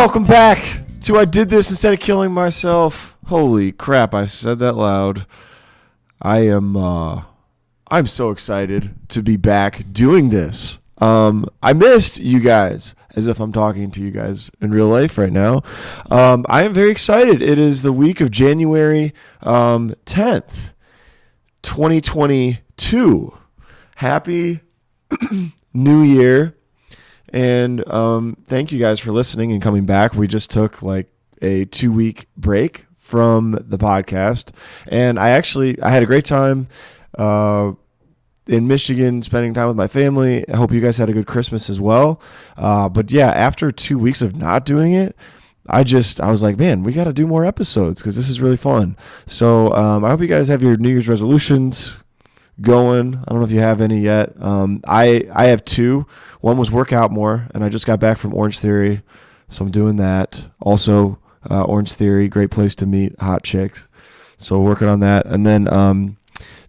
Welcome back to I Did This Instead of Killing Myself. Holy crap, I said that loud. I'm so excited to be back doing this. I missed you guys, as if I'm talking to you guys in real life right now. I am very excited. It is the week of January 10th, 2022. Happy New Year. And thank you guys for listening and coming back. We just took like a 2-week break from the podcast. And I had a great time in Michigan, spending time with my family. I hope you guys had a good Christmas as well. But yeah, after 2 weeks of not doing it, I was like, man, we got to do more episodes because this is really fun. So I hope you guys have your New Year's resolutions going. I don't know if you have any yet. I have 2. One was work out more, and I just got back from Orange Theory, so I'm doing that. Also, Orange Theory, great place to meet hot chicks. So working on that. And then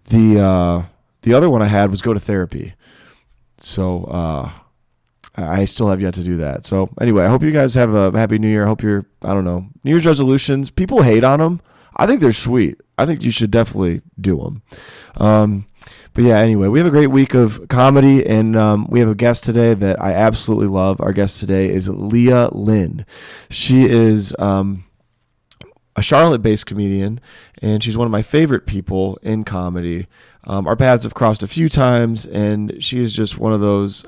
the other one I had was go to therapy. So I still have yet to do that. So anyway, I hope you guys have a happy New Year. I hope New Year's resolutions. People hate on them. I think they're sweet. I think you should definitely do them. But yeah, anyway, we have a great week of comedy, and we have a guest today that I absolutely love. Our guest today is Leah Lynn. She is a Charlotte-based comedian, and she's one of my favorite people in comedy. Our paths have crossed a few times, and she is just one of those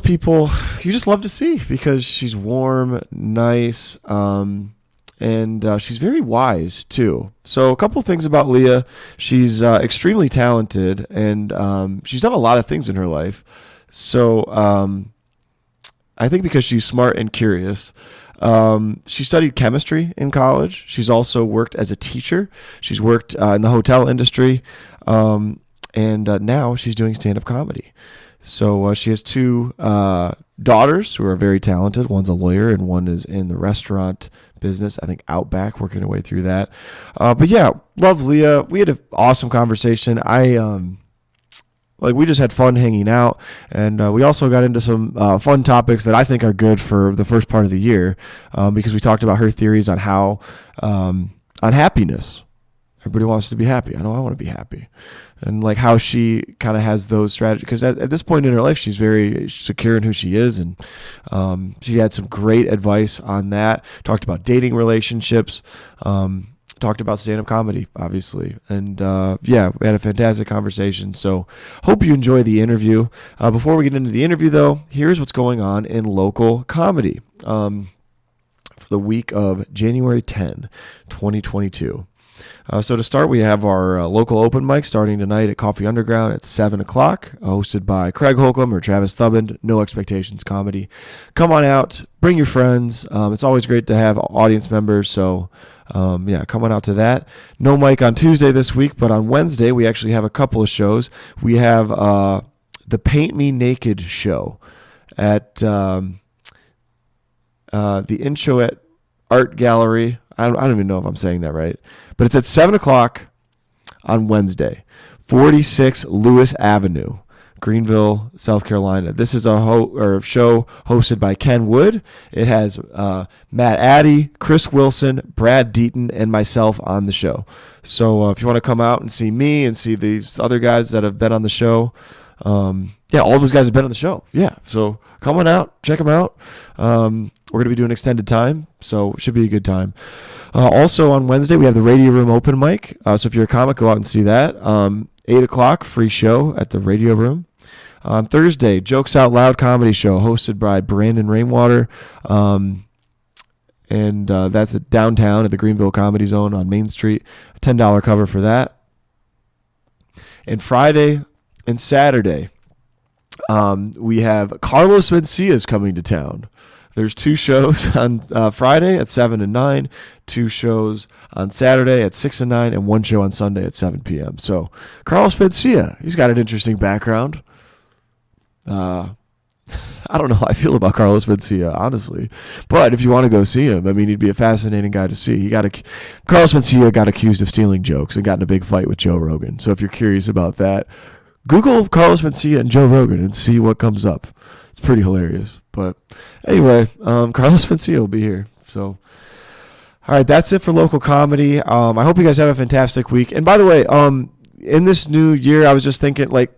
people you just love to see because she's warm, nice, and she's very wise too. So a couple things about Leah. She's extremely talented, and she's done a lot of things in her life. So I think because she's smart and curious. She studied chemistry in college. She's also worked as a teacher. She's worked in the hotel industry, and now she's doing stand-up comedy. So she has 2 daughters who are very talented. One's a lawyer and one is in the restaurant business, I think Outback, working her way through that. But yeah, love Leah. We had an awesome conversation. We just had fun hanging out, and we also got into some fun topics that I think are good for the first part of the year, because we talked about her theories on how on happiness. Everybody wants to be happy. I know I want to be happy. And like how she kind of has those strategies. Because at this point in her life, she's very secure in who she is. And she had some great advice on that. Talked about dating relationships. Talked about stand-up comedy, obviously. And yeah, we had a fantastic conversation. So hope you enjoy the interview. Before we get into the interview, though, here's what's going on in local comedy for the week of January 10, 2022. So to start, we have our local open mic starting tonight at Coffee Underground at 7 o'clock, hosted by Craig Holcomb or Travis Thubbin. No Expectations Comedy. Come on out. Bring your friends. It's always great to have audience members. So, yeah, come on out to that. No mic on Tuesday this week, but on Wednesday, we actually have a couple of shows. We have the Paint Me Naked show at the Inchoate Art Gallery. I don't even know if I'm saying that right, but it's at 7 o'clock on Wednesday, 46 Lewis Avenue, Greenville, South Carolina. This is a show hosted by Ken Wood. It has Matt Addy, Chris Wilson, Brad Deaton, and myself on the show. So if you want to come out and see me and see these other guys that have been on the show, yeah, all those guys have been on the show. Yeah, so come on out, check them out. We're going to be doing extended time, so it should be a good time. Also on Wednesday, we have the Radio Room open mic. So if you're a comic, go out and see that. 8 o'clock, free show at the Radio Room. On Thursday, Jokes Out Loud comedy show hosted by Brandon Rainwater. And that's at downtown at the Greenville Comedy Zone on Main Street. $10 cover for that. And Friday and Saturday, we have Carlos Mencia's coming to town. There's 2 shows on Friday at 7 and 9, 2 shows on Saturday at 6 and 9, and 1 show on Sunday at 7 p.m. So Carlos Mencia, he's got an interesting background. I don't know how I feel about Carlos Mencia, honestly. But if you want to go see him, I mean, he'd be a fascinating guy to see. Carlos Mencia got accused of stealing jokes and got in a big fight with Joe Rogan. So if you're curious about that, Google Carlos Mencia and Joe Rogan and see what comes up. It's pretty hilarious. But anyway, Carlos Mencia will be here. So, all right, that's it for local comedy. I hope you guys have a fantastic week. And by the way, in this new year, I was just thinking, like,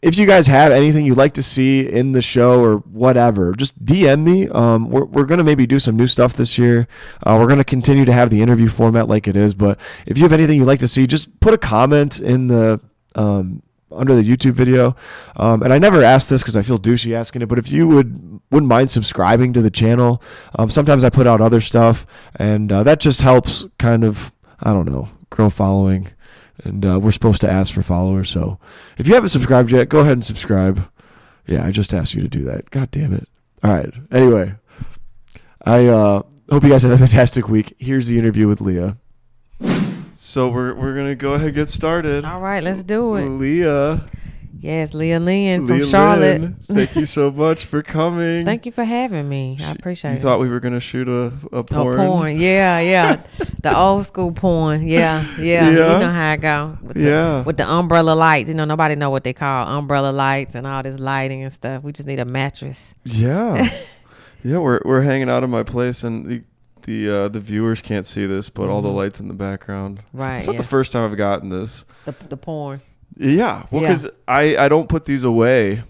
if you guys have anything you'd like to see in the show or whatever, just DM me. We're going to maybe do some new stuff this year. We're going to continue to have the interview format like it is. But if you have anything you'd like to see, just put a comment in the under the YouTube video. And I never asked this because I feel douchey asking it, but if you wouldn't mind subscribing to the channel. Sometimes I put out other stuff, and that just helps kind of, I don't know, grow following. And we're supposed to ask for followers. So if you haven't subscribed yet, go ahead and subscribe. Yeah, I just asked you to do that. God damn it. All right. Anyway, I hope you guys have a fantastic week. Here's the interview with Leah. So we're going to go ahead and get started. All right, let's do it. Leah. Yes, Lynn from Charlotte. Lynn, thank you so much for coming. Thank you for having me. I appreciate it. You thought we were going to shoot a porn? A porn, yeah. The old school porn, yeah. You know how I go. With the umbrella lights. You know, nobody know what they call umbrella lights and all this lighting and stuff. We just need a mattress. Yeah. Yeah, we're hanging out at my place, and the viewers can't see this, but all the lights in the background. Right. It's not the first time I've gotten this. The porn. Yeah, well, because I don't put these away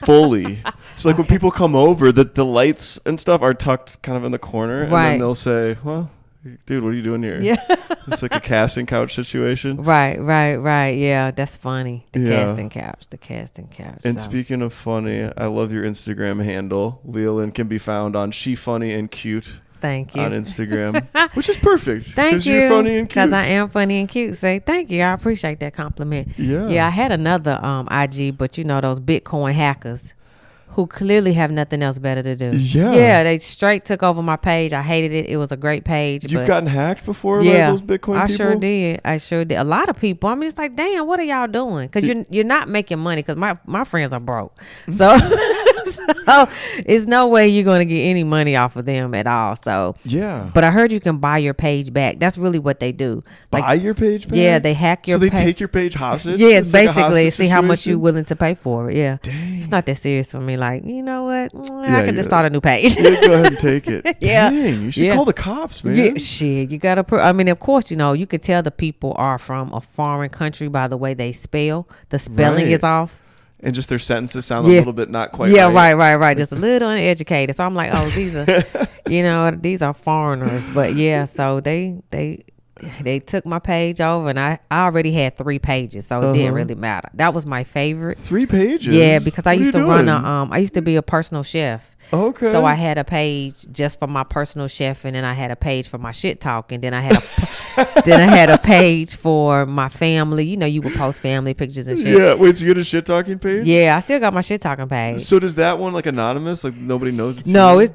fully. So like when people come over, the lights and stuff are tucked kind of in the corner, and then they'll say, "Well, dude, what are you doing here?" Yeah, it's like a casting couch situation. Right. Yeah, that's funny. The casting couch. And speaking of funny, I love your Instagram handle. Leah Lynn can be found on She Funny and Cute. Thank you. On Instagram, which is perfect. Thank you. You're funny and cute. Because I am funny and cute. Say thank you. I appreciate that compliment. Yeah, I had another IG, but you know those Bitcoin hackers who clearly have nothing else better to do. Yeah, they straight took over my page. I hated it. It was a great page. You've gotten hacked before by those Bitcoin people? I sure did. A lot of people. I mean, it's like, damn, what are y'all doing? Because you're not making money, because my friends are broke. So... So it's no way you're going to get any money off of them at all. So yeah. But I heard you can buy your page back. That's really what they do. Like, buy your page back? Yeah, they hack your page. So they take your page hostage? Yeah, it's basically see how much you're willing to pay for it. Yeah. Dang. It's not that serious for me. Like, you know what? I can just start a new page. Yeah, go ahead and take it. Yeah. Dang, you should call the cops, man. Yeah, shit. You got to, I mean, of course, you know, you can tell the people are from a foreign country by the way they spell. The spelling is off. And just their sentences sound a little bit not quite right. Right. Just a little uneducated. So I'm like, oh, these are, these are foreigners. But yeah, so they took my page over, and I already had 3 pages, so it didn't really matter. That was my favorite. 3 pages? Yeah, because I used to run I used to be a personal chef. Okay. So I had a page just for my personal chef, and then I had a page for my shit talk, and then I had a page for my family. You know, you would post family pictures and shit. Yeah. Wait, so you had a shit talking page? Yeah, I still got my shit talking page. So does that one like anonymous? Like nobody knows it's No, you?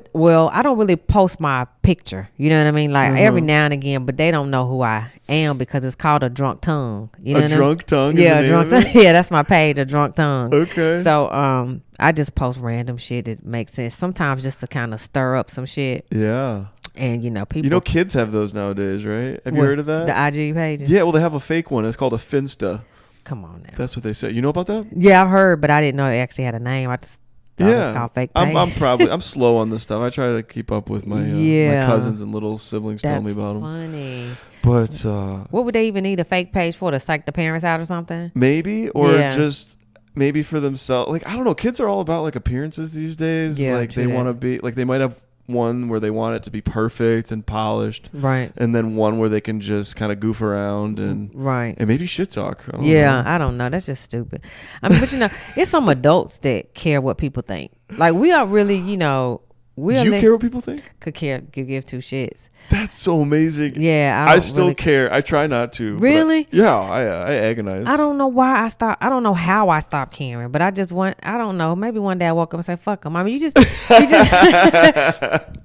I don't really post my picture. You know what I mean? Like every now and again, but they don't know who I am because it's called a drunk tongue. You know a drunk tongue? Yeah, a drunk tongue. Yeah, that's my page, a drunk tongue. Okay. So I just post random shit that makes sense. Sometimes just to kind of stir up some shit. Yeah. And you know, people. You know, kids have those nowadays, right? Have you heard of that? The IG pages. Yeah, well, they have a fake one. It's called a Finsta. Come on now. That's what they say. You know about that? Yeah, I've heard, but I didn't know it actually had a name. I just thought it was called fake page. I'm slow on this stuff. I try to keep up with my my cousins and little siblings tell me about them. Funny. But what would they even need a fake page for? To psych the parents out or something? Maybe, or just. Maybe for themselves. Like, I don't know. Kids are all about like appearances these days. Yeah, like they want to be like, they might have one where they want it to be perfect and polished. Right. And then one where they can just kind of goof around and and maybe shit talk. I don't know. I don't know. That's just stupid. I mean, but you know, it's some adults that care what people think. Like we are really, you know, do you care what people think? Could give 2 shits. That's so amazing. Yeah, I still really care. I try not to. Really? I agonize. I don't know why I stopped. I don't know how I stopped caring, but I don't know. Maybe one day I woke up and say, fuck them. I mean, you just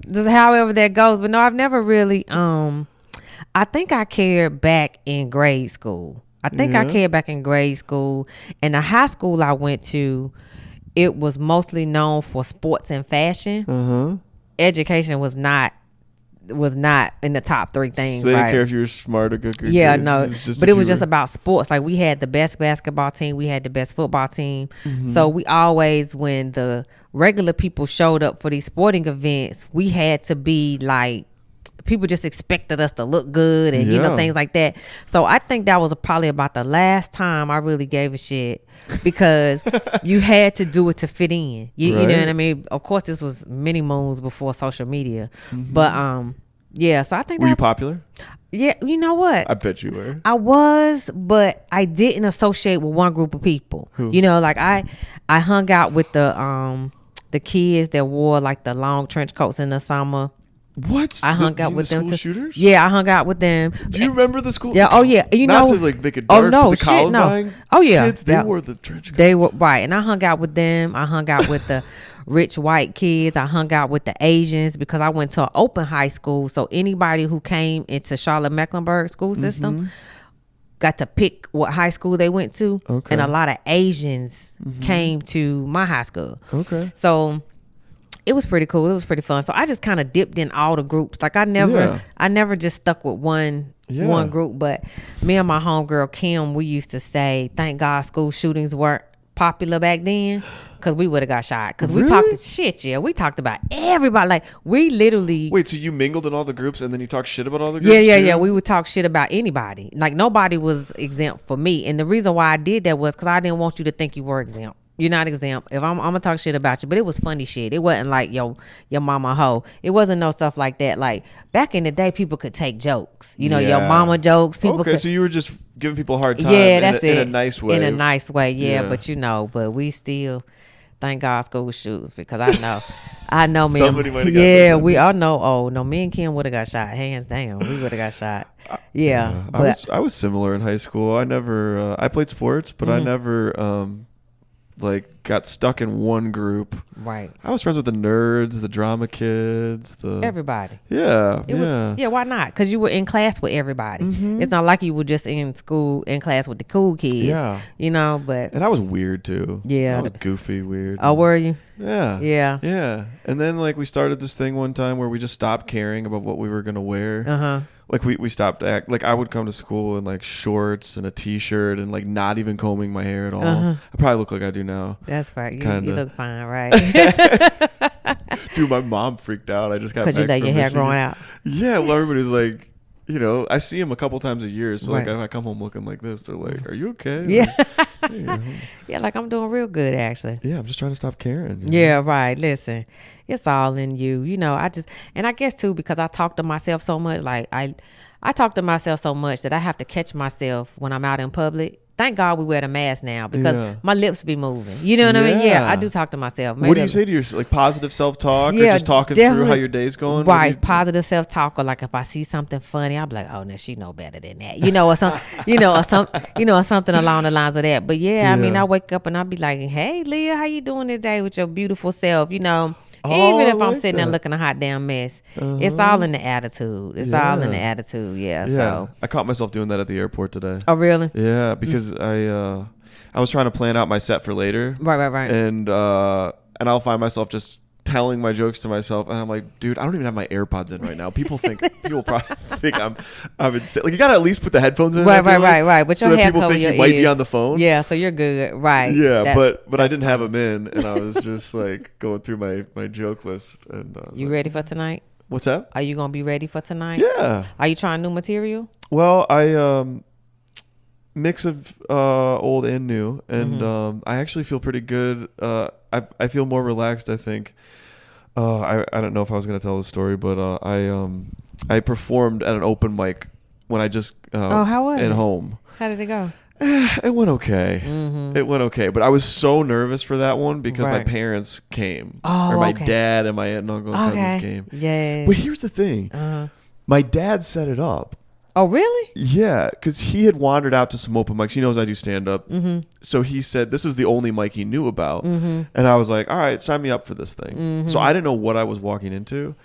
just however that goes. But no, I've never really, I think I cared back in grade school. And the high school I went to, it was mostly known for sports and fashion. Education was not was not in the top 3 things. So they didn't right? care if you were smart or good. Yeah, grades. no, It was just but if it was you just were- about sports. Like we had the best basketball team, we had the best football team. Mm-hmm. So we always, when the regular people showed up for these sporting events, we had to be like, people just expected us to look good and you know, Yeah. things like that. So I think that was probably about the last time I really gave a shit, because you had to do it to fit in. You know Right. what I mean? Of course, this was many moons before social media, but yeah. So I think Were you that's popular? yeah. You know what? I bet you were. I was, but I didn't associate with one group of people. Who? You know, like I hung out with the kids that wore like the long trench coats in the summer. What? I hung out with them school too. shooters? Yeah, I hung out with them. Do you remember the school? Yeah. Oh yeah. You Not know. to like make it Oh dark. no. The Shit. No. Columbine Oh yeah. kids, they That- wore the trench coats. They were right, and I hung out with them. I hung out with the rich white kids. I hung out with the Asians because I went to an open high school. So anybody who came into Charlotte-Mecklenburg school system got to pick what high school they went to, Okay. and a lot of Asians came to my high school. Okay. So it was pretty cool. It was pretty fun. So I just kind of dipped in all the groups. Like I never just stuck with one group. But me and my homegirl Kim, we used to say, "Thank God school shootings weren't popular back then, because we would have got shot." Because we talked shit. Yeah, we talked about everybody. Like we literally. Wait, so you mingled in all the groups and then you talk shit about all the groups? Yeah. We would talk shit about anybody. Like nobody was exempt for me. And the reason why I did that was because I didn't want you to think you were exempt. You're not exempt. If I'm gonna talk shit about you, but it was funny shit. It wasn't like your mama hoe. It wasn't no stuff like that. Like back in the day, people could take jokes. You know, your Yeah. mama jokes. People Okay, could, so you were just giving people a hard time. yeah, that's in it. a nice way. In a nice way, yeah. Yeah. But you know, but we still thank God school shoes, because I know me. Somebody might have got Yeah, something. we all know. Oh no, me and Kim would have got shot, hands down. We would have got shot. Yeah, but I was similar in high school. I never I played sports, but I never like got stuck in one group. right, I was friends with the nerds, the drama kids, the everybody. yeah, It yeah. was, yeah, why not? Because you were in class with everybody. It's not like you were just in school, in class with the cool kids. Yeah. You know, but. And I was weird too. Yeah. I was goofy, weird. Oh, were you? Yeah. Yeah. Yeah. And then like we started this thing one time where we just stopped caring about what we were gonna wear. Uh-huh. Like we stopped like I would come to school in like shorts and a t-shirt and like not even combing my hair at all. I probably look like I do now. That's right. You Kinda. look fine, right? Dude, my mom freaked out. I just got Because you back let from your hair Michigan. growing out. Yeah, well everybody's like, you know, I see him a couple times a year. So like Right. if I come home looking like this, they're like, "Are you okay?" Yeah. Like, "Hey, Yeah, like I'm doing real good, actually. yeah, I'm just trying to stop caring. you know? Yeah, right. Listen, it's all in you. You know, and I guess too, because I talk to myself so much, like I talk to myself so much that I have to catch myself when I'm out in public. Thank God we wear the mask now, because Yeah. my lips be moving. You know what I mean? Yeah, Yeah. I do talk to myself. What do you say to yourself? Like positive self-talk, or Yeah, just talking through definitely. how your day's going? What do Right, you- positive self-talk, or like if I see something funny, I'm like, oh no, she know better than that, you know, or some, or something along the lines of that. But yeah, I mean, Yeah. I wake up and I'll be like, hey, Leah, how you doing today with your beautiful self? You know, Oh, even I if I'm like sitting there that. looking a hot damn mess, it's all in the attitude. It's all in the attitude. Yeah. Yeah, So, I caught myself doing that at the airport today. oh really? Yeah, because I was trying to plan out my set for later, Right. and I'll find myself just telling my jokes to myself, and I'm like, dude, I don't even have my AirPods in right now. People probably think I'm insane. Like you gotta at least put the headphones in. I feel like, Right. But so your that head people cover think your you might be ears. on the phone. Yeah, so you're good. Right. Yeah, That- but I didn't have them in, and I was just like going through my joke list, and I was you like, ready for tonight? what's that? Are you gonna be ready for tonight? Yeah. Are you trying new material? Well, I mix of old and new, and I actually feel pretty good. I feel more relaxed, I think. I don't know if I was gonna tell the story, but I performed at an open mic when I just how was at it? home. How did it go? It went okay. It went okay, but I was so nervous for that one because my Right. parents came, Oh, or my okay. dad and my aunt and uncle and Okay. cousins came. Yeah. But here's the thing: Uh-huh. my dad set it up. Oh, really? Yeah, because he had wandered out to some open mics. He knows I do stand up. So he said this is the only mic he knew about. And I was like, all right, sign me up for this thing. So I didn't know what I was walking into.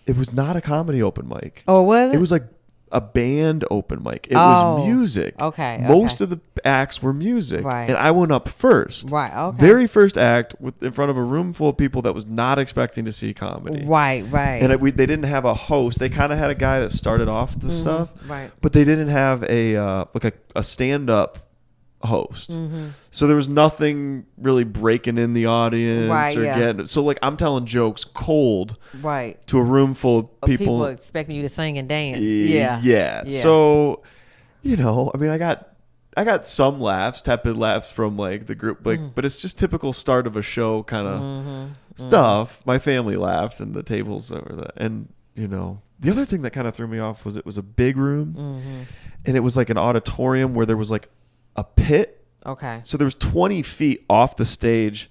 It was not a comedy open mic. Oh, was it? It was like a band open mic. It was music. Okay. Most of the acts were music. Right. And I went up first. Right. Okay. Very first act in front of a room full of people that was not expecting to see comedy. Right. And they didn't have a host. They kind of had a guy that started off the stuff. Right. But they didn't have a stand-up host. So there was nothing really breaking in the audience getting so like I'm telling jokes cold to a room full of people expecting you to sing and dance. Yeah. So I mean I got some laughs, tepid laughs from like the group, like but it's just typical start of a show kind of stuff. My family laughs and the tables over that. And the other thing that kind of threw me off was it was a big room and it was like an auditorium where there was like a pit. Okay. So there was 20 feet off the stage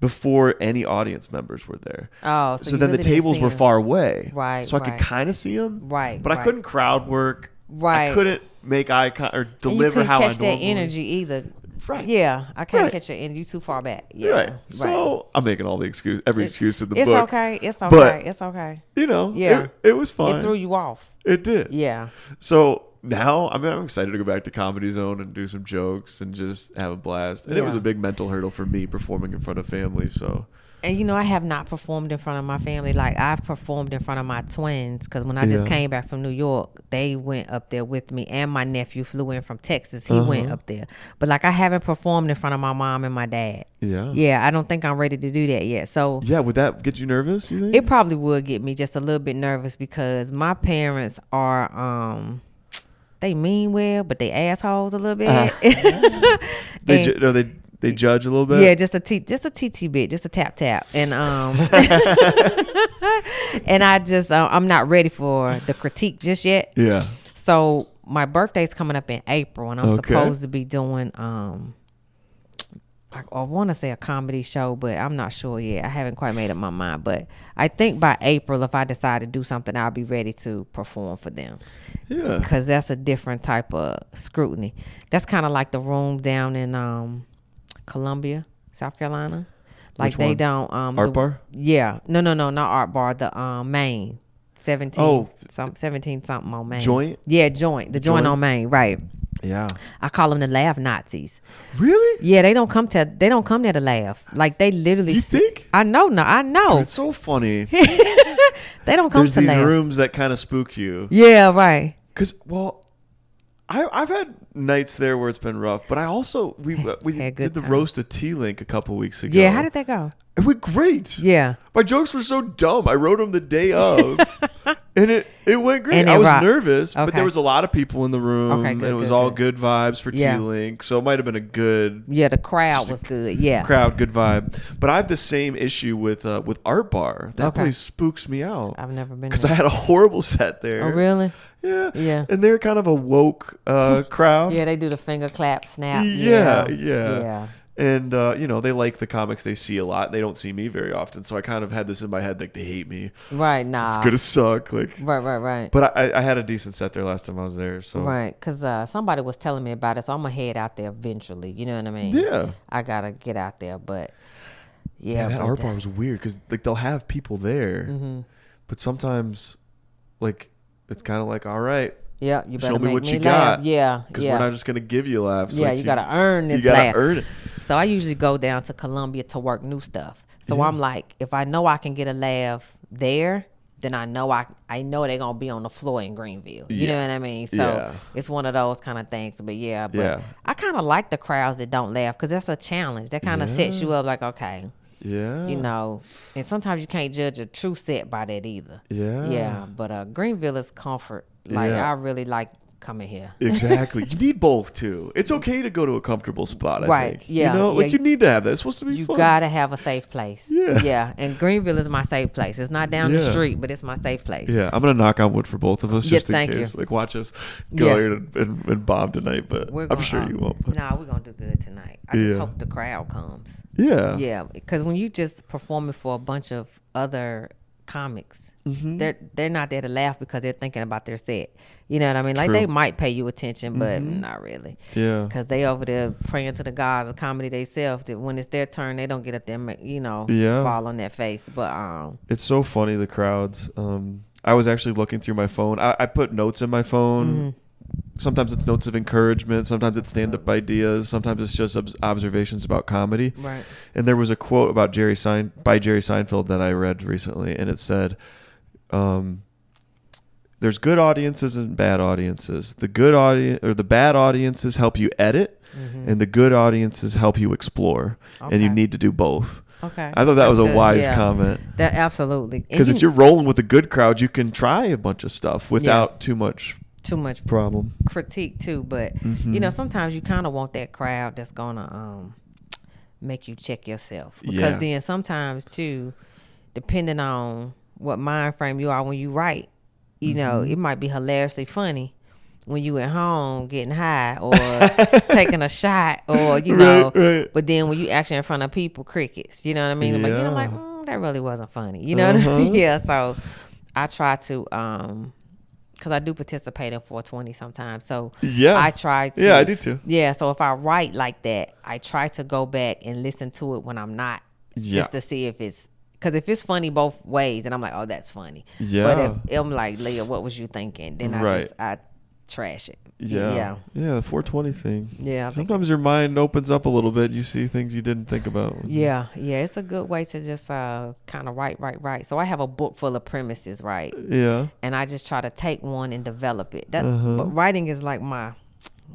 before any audience members were there. Oh, so then the tables were far away. Right. So I could kind of see them. Right. But I couldn't crowd work. Right. I couldn't make eye contact or deliver how I catch normally. That energy either. Right. Yeah, I can't catch your energy. You too far back. Yeah. Right. So I'm making all the every excuse in the it's book. Okay. It's okay. But, it's okay. Yeah. It was fun. It threw you off. It did. Yeah. So now I'm excited to go back to Comedy Zone and do some jokes and just have a blast. And it was a big mental hurdle for me performing in front of family. So. And I have not performed in front of my family. Like I've performed in front of my twins because when I just came back from New York, they went up there with me, and my nephew flew in from Texas. He went up there, but like I haven't performed in front of my mom and my dad. Yeah. I don't think I'm ready to do that yet. So would that get you nervous? You think? It probably would get me just a little bit nervous because my parents are they mean well, but they assholes a little bit. They judge a little bit. Yeah, just a TT bit, just a tap, and and I just I'm not ready for the critique just yet. Yeah. So my birthday's coming up in April, and I'm supposed to be doing I want to say a comedy show, but I'm not sure yet. I haven't quite made up my mind, but I think by April, if I decide to do something, I'll be ready to perform for them. Yeah. Because that's a different type of scrutiny. That's kind of like the room down in Columbia, South Carolina. Like Which they one? don't Art Bar? Yeah. No, not Art Bar. The Maine. 17 something on Maine. Joint? Yeah, Joint. The joint on Maine, right. Yeah. I call them the laugh Nazis. Really? Yeah, they don't come there to laugh. Like they literally You think? I know. Dude, it's so funny. They don't come There's to these laugh. rooms that kind of spook you. Yeah, right. Because, I've had nights there where it's been rough, but I also we did the roast of T-Link a couple weeks ago. Yeah, how did that go? It went great. Yeah. My jokes were so dumb. I wrote them the day of, and it went great. And I was rocked. nervous, but Okay. there was a lot of people in the room, Okay, and good, it was good, all good. good vibes for Yeah. T-Link, so it might have been a good Yeah, the crowd was good. Yeah. crowd, good vibe. But I have the same issue with Art Bar. That place spooks me out. I've never been Because there. I had a horrible set there. Oh, really? Yeah. Yeah. And they're kind of a woke crowd. Yeah, they do the finger clap, snap. Yeah. And, they like the comics they see a lot. They don't see me very often. So I kind of had this in my head, like, they hate me. Right, nah. It's going to suck. Like, Right. But I had a decent set there last time I was there. So. Right, because somebody was telling me about it, so I'm going to head out there eventually. You know what I mean? Yeah. I got to get out there, but Yeah, that Art Bar was weird because, like, they'll have people there. Mm-hmm. But sometimes, like, it's kind of like, all right. Yeah, you better show me make what me you laugh. got. Yeah, Because we're not just going to give you laughs. Yeah, like, you got to earn this You got laugh. to earn it. So I usually go down to Columbia to work new stuff. So I'm like, if I know I can get a laugh there, then I know they're gonna be on the floor in Greenville. You know what I mean? So it's one of those kind of things. But I kind of like the crowds that don't laugh because that's a challenge. That kind of sets you up like, okay. Yeah. And sometimes you can't judge a true set by that either. Yeah. Yeah. But Greenville is comfort. Like I really like coming here. Exactly. You need both too. It's okay to go to a comfortable spot, I think. Yeah. You need to have that. It's supposed to be You fun. gotta have a safe place. Yeah. Yeah. And Greenville is my safe place. It's not down the street, but it's my safe place. Yeah. I'm gonna knock on wood for both of us just in thank case. you. Like, watch us go here and bomb tonight, but I'm sure you won't. But. Nah, we're gonna do good tonight. I just hope the crowd comes. Yeah. Yeah. Because when you just performing for a bunch of other comics, they're not there to laugh because they're thinking about their set. You know what I mean? Like, they might pay you attention, but not really. Yeah. Because they over there praying to the gods of comedy themselves that when it's their turn, they don't get up there and fall on their face. But it's so funny, the crowds. I was actually looking through my phone. I put notes in my phone. Mm-hmm. Sometimes it's notes of encouragement. Sometimes it's stand-up ideas. Sometimes it's just observations about comedy. Right. And there was a quote about Jerry Seinfeld that I read recently, and it said, "There's good audiences and bad audiences. The good audience or the bad audiences help you edit, and the good audiences help you explore. And you need to do both." Okay. I thought that was a wise comment. That absolutely. Because if you're rolling with a good crowd, you can try a bunch of stuff without too much problem critique too. But you know, sometimes you kind of want that crowd that's gonna make you check yourself, because then sometimes too, depending on what mind frame you are when you write, you know, it might be hilariously funny when you at home getting high or taking a shot, or you know, but then when you actually in front of people, crickets. You know what I mean? Like, you know, like that really wasn't funny. You know what I mean? Yeah. So I try to because I do participate in 420 sometimes. So I try to. Yeah, I do too. Yeah. So if I write like that, I try to go back and listen to it when I'm not, just to see if it's. Because if it's funny both ways, and I'm like, oh, that's funny. Yeah. But if I'm like, Leah, what was you thinking? Then I trash it. Yeah, the 420 thing. Yeah. Sometimes your mind opens up a little bit. You see things you didn't think about. Yeah. It's a good way to just kind of write. So I have a book full of premises, right? Yeah. And I just try to take one and develop it. But writing is like my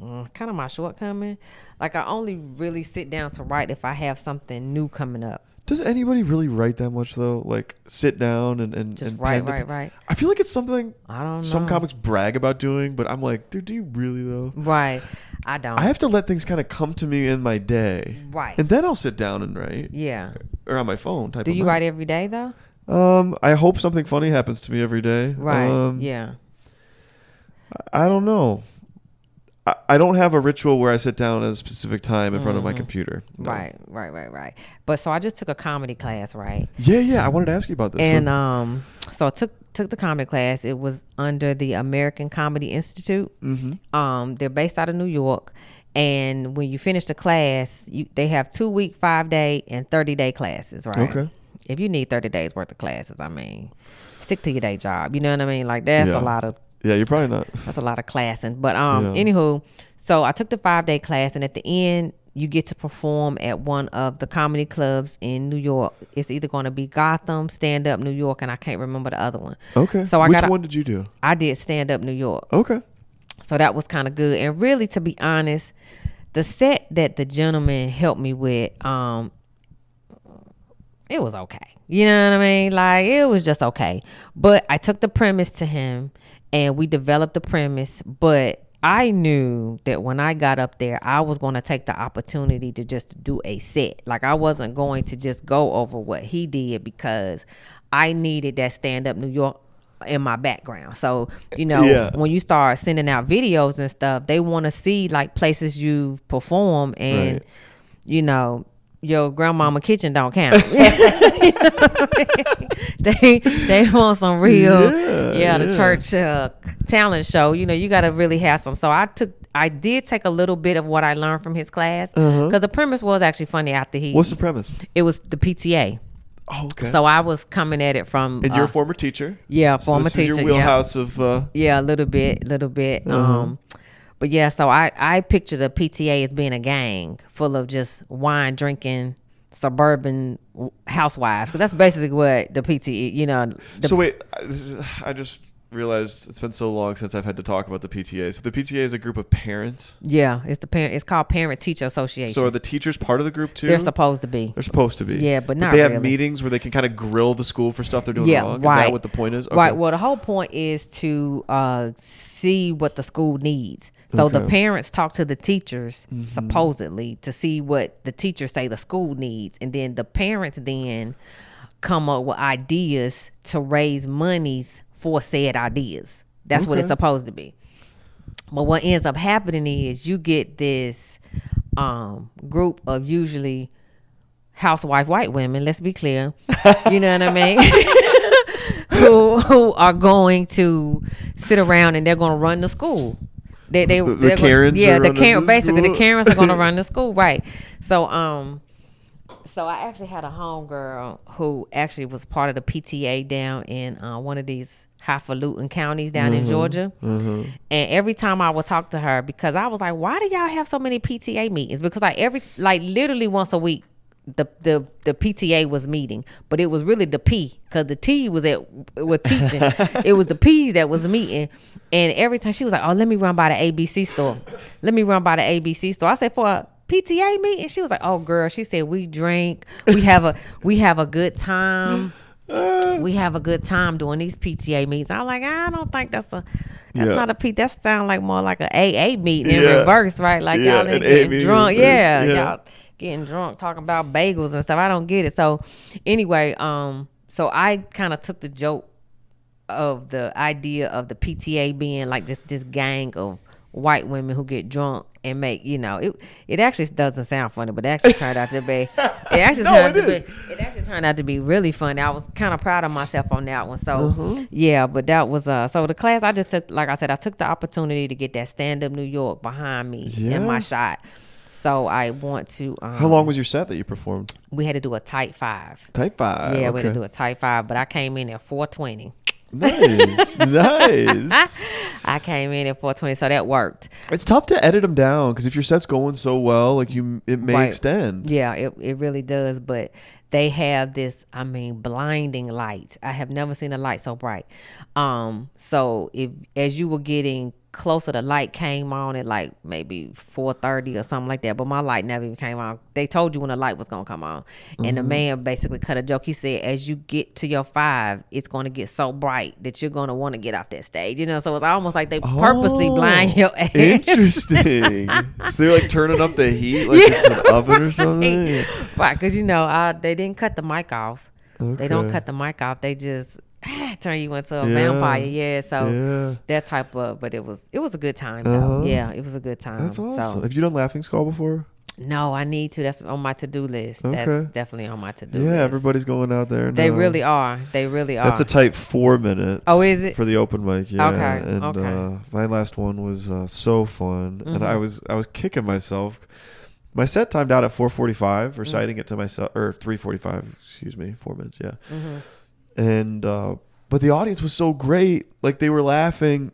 kind of my shortcoming. Like, I only really sit down to write if I have something new coming up. Does anybody really write that much though? Like, sit down and just write. I feel like it's something I don't know. Some comics brag about doing, but I'm like, dude, do you really though? Right. I don't. I have to let things kind of come to me in my day. Right. And then I'll sit down and write. Yeah. Or on my phone. Do you write every day though? I hope something funny happens to me every day. Right. Yeah. I don't know. I don't have a ritual where I sit down at a specific time in front of my computer. No. Right. But so I just took a comedy class, right? Yeah. I wanted to ask you about this. And so I took the comedy class. It was under the American Comedy Institute. Mm-hmm. They're based out of New York. And when you finish the class, they have 2-week, 5-day, and 30-day classes, right? Okay. If you need 30 days worth of classes, I mean, stick to your day job. You know what I mean? Like, that's a lot of. Yeah, you're probably not. That's a lot of classing. But anywho, so I took the 5-day class, and at the end, you get to perform at one of the comedy clubs in New York. It's either going to be Gotham, Stand Up New York, and I can't remember the other one. Okay. So which one did you do? I did Stand Up New York. Okay. So that was kind of good. And really, to be honest, the set that the gentleman helped me with, it was okay. You know what I mean? Like, it was just okay. But I took the premise to him, and we developed the premise. But I knew that when I got up there, I was going to take the opportunity to just do a set. Like, I wasn't going to just go over what he did, because I needed that Stand Up New York in my background. So, you know, when you start sending out videos and stuff, they want to see like places you've performed, and you know, your grandmama kitchen don't count. They want some real the church talent show. You know, you got to really have some. So I did take a little bit of what I learned from his class, because the premise was actually funny after he. What's the premise? It was the PTA. Oh, okay. So I was coming at it from. And you're a former teacher. Yeah, so former this teacher. Is your wheelhouse of. Yeah, a little bit. But yeah, so I picture the PTA as being a gang full of just wine drinking suburban housewives, because that's basically what the PTA. You know. So wait, I just realized it's been so long since I've had to talk about the PTA. So the PTA is a group of parents. Yeah, it's called Parent Teacher Association. So are the teachers part of the group too? They're supposed to be. They're supposed to be. Yeah, but not they really. have meetings where they can kind of grill the school for stuff they're doing wrong. Right. Is that what the point is? Okay. Right. Well, the whole point is to see what the school needs. So the parents talk to the teachers, supposedly, to see what the teachers say the school needs. And then the parents then come up with ideas to raise monies for said ideas. That's what it's supposed to be. But what ends up happening is you get this group of usually housewife white women, let's be clear, you know what I mean, who are going to sit around and they're going to run the school. The Karens, basically the Karens are going to run the school, right? So I actually had a homegirl who actually was part of the PTA down in one of these highfalutin counties down in Georgia. And every time I would talk to her, because I was like, why do y'all have so many PTA meetings? Because literally once a week, the PTA was meeting, but it was really the P, because the T was teaching. It was the P that was meeting. And every time she was like, oh, let me run by the ABC store. I said, for a PTA meeting? She was like, oh girl, she said, we drink, we have a good time. We have a good time doing these PTA meetings. I'm like, I don't think that's not a P. That sounds like more like a AA meeting in reverse, right? Like y'all ain't getting drunk. Y'all getting drunk, talking about bagels and stuff. I don't get it. So anyway, so I kind of took the joke of the idea of the PTA being like this gang of white women who get drunk and make, it actually doesn't sound funny, but it actually turned out to be turned out to be really funny. I was kind of proud of myself on that one. So yeah, but that was so the class I just took, like I said, I took the opportunity to get that Stand Up New York behind me in my shot. So I want to how long was your set that you performed? We had to do a tight 5. Tight 5. Yeah, we had to do a tight 5, but I came in at 4:20. Nice. I came in at 4:20, so that worked. It's tough to edit them down, because if your set's going so well, like it may extend. Yeah, it really does. But they have this, blinding light. I have never seen a light so bright. So as you were getting closer, the light came on at like maybe 4:30 or something like that, but my light never even came on. They told you when the light was gonna come on, and the man basically cut a joke. He said, as you get to your 5, it's gonna get so bright that you're gonna want to get off that stage, so it's almost like they purposely blind your ass. Interesting. So they're like turning up the heat like it's an oven or something, right? Because they didn't cut the mic off. They don't cut the mic off. They just turn you into a vampire. So that type of, but it was a good time though. Yeah, it was a good time. That's awesome. So, have you done Laughing Skull before? No, I need to. That's on my to-do list. Okay. That's definitely on my to-do list. Yeah, everybody's going out there. They really are. That's a tight 4 minutes. Oh, is it? For the open mic, yeah. Okay. And my last one was so fun, and I was kicking myself. My set timed out at 4:45, reciting it to myself, or 3:45. Excuse me, 4 minutes. Yeah. And but the audience was so great, like they were laughing,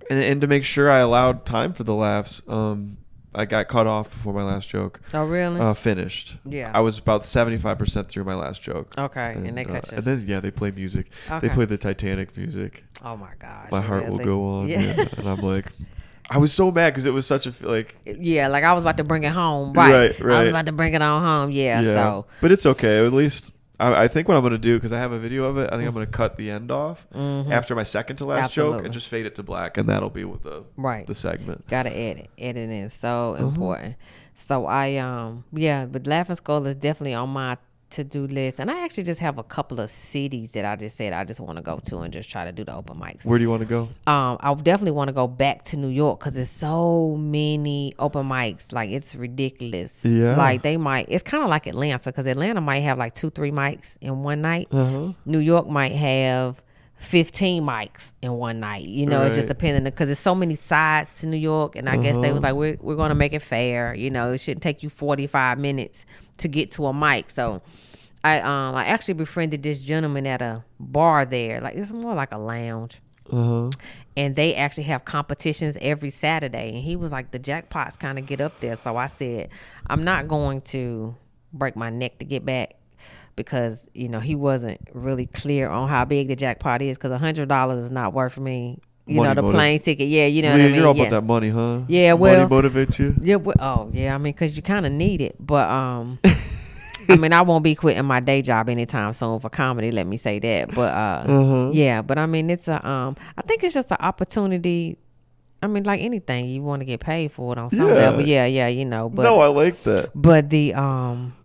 and to make sure I allowed time for the laughs, I got cut off before my last joke. Oh really? Finished. Yeah. I was about 75% through my last joke. Okay, and they cut you. And then they play music. Okay. They play the Titanic music. Oh my gosh. My heart will go on. Yeah. And I'm like, I was so mad because it was such a Yeah, like I was about to bring it home. Right. I was about to bring it on home. Yeah. So. But it's okay. At least. I think what I'm going to do, because I have a video of it, I think I'm going to cut the end off after my second to last joke and just fade it to black, and that'll be with the segment. Gotta edit in. So important. So but Laughing Skull is definitely on my to-do list, and I actually just have a couple of cities that I just said I just want to go to and just try to do the open mics. Where do you want to go? I definitely want to go back to New York, because there's so many open mics, like it's ridiculous. Yeah, like it's kind of like Atlanta, because Atlanta might have like 2-3 mics in one night. New York might have 15 mics in one night. It's just depending, because there's so many sides to New York, and I guess they was like, we're going to make it fair. It shouldn't take you 45 minutes to get to a mic. So I actually befriended this gentleman at a bar there. Like, it's more like a lounge. And they actually have competitions every Saturday, and he was like, the jackpots kind of get up there. So I said, I'm not going to break my neck to get back, because he wasn't really clear on how big the jackpot is, because $100 is not worth me. The plane ticket. Yeah, what I mean? You're all about that money, huh? Yeah, well. Money motivates you? Yeah, because you kind of need it. But, I won't be quitting my day job anytime soon for comedy, let me say that. But, but it's I think it's just an opportunity. Like anything, you want to get paid for it on some level. Yeah, But, no, I like that. But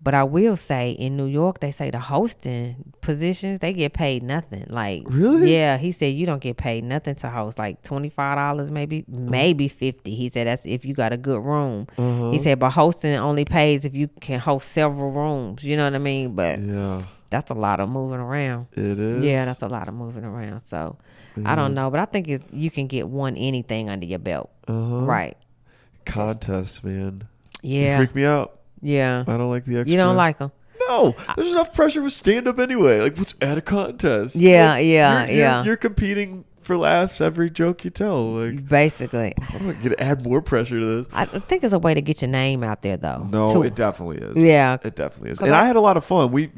but I will say, in New York, they say the hosting positions, they get paid nothing. Like, really? Yeah, he said you don't get paid nothing to host. Like $25, maybe 50. He said that's if you got a good room. He said, but hosting only pays if you can host several rooms. You know what I mean? But that's a lot of moving around. It is. Yeah, that's a lot of moving around. So. I don't know, but I think you can get anything under your belt. Right. Contests, man. Yeah. You freak me out. Yeah. I don't like the extra. You don't like them? No, there's enough pressure with stand-up anyway. Like, let's add a contest. Yeah, like, yeah. You're competing for laughs every joke you tell. Like, basically. I'm not gonna add more pressure to this. I think it's a way to get your name out there, though. No, too. it definitely is. Yeah, it definitely is. And I had a lot of fun. We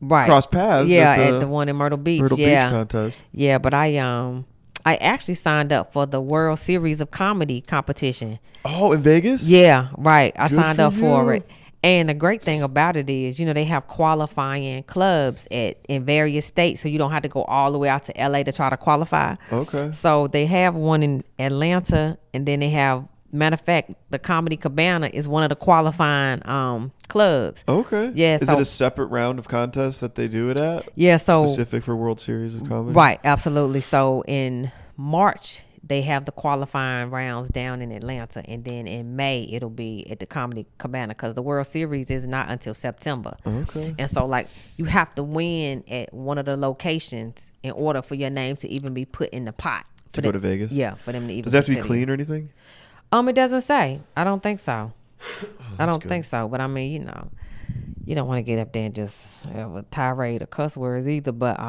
right. crossed paths. Yeah, at the one in Myrtle Beach. Beach contest. Yeah, but I actually signed up for the World Series of Comedy competition. Oh, in Vegas? Yeah, right. I Good signed for up for you. it. And the great thing about it is, they have qualifying clubs in various states, so you don't have to go all the way out to LA to try to qualify. Okay. So they have one in Atlanta, and then they have, matter of fact, the Comedy Cabana is one of the qualifying clubs. Okay. Yeah. Is it a separate round of contests that they do it at? Yeah. So specific for World Series of Comedy? Right. Absolutely. So in March, they have the qualifying rounds down in Atlanta, and then in May it'll be at the Comedy Cabana, because the World Series is not until September. Okay. And so, like, you have to win at one of the locations in order for your name to even be put in the pot To go to Vegas? Yeah, for them to even. Does it have to be consider clean or anything? It doesn't say. I don't think so. I don't good. think so. But I mean, you don't want to get up there and just have a tirade of cuss words either. But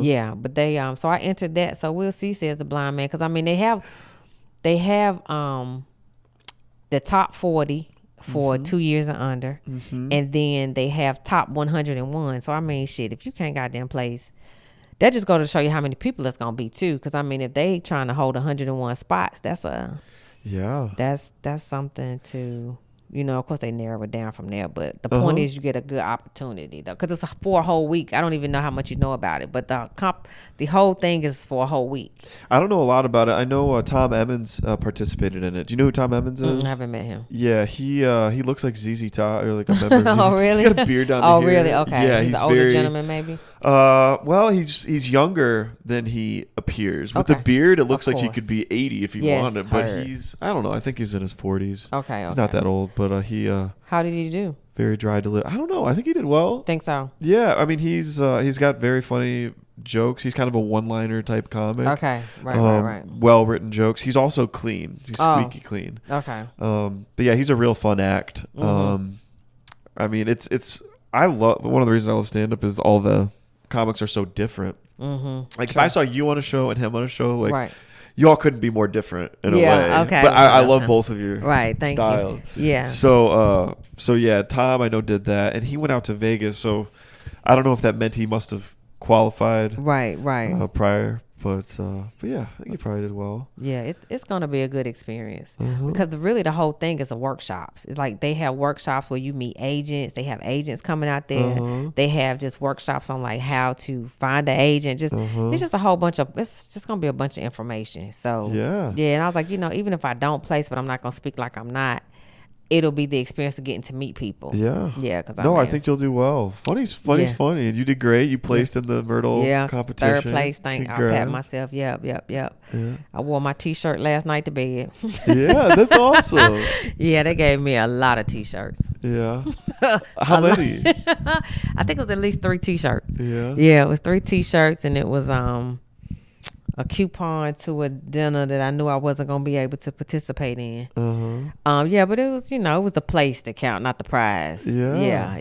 yeah. But they so I entered that. So we'll see, says the blind man, because I mean they have the top 40 for 2 years and under, and then they have top 101. So I mean, shit, if you can't goddamn place, that just go to show you how many people it's gonna be too. Because I mean, if they trying to hold 101 spots, that's something to. Of course they narrow it down from there, but the point is you get a good opportunity though, because it's for a whole week. I don't even know how much you know about it, but the whole thing is for a whole week. I don't know a lot about it. I know Tom Emmons participated in it. Do you know who Tom Emmons is? I haven't met him. Yeah, he looks like ZZ Top, or like a member of ZZ. Oh, really? He's got a beard down Oh, here. really? Okay. Yeah, he's an older gentleman, maybe. Well, he's younger than he appears. With the beard, it looks like he could be 80 if he wanted, but I don't know. I think he's in his 40s. Okay. He's not that old, but he. How did he do? Very dry to live. I don't know. I think he did well. Think so? Yeah, I mean he's got very funny jokes. He's kind of a one-liner type comic. Okay, right. Well-written jokes. He's also clean. He's squeaky clean. Okay. But yeah, he's a real fun act. I mean, it's. I love one of the reasons I love stand-up is all the comics are so different. Like if I saw you on a show and him on a show, like. Right. You all couldn't be more different in a way. Okay. But I love both of your thank styles. you. Yeah. So yeah, Tom I know did that, and he went out to Vegas. So I don't know if that meant he must have qualified right prior, but yeah, I think he probably did well. Yeah, it's gonna be a good experience because really the whole thing is a workshops. It's like they have workshops where you meet agents. They have agents coming out there. They have just workshops on like how to find an agent. It's just a whole bunch of. It's just gonna be a bunch of information. So yeah. And I was like, even if I don't place, but I'm not gonna speak like I'm not. It'll be the experience of getting to meet people. Yeah. Because I think you'll do well. Funny's funny, and you did great. You placed in the Myrtle competition. Third place. I'll pat myself. Yep. Yeah. I wore my T-shirt last night to bed. Yeah, that's awesome. Yeah, they gave me a lot of T-shirts. Yeah. How many? I think it was at least 3 T-shirts. Yeah. Yeah, it was 3 T-shirts, and it was a coupon to a dinner that I knew I wasn't going to be able to participate in. Yeah, but it was, it was the place that count, not the prize. Yeah.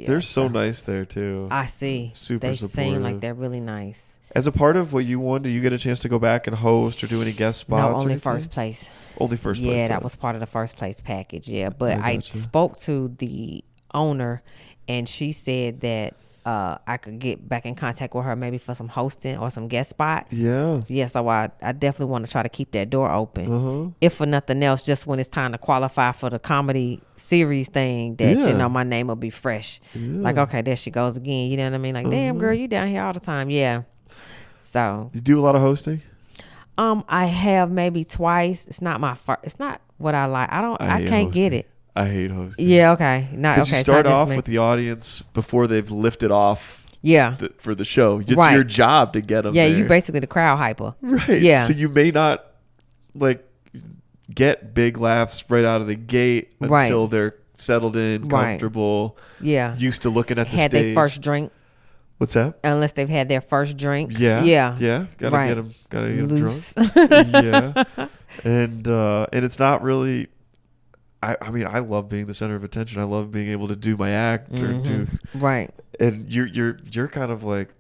They're so nice there too. I see. Super supportive. They seem like they're really nice. As a part of what you won, do you get a chance to go back and host or do any guest spots? No, only first place. Only first place. Yeah, that was part of the first place package. Yeah, but I spoke to the owner, and she said that I could get back in contact with her maybe for some hosting or some guest spots. Yeah. Yeah, so I definitely want to try to keep that door open. If for nothing else, just when it's time to qualify for the comedy series thing, that, my name will be fresh. Like, okay, there she goes again. You know what I mean? Like, damn, girl, you down here all the time. Yeah. So. You do a lot of hosting? I have maybe twice. It's not my first. It's not what I like. I can't get it. I hate hosting. Yeah, okay. Because you start off with the audience before they've lifted off for the show. It's your job to get them there. You basically the crowd hyper. Right. Yeah. So you may not, get big laughs right out of the gate until they're settled in, comfortable, used to looking at the stage. Had their first drink. What's that? Unless they've had their first drink. Yeah. Gotta get them drunk. Yeah. And it's not really... I mean, I love being the center of attention. I love being able to do my act or do right. And you're kind of like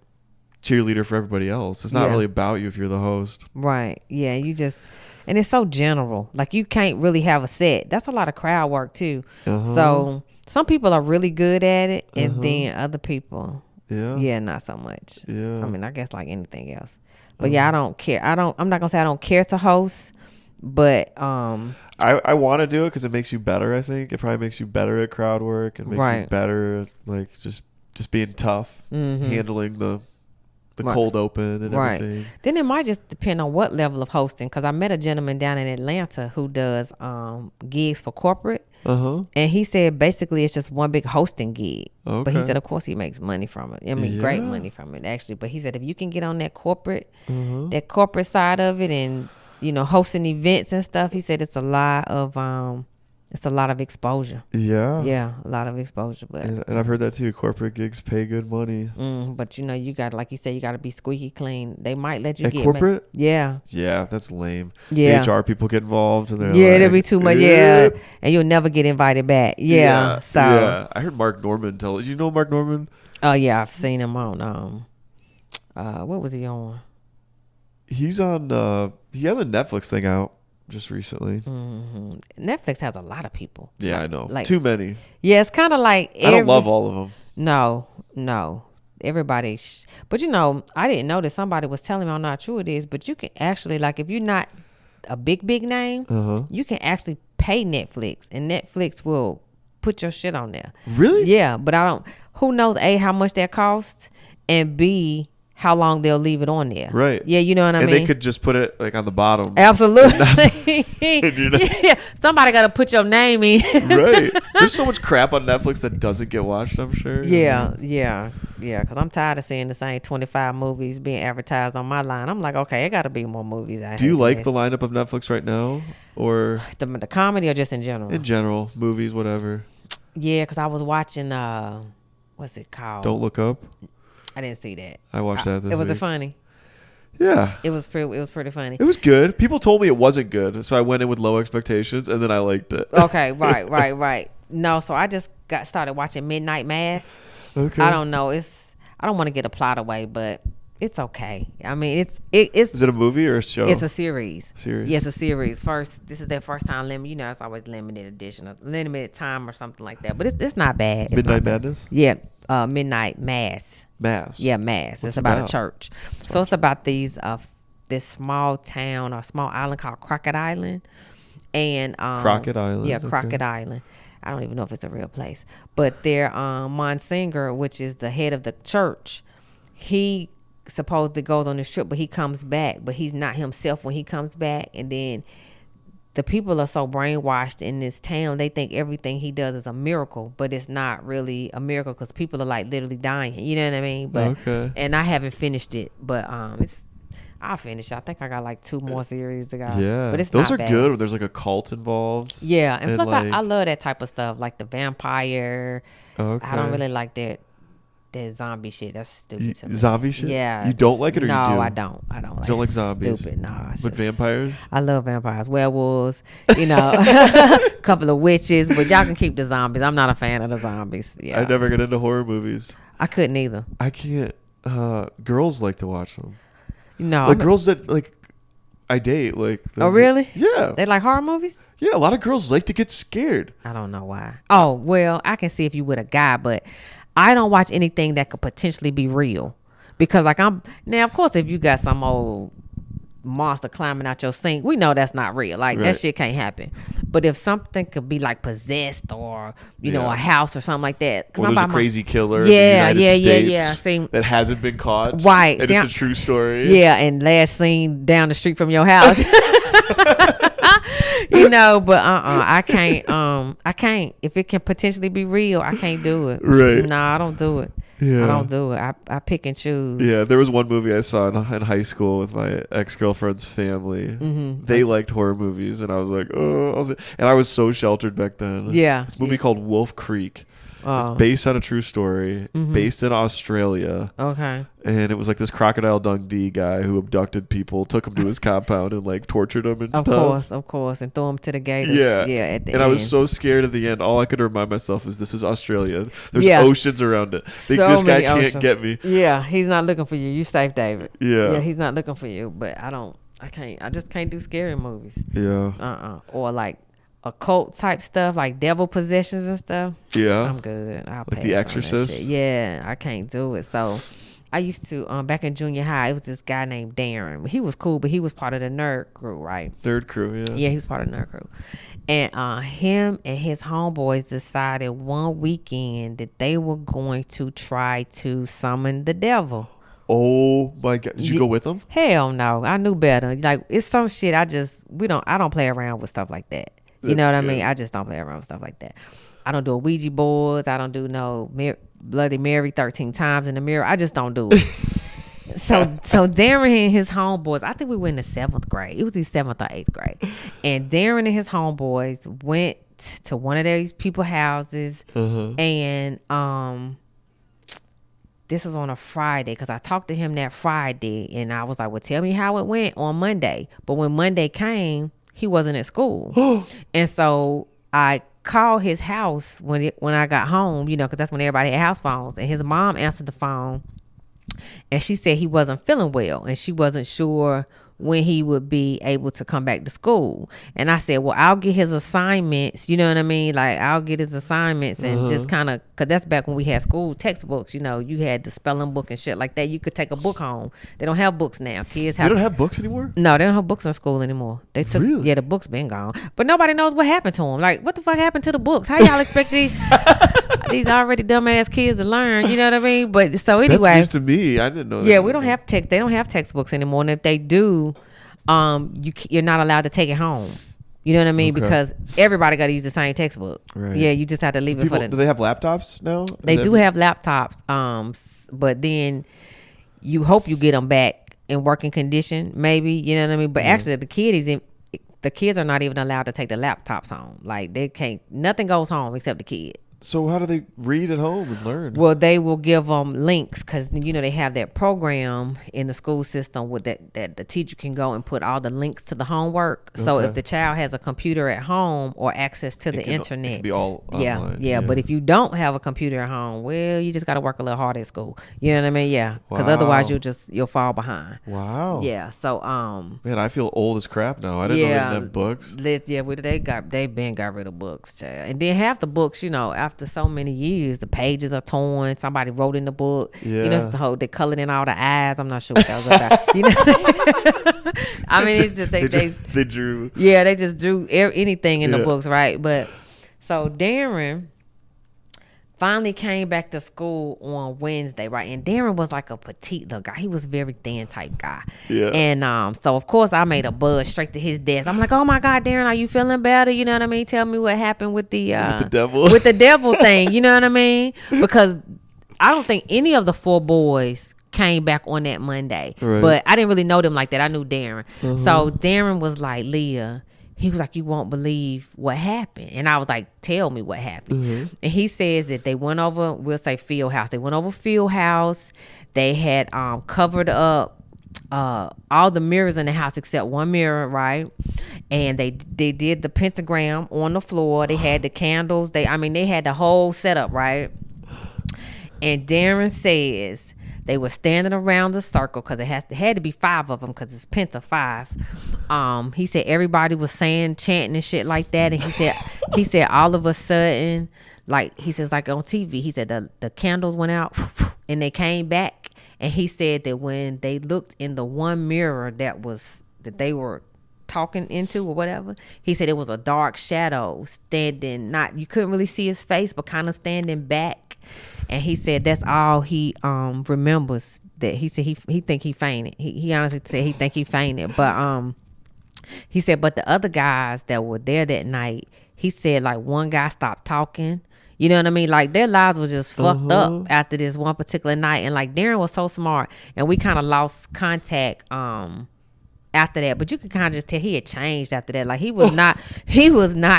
cheerleader for everybody else. It's not really about you if you're the host. Right. Yeah. You just, and it's so general. Like you can't really have a set. That's a lot of crowd work too. So some people are really good at it, and then other people, not so much. Yeah. I mean, I guess like anything else. But I don't care. I'm not gonna say I don't care to host, but I want to do it because it makes you better. I think it probably makes you better at crowd work. It makes you better at like just being tough, handling the cold open and everything. Then it might just depend on what level of hosting. Because I met a gentleman down in Atlanta who does gigs for corporate. And he said basically it's just one big hosting gig. But he said, of course, he makes money from it. I mean, great money from it, actually. But he said if you can get on that corporate side of it and, you know, hosting events and stuff, he said it's a lot of exposure. Yeah, a lot of exposure. But and I've heard that too. Corporate gigs pay good money. But you know, you got, like you said, you got to be squeaky clean. They might let you at corporate. Yeah, that's lame. Yeah, HR people get involved and they're there'll be too much. Yeah, and you'll never get invited back. So I heard Mark Norman tell. You know Mark Norman? Oh yeah, I've seen him on what was he on? He's on. He has a Netflix thing out just recently. Netflix has a lot of people. Yeah, I know. Like, too many. Yeah, it's kind of like I don't love all of them. No. Everybody. But you know, I didn't know that somebody was telling me, I'm not sure it is, but you can actually, like, if you're not a big name, you can actually pay Netflix, and Netflix will put your shit on there. Really? Yeah, but I don't. Who knows? A, how much that costs, and B, how long they'll leave it on there. Right. Yeah, you know what I mean? And they could just put it like on the bottom. Absolutely. Yeah. Somebody got to put your name in. Right. There's so much crap on Netflix that doesn't get watched, I'm sure. Yeah. Because I'm tired of seeing the same 25 movies being advertised on my line. I'm like, okay, it got to be more movies. Do you like the lineup of Netflix right now? Or the comedy or just in general? In general. Movies, whatever. Yeah, because I was watching, what's it called? Don't Look Up. I didn't see that. I watched that this week. Was it funny? Yeah. It was pretty funny. It was good. People told me it wasn't good, so I went in with low expectations, and then I liked it. Okay, right. No, so I just started watching Midnight Mass. Okay. I don't know. I don't want to get a plot away, but it's okay. I mean, it's. Is it a movie or a show? It's a series. Yeah, it's a series. This is their first time limit. You know, it's always limited edition, or limited time, or something like that. But it's not bad. Midnight Madness. Yeah, Midnight Mass. Yeah, Mass. It's about a church. So it's about this small town or small island called Crockett Island, and Crockett Island. Yeah, Crockett Island. I don't even know if it's a real place, but their Monsignor, which is the head of the church, he supposedly goes on this trip, but he comes back, but he's not himself when he comes back. And then the people are so brainwashed in this town, they think everything he does is a miracle, but it's not really a miracle because people are like literally dying. You know what I mean? But and I haven't finished it, but I'll finish. I think I got like 2 more series to go. Yeah, but those are good. When there's like a cult involved. Yeah, and plus I love that type of stuff, like the vampire. I don't really like that zombie shit. That's stupid to me. Zombie shit? Yeah. You don't like it, or no, you do? I don't. You don't like zombies? Stupid. No. But vampires? I love vampires, werewolves. You know, a couple of witches. But y'all can keep the zombies. I'm not a fan of the zombies. Yeah. I never get into horror movies. I couldn't either. I can't. Girls like to watch them. No. Like girls that like I date. Like. Oh really? Yeah. They like horror movies? Yeah, a lot of girls like to get scared. I don't know why. Oh well, I can see if you with a guy, but I don't watch anything that could potentially be real, because like now of course if you got some old monster climbing out your sink, we know that's not real. Like that shit can't happen. But if something could be like possessed or you know a house or something like that, or there's a crazy killer in the United States that hasn't been caught, right? And it's a true story. Yeah, and last seen down the street from your house. You know, but I can't. If it can potentially be real, I can't do it. Right? No, I don't do it. Yeah. I don't do it. I pick and choose. Yeah, there was one movie I saw in high school with my ex-girlfriend's family. Mm-hmm. They liked horror movies, and I was like, oh, and I was so sheltered back then. Yeah. This movie called Wolf Creek. It's based on a true story, based in Australia. Okay. And it was like this Crocodile Dundee guy who abducted people, took them to his compound, and like tortured them and stuff. Of course, and throw them to the gators. Yeah, at the end. And I was so scared at the end. All I could remind myself is this is Australia. There's oceans around it. This guy can't get me. Yeah, he's not looking for you. You safe, David. Yeah, he's not looking for you. But I just can't do scary movies. Yeah. Or like occult type stuff, like devil possessions and stuff. Yeah, I'm good. I'll like pass The on Exorcist. that shit. Yeah, I can't do it. So I used to back in junior high. It was this guy named Darren. He was cool, but he was part of the nerd crew, right? Nerd crew, yeah. Yeah, he was part of the nerd crew. And him and his homeboys decided one weekend that they were going to try to summon the devil. Oh my God! Did you go with them? Hell no, I knew better. Like it's some shit. I don't play around with stuff like that. You know what I mean? I just don't play around with stuff like that. I don't do a Ouija boards. I don't do no Bloody Mary 13 times in the mirror. I just don't do it. So Darren and his homeboys, I think we were in the 7th grade. It was the 7th or 8th grade. And Darren and his homeboys went to one of these people's houses. And this was on a Friday because I talked to him that Friday. And I was like, well, tell me how it went on Monday. But when Monday came, he wasn't at school. And so I called his house when I got home, because that's when everybody had house phones. And his mom answered the phone. And she said he wasn't feeling well. And she wasn't sure when he would be able to come back to school. And I said, well, I'll get his assignments. You know what I mean? Like, I'll get his assignments and just kind of, because that's back when we had school textbooks. You had the spelling book and shit like that. You could take a book home. They don't have books now. Kids have. They don't have books anymore? No, they don't have books in school anymore. They took, really? Yeah, the books been gone. But nobody knows what happened to them. Like, what the fuck happened to the books? How y'all expect these already dumbass kids to learn? You know what I mean? But so anyway. That's news to me. I didn't know that. Yeah, we don't have they don't have textbooks anymore. And if they do, you're not allowed to take it home. You know what I mean? Okay. Because everybody got to use the same textbook. Right. Yeah, you just have to leave it for them. Do they have laptops now? They do have laptops. But then you hope you get them back in working condition. Maybe, you know what I mean. But actually, the kids are not even allowed to take the laptops home. Like they can't. Nothing goes home except the kid. So how do they read at home and learn? Well, they will give them links because, they have that program in the school system with that the teacher can go and put all the links to the homework. Okay. So if the child has a computer at home or access to the internet. It can be all online. Yeah. But if you don't have a computer at home, well, you just got to work a little hard at school. You know what I mean? Yeah. Because otherwise you'll fall behind. Wow. Yeah. So, man, I feel old as crap now. I didn't know they didn't have books. They been got rid of books, child. And then half the books, after so many years, the pages are torn. Somebody wrote in the book. Yeah. They colored in all the eyes. I'm not sure what that was about. I mean, it's just they drew. Yeah, they just drew anything in the books, right? But so Darren finally came back to school on Wednesday, right? And Darren was like a petite little guy. He was a very thin type guy. Yeah. And so of course I made a buzz straight to his desk. I'm like, oh my God, Darren, are you feeling better? You know what I mean? Tell me what happened with the devil. With the devil thing. You know what I mean? Because I don't think any of the 4 boys came back on that Monday. Right. But I didn't really know them like that. I knew Darren. So Darren was like, Leah, he was like, you won't believe what happened. And I was like, tell me what happened. And he says that they went over, we'll say field house. They went over field house. They had covered up all the mirrors in the house except one mirror, right? And they did the pentagram on the floor. They had the candles. They had the whole setup, right? And Darren says they were standing around the circle because it had to be 5 of them because it's penta 5. He said everybody was saying, chanting and shit like that. And he said all of a sudden, like he says, like on TV, he said the candles went out and they came back. And he said that when they looked in the one mirror that they were talking into or whatever, he said it was a dark shadow standing, you couldn't really see his face, but kind of standing back. And he said that's all he remembers. That he said he think he fainted. He honestly said he think he fainted. But he said, but the other guys that were there that night, he said like one guy stopped talking. You know what I mean? Like their lives were just fucked up after this one particular night. And like Darren was so smart, and we kind of lost contact after that, but you could kind of just tell he had changed after that. Like he was not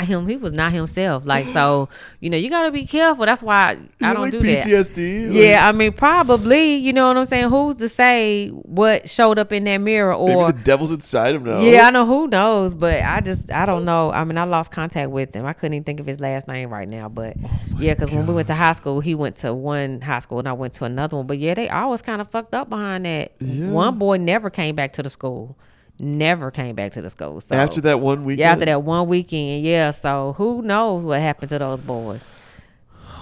himself. Like, so, you know, you got to be careful. That's why I don't do that. PTSD? Yeah, I mean, probably, you know what I'm saying? Who's to say what showed up in that mirror, or maybe the devil's inside him now. Yeah, I know, who knows, but I don't know. I mean, I lost contact with him. I couldn't even think of his last name right now, but yeah, because when we went to high school, he went to one high school and I went to another one. But yeah, they always kind of fucked up behind that. Yeah. One boy never came back to the school. So After that one weekend? Yeah, after that one weekend, yeah. So who knows what happened to those boys.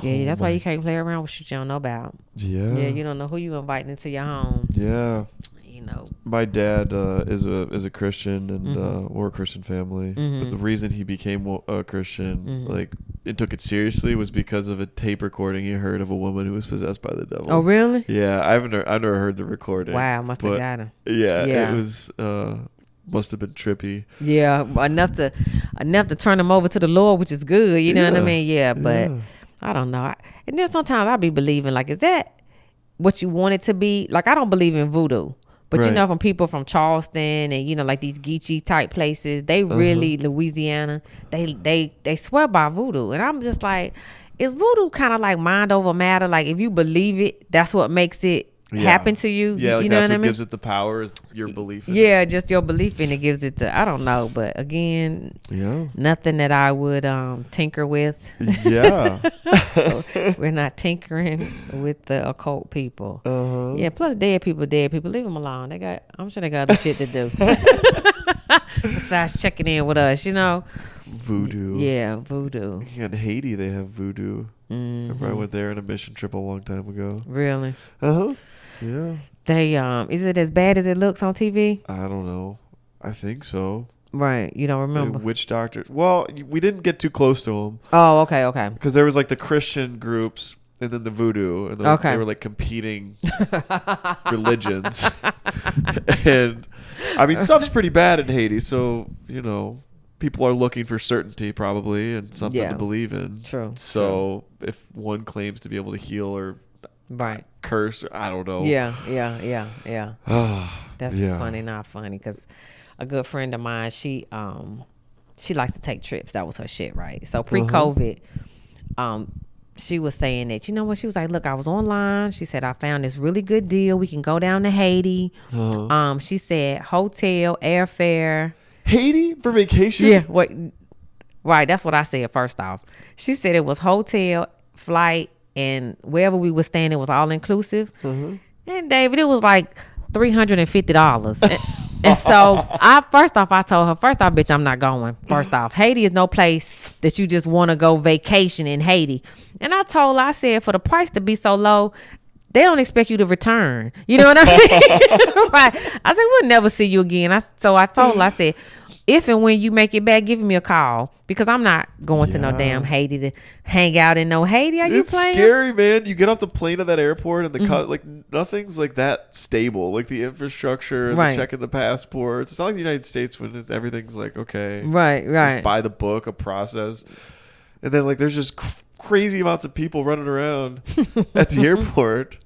Yeah, that's why you can't play around with shit you don't know about. Yeah. Yeah, you don't know who you inviting into your home. Yeah. You know. My dad is a Christian, and we're a Christian family. But the reason he became a Christian, like, and took it seriously, was because of a tape recording he heard of a woman who was possessed by the devil. Oh, really? Yeah, I've never heard the recording. Wow, must have got him. Yeah, it was must have been trippy. Yeah, enough to turn him over to the Lord, which is good. You know what I mean? Yeah, but I don't know. And then sometimes I be believing, like, is that what you want it to be? Like, I don't believe in voodoo. But you know, from people from Charleston and, you know, like these Geechee type places, they really, Louisiana, they swear by voodoo. And I'm just like, is voodoo kind of like mind over matter? Like, if you believe it, that's what makes it happen to you. Yeah, like, you know that's what I mean? gives it the power, is your belief in yeah, it. just your belief in it gives it the, I don't know. But again, nothing that I would tinker with. Yeah. We're not tinkering with the occult people. Yeah, plus dead people, leave them alone. I'm sure they got other shit to do besides checking in with us, you know. Voodoo. Yeah, voodoo. In Haiti, they have voodoo. Remember, I went there on a mission trip a long time ago. Really? Yeah. They is it as bad as it looks on TV? I don't know. I think so. Right. You don't remember? Witch doctors. Well, we didn't get too close to them. Oh, okay. Because there was like the Christian groups and then the voodoo, and they were like competing religions. And I mean, stuff's pretty bad in Haiti, so, you know, people are looking for certainty probably and something to believe in. True. So if one claims to be able to heal or curse, I don't know. Yeah. That's funny, not funny, because a good friend of mine, she likes to take trips. That was her shit, right? So pre-COVID, she was saying that, you know what? She was like, look, I was online. She said, I found this really good deal. We can go down to Haiti. She said hotel, airfare. Haiti for vacation? Yeah. Right. That's what I said first off. She said it was hotel, flight, and wherever we were staying, it was all inclusive. And David, it was like $350. And so I told her, bitch, I'm not going. First off, Haiti is no place that you just want to go vacation in Haiti. And I told her, I said, for the price to be so low, they don't expect you to return. You know what I mean? Right. I said, we'll never see you again. So I told her, I said, if and when you make it back, give me a call, because I'm not going to no damn Haiti to hang out in no Haiti. Are you playing? It's scary, man. You get off the plane at that airport and like nothing's like that stable. Like the infrastructure, and the checking the passports. It's not like the United States when everything's like okay, right, just by the book, a process, and then like there's just crazy amounts of people running around at the airport.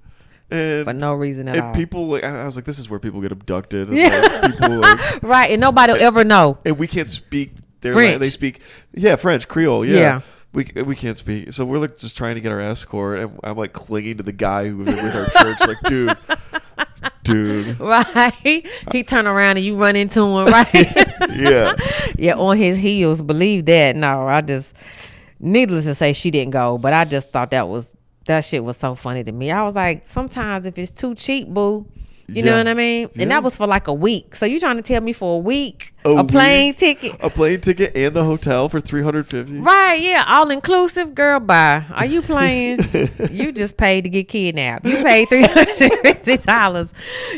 And, for no reason at all. People, like, I was like, this is where people get abducted. And like, people, like, right, and nobody will ever know. And we can't speak their French. They speak, French, Creole, We can't speak. So we're like just trying to get our escort, and I'm like clinging to the guy who was with our church, like, dude. Right. He turned around and you run into him, right? Yeah, on his heels. Believe that. No, needless to say, she didn't go, but I just thought that shit was so funny to me. I was like, sometimes if it's too cheap, boo, you know what I mean? And that was for like a week. So you trying to tell me for a week, a plane ticket and the hotel for $350? Right, yeah, all inclusive. Girl, bye. Are you playing? You just paid to get kidnapped. You paid $350.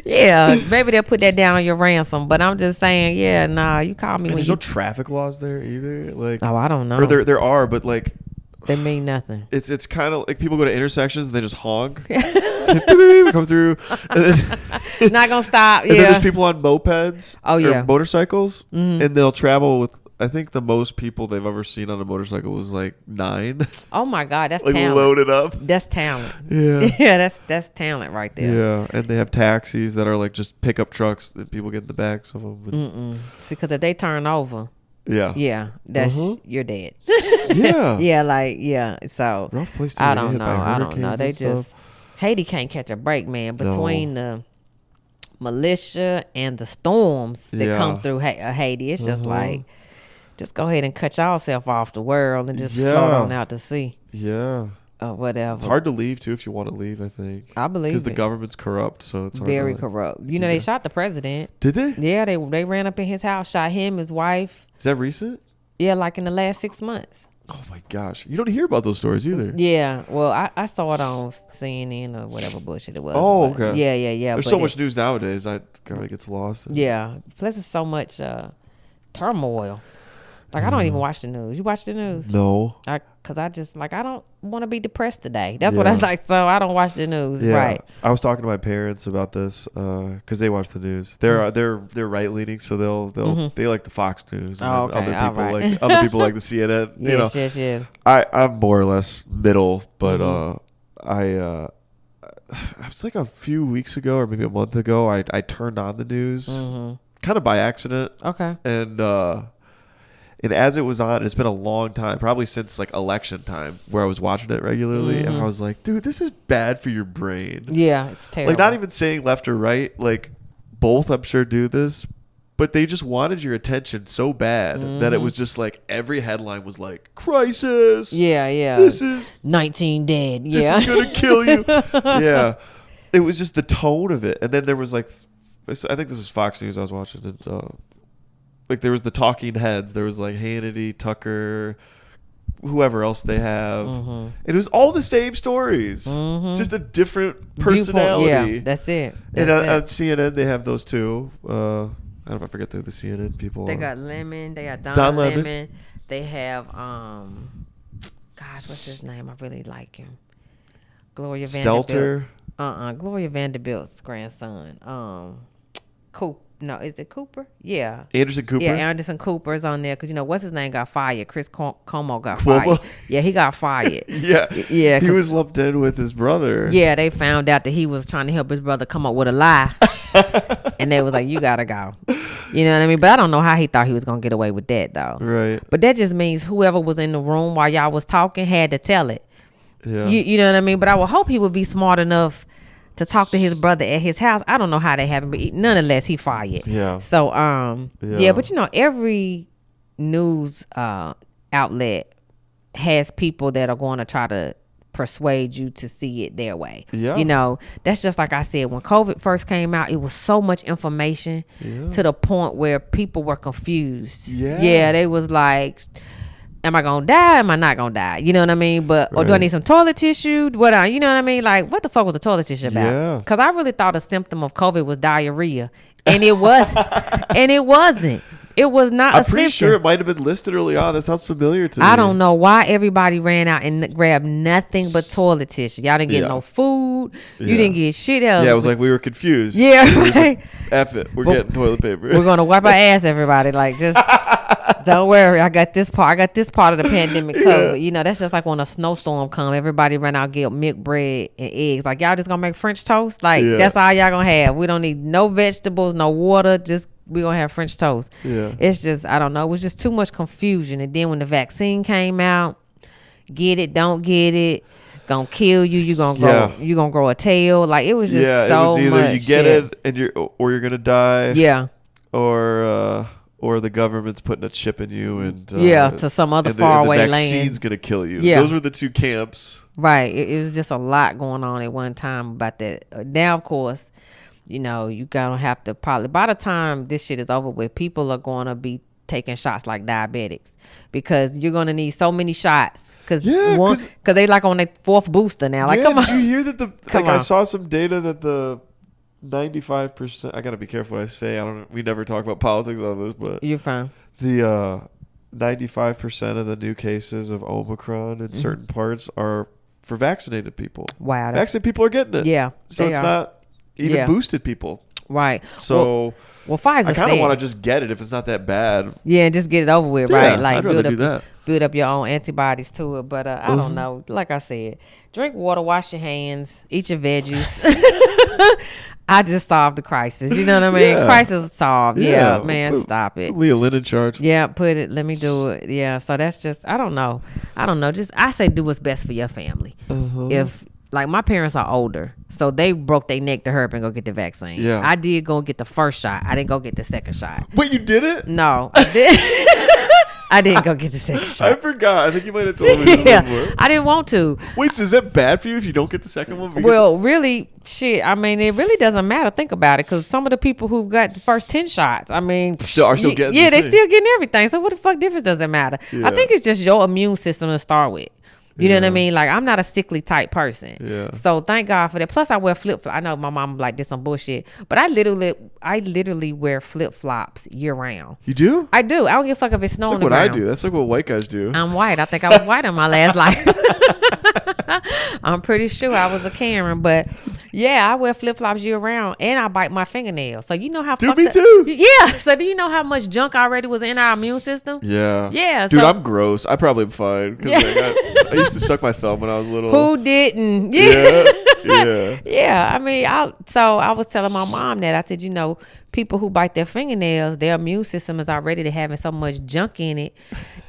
Yeah, maybe they'll put that down on your ransom. But I'm just saying, you call me. And there's no traffic laws there either. Like, I don't know. Or there are, but like, they mean nothing. It's kind of like people go to intersections and they just honk. Come through. Not gonna stop. And then there's people on mopeds. Oh yeah. Or motorcycles, and they'll travel with I think the most people they've ever seen on a motorcycle was like 9. Oh my God, that's like talent. loaded up. That's talent. Yeah. Yeah, that's talent right there. Yeah, and they have taxis that are like just pickup trucks that people get in the backs of them. See, because if they turn over, yeah, that's you're dead. Yeah. Yeah, like So Rough place to I get don't hit know. by I don't know. hurricanes They and just stuff. Haiti can't catch a break, man. Between the militia and the storms that come through Haiti, it's just like, just go ahead and cut yourself off the world and just float on out to sea. Yeah. Or whatever. It's hard to leave too if you want to leave, I think. I believe because the it. government's corrupt, so it's hard Very to, corrupt. You know, they shot the president. Did they? Yeah, they ran up in his house, shot him, his wife. Is that recent? Yeah, like in the last 6 months. Oh my gosh, you don't hear about those stories either. Yeah, well, I saw it on CNN or whatever bullshit it was. Oh, but okay. Yeah. There's so much news nowadays. I kind of gets lost. Yeah, plus there's so much turmoil. Like I don't even watch the news. You watch the news? No. Cause I just I don't want to be depressed today. That's what I like. So I don't watch the news. Yeah. Right. I was talking to my parents about this because they watch the news. They're right leaning, so they like the Fox News. And Oh, okay. Other people like the CNN. Yes. I'm more or less middle, but I was like a few weeks ago or maybe a month ago. I turned on the news kind of by accident. Okay. And as it was on, it's been a long time, probably since like election time, where I was watching it regularly, and I was like, "Dude, this is bad for your brain." Yeah, it's terrible. Like, not even saying left or right, like both, I'm sure, do this, but they just wanted your attention so bad that it was just like every headline was like, "Crisis." Yeah. This is 19 dead. Yeah. This is gonna kill you. Yeah, it was just the tone of it, and then there was like, I think this was Fox News I was watching it. Like there was the talking heads. There was like Hannity, Tucker, whoever else they have. It was all the same stories, just a different personality. Yeah, that's it. And on CNN they have those too. I don't know if I forget the CNN people. They got Lemon. They got Don Lemon. They have gosh, what's his name? I really like him. Gloria Stelter. Vanderbilt. Gloria Vanderbilt's grandson. Coop. No, is it Cooper? Yeah. Anderson Cooper? Yeah, Anderson Cooper is on there because, what's his name got fired? Chris Cuomo got fired. Yeah, he got fired. Yeah. He was lumped in with his brother. Yeah, they found out that he was trying to help his brother come up with a lie. And they was like, you got to go. You know what I mean? But I don't know how he thought he was going to get away with that, though. Right. But that just means whoever was in the room while y'all was talking had to tell it. Yeah. You know what I mean? But I would hope he would be smart enough to talk to his brother at his house. I don't know how that happened, but nonetheless, he fired. Yeah. So, but every news outlet has people that are going to try to persuade you to see it their way. Yeah. That's just like I said, when COVID first came out, it was so much information to the point where people were confused. Yeah, they was like, am I gonna die? Am I not gonna die? You know what I mean? Or do I need some toilet tissue? You know what I mean? Like, what the fuck was the toilet tissue about? Yeah. Because I really thought a symptom of COVID was diarrhea, and it was, and it wasn't. It was not I'm a pretty symptom. sure it might have been listed early on. That sounds familiar to me. I don't know why everybody ran out and grabbed nothing but toilet tissue. Y'all didn't get no food. You didn't get shit else. Yeah, it was like we were confused. Yeah, right. right. F it. We're getting toilet paper. We're gonna wipe our ass, everybody. Like, just don't worry. I got this part. of the pandemic covered. That's just like when a snowstorm come. Everybody run out, get milk, bread, and eggs. Like, y'all just gonna make French toast. Like, that's all y'all gonna have. We don't need no vegetables, no water. Just we gonna have French toast. Yeah. It's just, I don't know. It was just too much confusion. And then when the vaccine came out, get it, don't get it, gonna kill you. You gonna grow. You gonna grow a tail. Like, it was just it was either much you get shit. it and you're gonna die. Yeah. Or the government's putting a chip in you and to some other faraway land. The vaccine's gonna kill you. Yeah. Those were the two camps. Right. It was just a lot going on at one time about that. Now, of course, you gotta have to probably, by the time this shit is over with, people are gonna be taking shots like diabetics because you're gonna need so many shots because they like on their 4th booster now. Like, come on. Did you hear that I saw some data that the 95%. I gotta be careful what I say. We never talk about politics on this, but you're fine. The 95% of the new cases of Omicron in certain parts are for vaccinated people. Wow. Vaccinated people are getting it. Yeah. So it's not even boosted people. Right. So well Pfizer I kind of said, want to just get it if it's not that bad. yeah, just get it over with, Yeah, right? Like I'd rather do that. build up your own antibodies to it. But I don't know. Like I said, drink water, wash your hands, eat your veggies. I just solved the crisis. You know what I mean? Yeah. Crisis solved. Yeah, man, stop it. Leah Lynn in charge. Yeah, let me do it. Yeah, so that's just, I don't know. Just, I say do what's best for your family. If, like, my parents are older, so they broke their neck to hurry up and go get the vaccine. Yeah. I did go get the first shot. I didn't go get the second shot. Wait, you did it? No, I did. I didn't go get the second shot. I forgot. I think you might have told me this before. I didn't want to. Wait, so is that bad for you if you don't get the second one? Well, really, shit. I mean, it really doesn't matter. Think about it, because some of the people who got the first 10 shots, I mean, are still getting. Yeah, they still getting everything. So what the fuck difference does it matter? Yeah. I think it's just your immune system to start with. You know what I mean? Like, I'm not a sickly type person. Yeah. So thank God for that. Plus, I wear flip flops. I know my mom like this some bullshit, but I literally wear flip flops year round. You do? I do. I don't give a fuck if it's snowing. That's like what I do. That's like what white guys do. I'm white. I think I was white in my last life. I'm pretty sure I was a Karen, but yeah, I wear flip flops year round, and I bite my fingernails. So you know how. Dude, me too. Yeah. So do you know how much junk already was in our immune system? Yeah. Yeah. Dude, so, I'm gross. I probably am fine. Yeah. Like, I used to suck my thumb when I was little. Who didn't? Yeah. Yeah. Yeah. I mean, I was telling my mom that. I said, people who bite their fingernails, their immune system is already having so much junk in it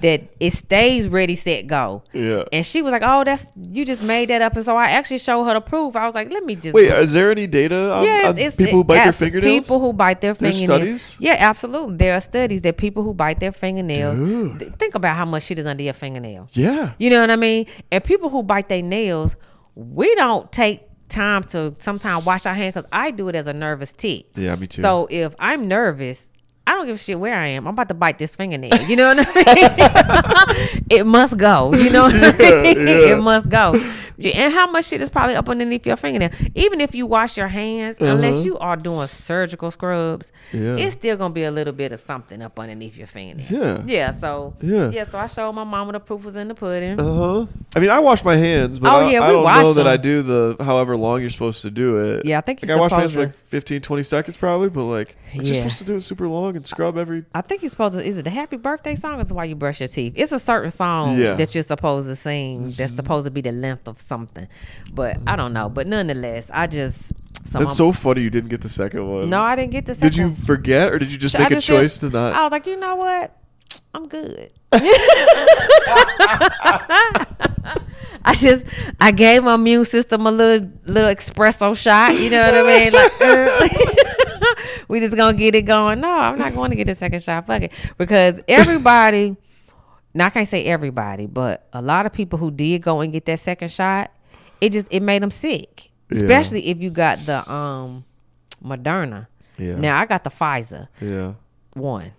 that it stays ready, set, go. Yeah. And she was like, "Oh, you just made that up." And so I actually showed her the proof. I was like, "Let me just wait. Is there any data on people who bite their fingernails? People who bite their fingernails. Studies? Yeah, absolutely. There are studies that people who bite their fingernails. Dude. Think about how much shit is under your fingernails. Yeah. You know what I mean? And people who bite their nails, we don't take time to sometimes wash our hands, because I do it as a nervous tick. Yeah, me too. So if I'm nervous, I don't give a shit where I am. I'm about to bite this fingernail. You know what I mean? It must go. You know what I mean? Yeah. It must go. And how much shit is probably up underneath your fingernail? Even if you wash your hands, unless you are doing surgical scrubs, it's still gonna be a little bit of something up underneath your fingernail. Yeah. Yeah. So so I showed my mama the proof was in the pudding. I mean, I wash my hands, but I don't know that I do the however long you're supposed to do it. Yeah, I think I wash my hands for like 15, 20 seconds probably, but like I'm just supposed to do it super long and scrub every. I think you're supposed to. Is it the happy birthday song? Or is it why you brush your teeth? It's a certain song that you're supposed to sing that's supposed to be the length of something, but I don't know. But nonetheless, that's so funny you didn't get the second one. No, I didn't get the second one. Did you forget, or did you just make a choice to not? I was like, you know what? I'm good. I gave my immune system a little espresso shot. You know what I mean? Like, we just gonna get it going. No, I'm not going to get the second shot. Fuck it, because everybody. Now I can't say everybody, but a lot of people who did go and get that second shot, it made them sick. Especially if you got the Moderna. Yeah. Now I got the Pfizer. Yeah. One.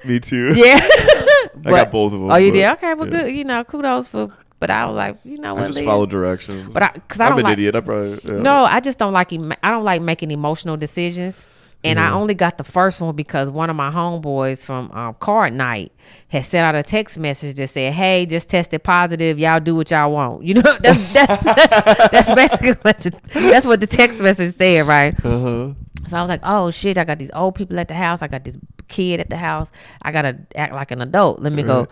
Me too. Yeah. I got both of them. Oh, you did? Okay, well, good. Kudos for. But I was like, you know what? I just follow directions. But because I'm an idiot. I probably. Yeah. No, I just don't like. I don't like making emotional decisions. And I only got the first one because one of my homeboys from card night had sent out a text message that said, "Hey, just tested positive. Y'all do what y'all want." You know, that's basically what the text message said, right? So I was like, "Oh shit! I got these old people at the house. I got this kid at the house. I gotta act like an adult. Let me go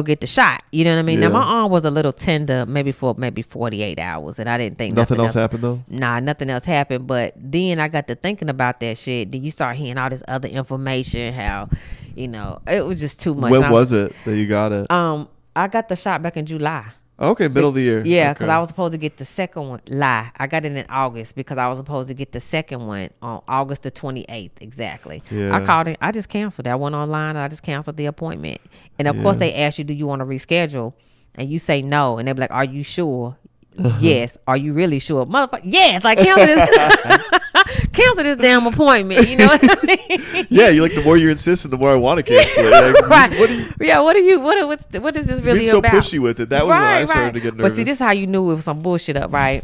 get the shot." You know what I mean? Yeah. Now my arm was a little tender, maybe 48 hours, and I didn't think nothing else happened though. Nah, nothing else happened. But then I got to thinking about that shit. Then you start hearing all this other information. How, it was just too much. When was it that you got it? I got the shot back in July. Okay, middle of the year. Yeah, because I was supposed to get the second one. I got it in August because I was supposed to get the second one on August the 28th exactly. Yeah. I called it. I just canceled it. I went online and I just canceled the appointment. And of course they ask you, do you want to reschedule? And you say no. And they be like, are you sure? Yes. Are you really sure? Motherfucker. Yes. Like cancel this. Cancel this damn appointment. You know what I mean? Yeah. You like the more you insist, and the more I want to cancel it. Like, right. What is this really being so about? pushy with it. That was when I started to get nervous. But see, this is how you knew it was some bullshit up, right?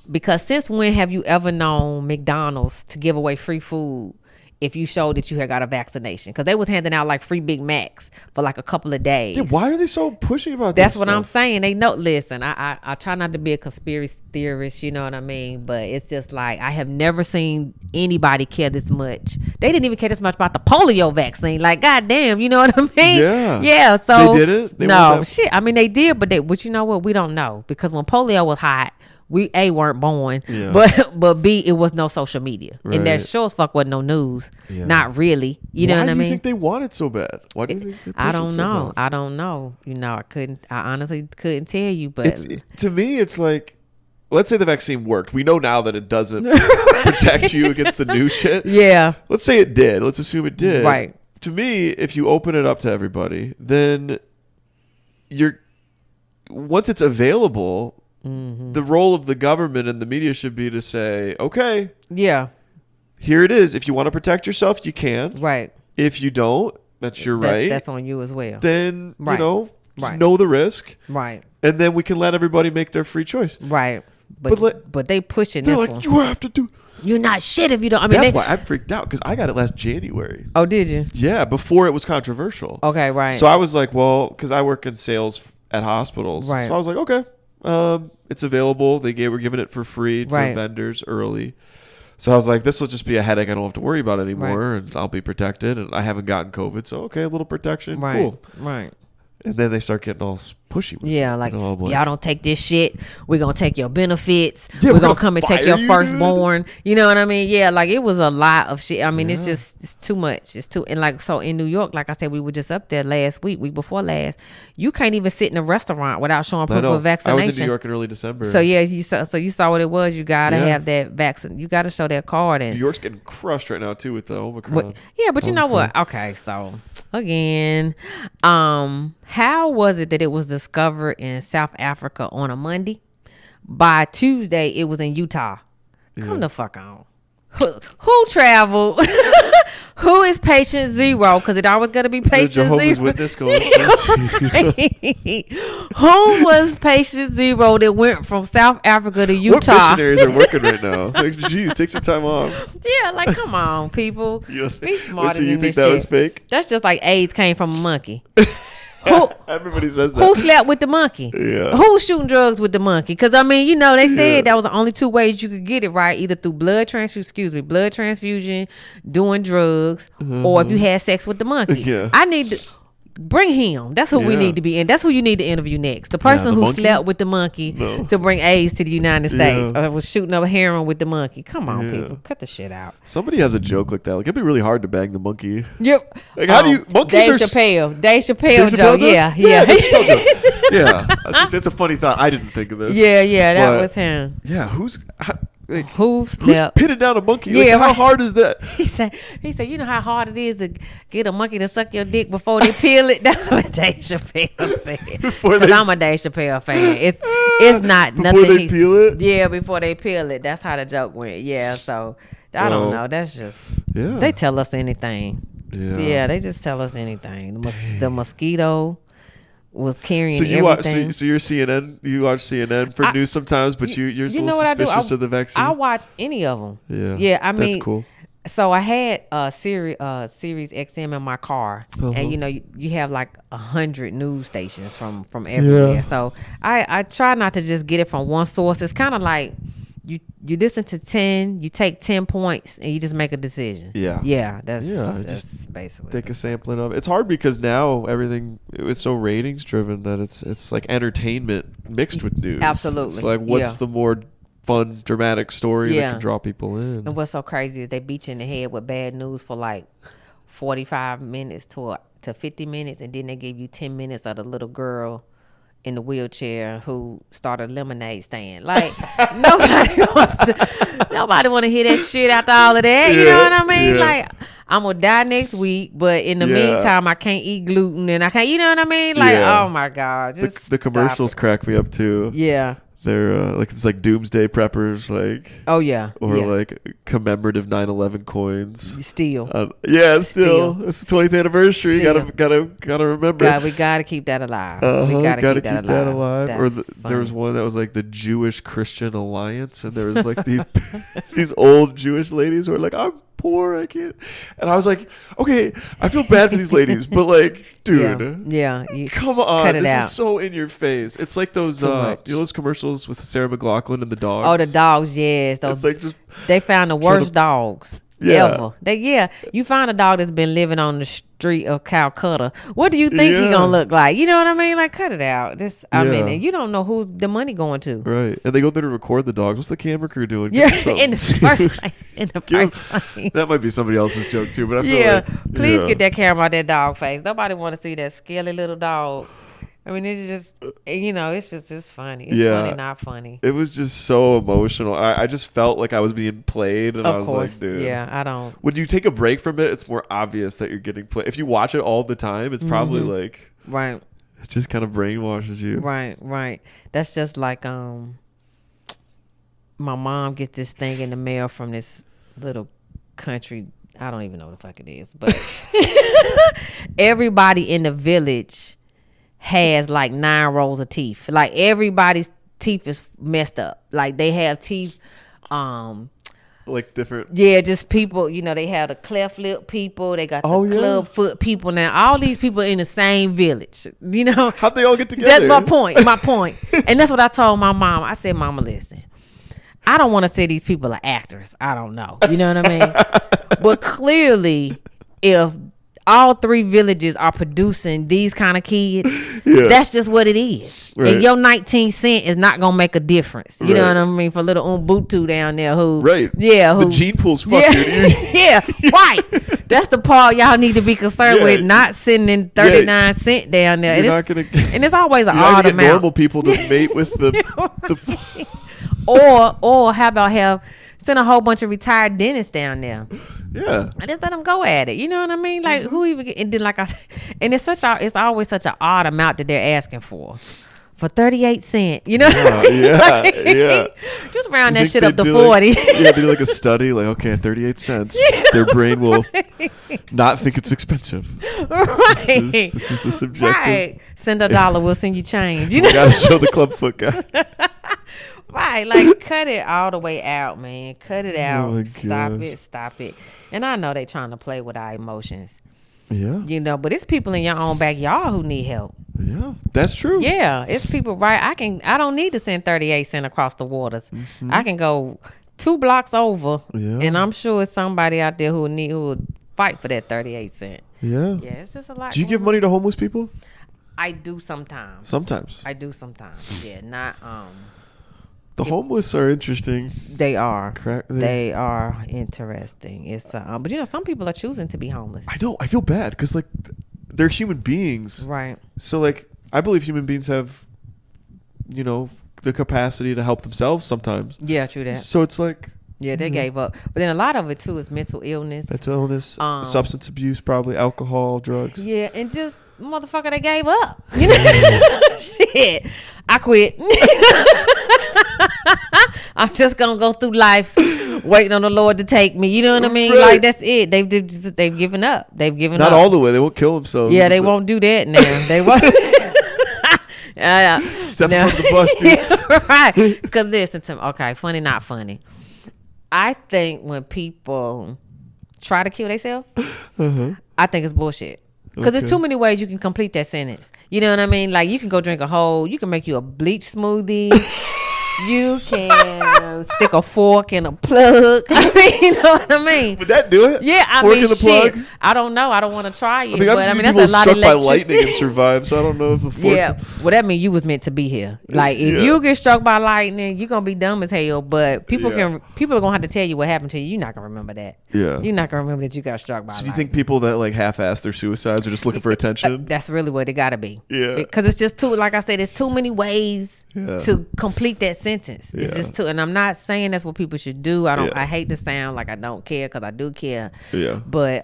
Because since when have you ever known McDonald's to give away free food if you showed that you had got a vaccination, because they was handing out like free Big Macs for like a couple of days. Yeah, why are they so pushy about That's this what stuff? I'm saying. They know. Listen, I try not to be a conspiracy theorist, you know what I mean? But it's just like, I have never seen anybody care this much. They didn't even care this much about the polio vaccine. Like, goddamn, you know what I mean? Yeah. Yeah. So They didn't? They no weren't shit. I mean, they did, but you know what? We don't know, because when polio was hot, we weren't born, Yeah. but B, it was no social media, and there Right. sure as fuck wasn't no news. Yeah. Not really. You know Why what I do you mean? think they want it so bad? Why do you think they push I it don't so know. much? I don't know. You know, I honestly couldn't tell you, but To me, it's like, let's say the vaccine worked. We know now that it doesn't protect you against the new shit. yeah, Let's say it did. Let's assume it did. Right. To me, if you open it up to everybody, then once it's available, the role of the government and the media should be to say, okay, yeah, here it is. If you want to protect yourself, you can. right. If you don't, that's your right. That's on you as well. Then, Right. just Right. know the risk. Right, And then we can let everybody make their free choice. right. But But they pushing They're this like, one. you have to do. You're not shit if you don't. I mean, That's why I freaked out, because I got it last January. Oh, did you? Yeah, before it was controversial. Okay, right. So I was like, well, because I work in sales at hospitals. Right. So I was like, okay, it's available. Were giving it for free to Right. vendors early. So I was like, this will just be a headache I don't have to worry about anymore, and I'll be protected. And I haven't gotten COVID, so okay, a little protection, right, cool. right. And then they start getting all pushy with Yeah, it. like, You know, I'm like, y'all don't take this shit. We're going to take your benefits. Yeah, we're we're going gonna to come and take fire your you, firstborn. You know what I mean? Yeah, like, it was a lot of shit. I mean, Yeah. it's too much. It's too, and like, so in New York, like I said, we were just up there week before last. You can't even sit in a restaurant without showing I proof know. of vaccination. I was in New York in early December. So yeah, you saw what it was. You gotta Yeah. have that vaccine. You gotta show that card. And New York's getting crushed right now too with the Omicron. but you know what? Okay, so again, how was it that it was discovered in South Africa on a Monday? By Tuesday, it was in Utah. Come the fuck on. Who traveled? Who is patient zero? Because it always got to be patient Jehovah's zero. Witness going. Who was patient zero that went from South Africa to What Utah? missionaries are working right now? Like, geez, take some time off. Yeah, like, come on, people. Be smarter So you than think this that shit. was fake? That's just like AIDS came from a monkey. Who Everybody says who that. slept with the monkey? Yeah. Who was shooting drugs with the monkey? Because I mean, you know, they said that was the only two ways you could get it, right? Either through blood transfusion, doing drugs, or if you had sex with the monkey. Yeah. I need to bring him. That's who we Yeah. need to be in. That's who you need to interview next. The person the who monkey? slept with the monkey No. to bring AIDS to the United States, Yeah. or was shooting up heroin with the monkey. Come on, Yeah. people, cut the shit out. Somebody has a joke like that. Like, it'd be really hard to bang the monkey. Yep. Like, how do you? Monkeys Dave are. Chappelle Dave joke. Chappelle does? Yeah. that's Chappelle joke. Yeah, it's a funny thought. I didn't think of this. Yeah, that But- was him. Yeah, who's Who slept? pinning down a monkey? Like, Yeah, how right. hard is that? He said, you know how hard it is to get a monkey to suck your dick before they peel it? That's what Dave Chappelle said. Before Because they- I'm a Dave Chappelle fan. It's not Before nothing. they peel it? Yeah, before they peel it. That's how the joke went. Yeah, so I don't Well, know. That's just, Yeah. they tell us anything. Yeah. Yeah, they just tell us anything. The mosquito was carrying So you watch, everything. so you're CNN. You watch CNN for news sometimes, but you're a little suspicious of the vaccine. I watch any of them. Yeah. Yeah, I mean, that's cool. So I had a Sirius XM in my car, and you know you have like 100 news stations from everywhere. Yeah. So I try not to just get it from one source. It's kind of like you listen to 10, you take 10 points, and you just make a decision. Yeah. That's just basically Take a sampling of it. It's hard because now everything it's so ratings driven that it's like entertainment mixed with news. Absolutely. It's like what's the more fun dramatic story that Yeah. can draw people in. And what's so crazy is they beat you in the head with bad news for like 45 minutes to 50 minutes, and then they give you 10 minutes of the little girl in the wheelchair who started a lemonade stand. Like nobody want to hear that shit after all of that. You know what I mean? Yeah. Like, I'm gonna die next week, but in the Yeah. meantime, I can't eat gluten, and I can't. You know what I mean? Like, Yeah. oh my god, just The commercials stop crack me up too. it. Yeah. They're like it's like doomsday preppers, like Oh yeah. or yeah. like commemorative 9/11 coins. Still. Yeah, still, it's the 20th anniversary. Still. Gotta remember. God, we gotta keep that alive. We gotta keep that alive. Or That's there was funny. one that was like the Jewish Christian Alliance, and there was like these these old Jewish ladies who are like, I'm poor. I can't. And I was like, okay, I feel bad for these ladies, but like, dude, you come on, cut it this out. is so in your face. It's like those those commercials with Sarah McLachlan and the dogs. Oh, the dogs, yes. Those, it's like just they found the worst dogs ever. You find a dog that's been living on the street of Calcutta. What do you think he gonna look like? You know what I mean? Like, cut it out. I mean, and you don't know who's the money going to. Right. And they go there to record the dogs. What's the camera crew doing? Yeah, in the first place. In the first place. That might be somebody else's joke too, but I feel like, please get that camera out that dog face. Nobody want to see that scaly little dog. I mean, it's just, it's funny. It's funny, not funny. It was just so emotional. I just felt like I was being played, and I was like, dude. Yeah, I don't. When you take a break from it, it's more obvious that you're getting played. If you watch it all the time, it's probably like, right. It just kind of brainwashes you. Right. That's just like, my mom gets this thing in the mail from this little country. I don't even know what the fuck it is, but everybody in the village has like 9 rows of teeth. Like everybody's teeth is messed up. Like they have teeth, like different. Yeah, just people. They have the cleft lip people. They got the club foot people. Now all these people in the same village. How'd they all get together? That's my point. And that's what I told my mom. I said, Mama, listen. I don't want to say these people are actors. I don't know. You know what I mean? But clearly, if all 3 villages are producing these kind of kids, that's just what it is. Right. And your 19 cent is not gonna make a difference. You know what I mean? For little Umbutu down there who the gene pool's fucked. Right. That's the part y'all need to be concerned with, not sending 39 cent down there. And it's always an odd amount. Normal people to mate with the or how about send a whole bunch of retired dentists down there. Yeah. I just let them go at it. You know what I mean? Like who even and then it's always such an odd amount that they're asking for 38 cents. You know what I mean? Yeah. Just round that shit up to 40. They do like a study, like, okay, 38 cents. Their brain will not think it's expensive. Right. This is the subjective. Right. Send $1, we'll send you change. You gotta show the club foot guy. Right, like cut it all the way out, man. Cut it out. Oh Stop it. And I know they trying to play with our emotions. Yeah. But it's people in your own backyard who need help. Yeah, that's true. Yeah, it's people, right? I don't need to send 38 cents across the waters. I can go 2 blocks over, and I'm sure it's somebody out there who would fight for that 38 cents. Yeah. Yeah, it's just a lot. Do you give money to homeless people? I do sometimes. I do sometimes. Yeah, not The homeless are interesting. They are. They are interesting. It's but some people are choosing to be homeless. I know. I feel bad because like they're human beings, right? So like I believe human beings have, the capacity to help themselves sometimes. Yeah, true that. So it's like. Yeah, they gave up. But then a lot of it too is mental illness. Substance abuse, probably alcohol, drugs. Yeah, and just motherfucker, they gave up. Shit, I quit. I'm just gonna go through life waiting on the Lord to take me. You know what I mean? Right. Like that's it. They've given up. They've given up. Not all the way. They won't kill themselves. Yeah, they won't do that now. They won't. Step on the bus, dude. Right? Because listen to me. Okay, funny, not funny. I think when people try to kill themselves, I think it's bullshit. Because there's too many ways you can complete that sentence. You know what I mean? Like you can go drink you can make you a bleach smoothie. You can stick a fork in a plug. I mean, you know what I mean? Would that do it? Yeah, fork in the plug? I don't know. I don't want to try it. I've seen people struck by lightning and survive, so I don't know if the fork. Yeah, well, that means you was meant to be here. Like, if you get struck by lightning, you're gonna be dumb as hell. But people are gonna have to tell you what happened to you. You're not gonna remember that. Yeah, you're not gonna remember that you got struck by. So, do you think people that like half-ass their suicides are just looking for attention? That's really what it gotta be. Yeah, because it's just too. Like I said, there's too many ways to complete that sentence. It's just too. And I'm not saying that's what people should do. I hate to sound like I don't care because I do care. Yeah. But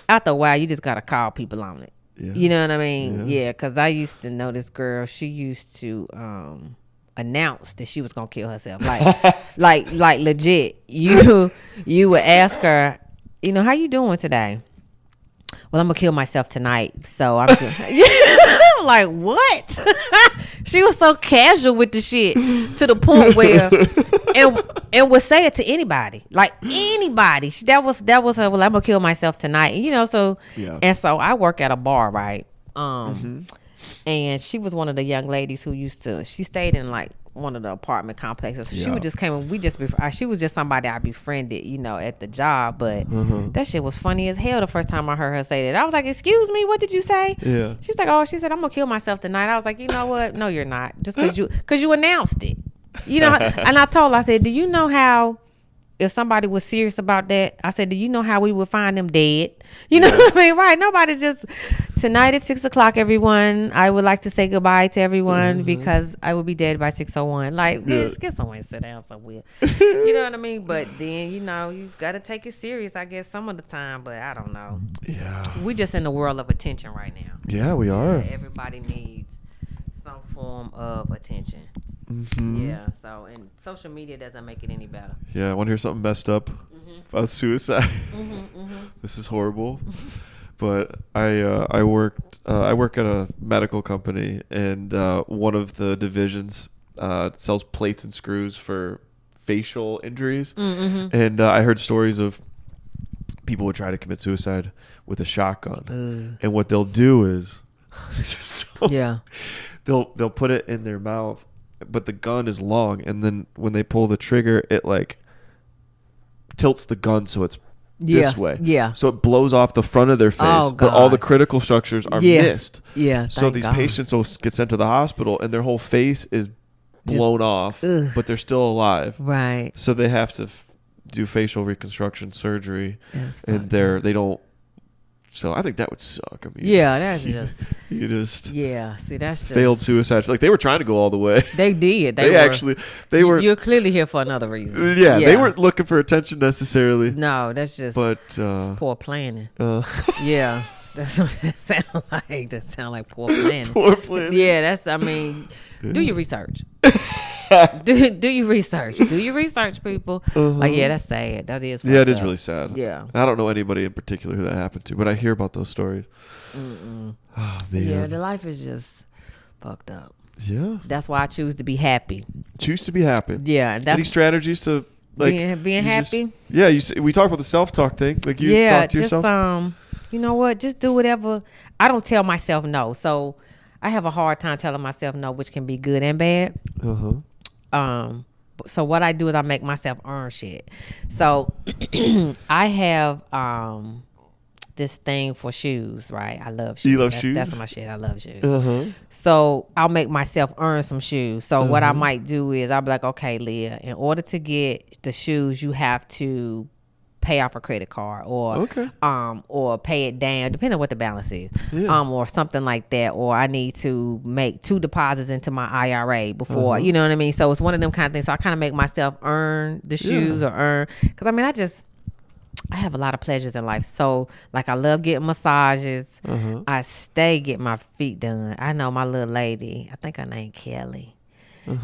after a while, you just gotta call people on it. Yeah. You know what I mean? Yeah. Because I used to know this girl. She used to announce that she was gonna kill herself. Like legit. You would ask her, how you doing today? Well, I'm gonna kill myself tonight. So I'm just like, what? She was so casual with the shit to the point where and would say it to anybody, like anybody. That was her. Well, I'm gonna kill myself tonight, So and so I work at a bar, right? And she was one of the young ladies who she stayed in like one of the apartment complexes. So she would just came and she was just somebody I befriended, at the job. But that shit was funny as hell the first time I heard her say that. I was like, excuse me, what did you say? Yeah. She's like, she said, I'm gonna kill myself tonight. I was like, you know what? No, you're not. Just cause you announced it. And I told her, I said, do you know how if somebody was serious about that, I said, do you know how we would find them dead? You know what I mean? Right. Nobody just, tonight at 6:00, everyone, I would like to say goodbye to everyone because I will be dead by 6:01. Like, bitch, get somewhere and sit down somewhere. You know what I mean? But then, you got to take it serious, I guess, some of the time. But I don't know. Yeah. We just in the world of attention right now. Yeah, we are. Everybody needs some form of attention. Yeah, so and social media doesn't make it any better. Yeah, I want to hear something messed up about suicide. This is horrible. But I work at a medical company, and one of the divisions sells plates and screws for facial injuries. And I heard stories of people would try to commit suicide with a shotgun, and what they'll do is, they'll put it in their mouth. But the gun is long, and then when they pull the trigger, it like tilts the gun so it's this way. Yeah. So it blows off the front of their face, but all the critical structures are missed. Yeah. So these patients will get sent to the hospital, and their whole face is blown off, but they're still alive. Right. So they have to do facial reconstruction surgery, and they don't. So I think that would suck. I mean, that's just you just see, that's just failed suicide. Like they were trying to go all the way. They did. They were. You're clearly here for another reason. Yeah, they weren't looking for attention necessarily. No, that's just. But it's poor planning. Yeah, that's what that sound like. That sound like poor planning. Poor planning. Yeah, that's. I mean, do your research. do your research. Do your research, people. Like, that's sad. That is. Yeah, it is really sad. Yeah. I don't know anybody in particular who that happened to, but I hear about those stories. Oh, man. Yeah, the life is just fucked up. Yeah. That's why I choose to be happy. Choose to be happy. Yeah. Any strategies to like being happy? We talked about the self-talk thing. Like you talk to yourself. You know what? Just do whatever. I don't tell myself no. So I have a hard time telling myself no, which can be good and bad. So what I do is I make myself earn shit. So I have this thing for shoes, right? I love shoes. You love shoes? That's my shit. I love shoes. So I'll make myself earn some shoes. So what I might do is I'll be like, okay, Leah, in order to get the shoes, you have to pay off a credit card or pay it down, depending on what the balance is, or something like that, or I need to make 2 deposits into my IRA before, you know what I mean? So it's one of them kind of things. So I kind of make myself earn the shoes because I mean, I have a lot of pleasures in life. So like I love getting massages. I stay getting my feet done. I know my little lady, I think her name Kelly.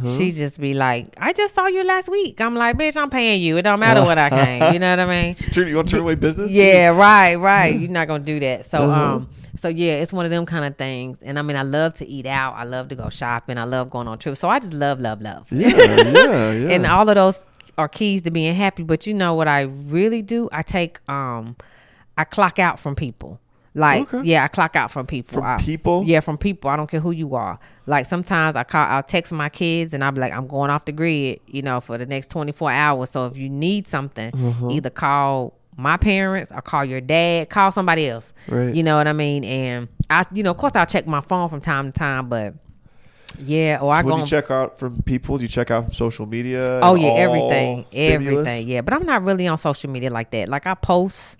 She just be like, I just saw you last week. I'm like, bitch, I'm paying you. It don't matter what I came. You know what I mean? You want to turn away business? Yeah, right. You're not gonna do that. So so yeah, it's one of them kind of things. And I mean, I love to eat out. I love to go shopping. I love going on trips. So I just love. Yeah. And all of those are keys to being happy. But you know what I really do? I take I clock out from people. Like, I clock out from people. From people? Yeah, from people. I don't care who you are. Like, sometimes I'll text my kids and I'll be like, I'm going off the grid, for the next 24 hours. So if you need something, either call my parents or call your dad, call somebody else. Right. You know what I mean? And I, of course I'll check my phone from time to time, but yeah. Or I go. When you check out from people, do you check out from social media? Oh yeah, everything. Yeah, but I'm not really on social media like that. Like I post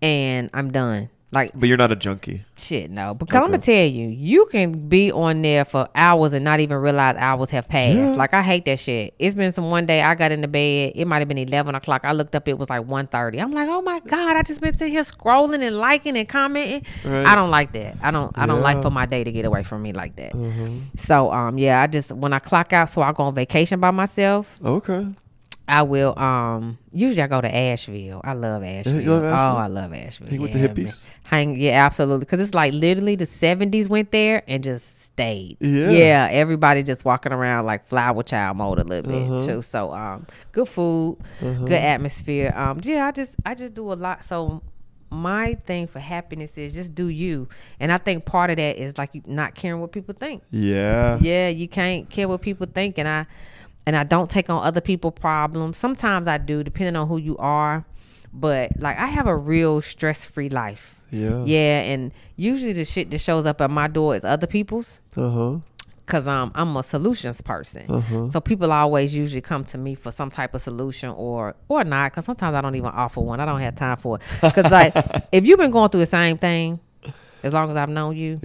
and I'm done. Like, but you're not a junkie. Shit, no. Because I'm gonna tell you, you can be on there for hours and not even realize hours have passed. Yeah. Like, I hate that shit. It's been one day I got into bed. It might have been 11 o'clock. I looked up, it was like 1:30. I'm like, oh my God, I just been sitting here scrolling and liking and commenting. Right. I don't like that. I don't like for my day to get away from me like that. So I just when I clock out, so I go on vacation by myself. Okay. I will. Usually I go to Asheville. I love Asheville. You love Asheville? Oh, I love Asheville. Hang with the hippies? Yeah, absolutely. Because it's like literally the 70s went there and just stayed. Yeah. Yeah, everybody just walking around like flower child mode a little bit too. So good food, good atmosphere. Yeah, I just do a lot. So my thing for happiness is just do you. And I think part of that is like you not caring what people think. Yeah. Yeah, you can't care what people think. And I don't take on other people's problems. Sometimes I do, depending on who you are. But like I have a real stress-free life. Yeah. Yeah, and usually the shit that shows up at my door is other people's. Cause I'm a solutions person. So people always usually come to me for some type of solution or not. Cause sometimes I don't even offer one. I don't have time for it. Cause like if you've been going through the same thing, as long as I've known you,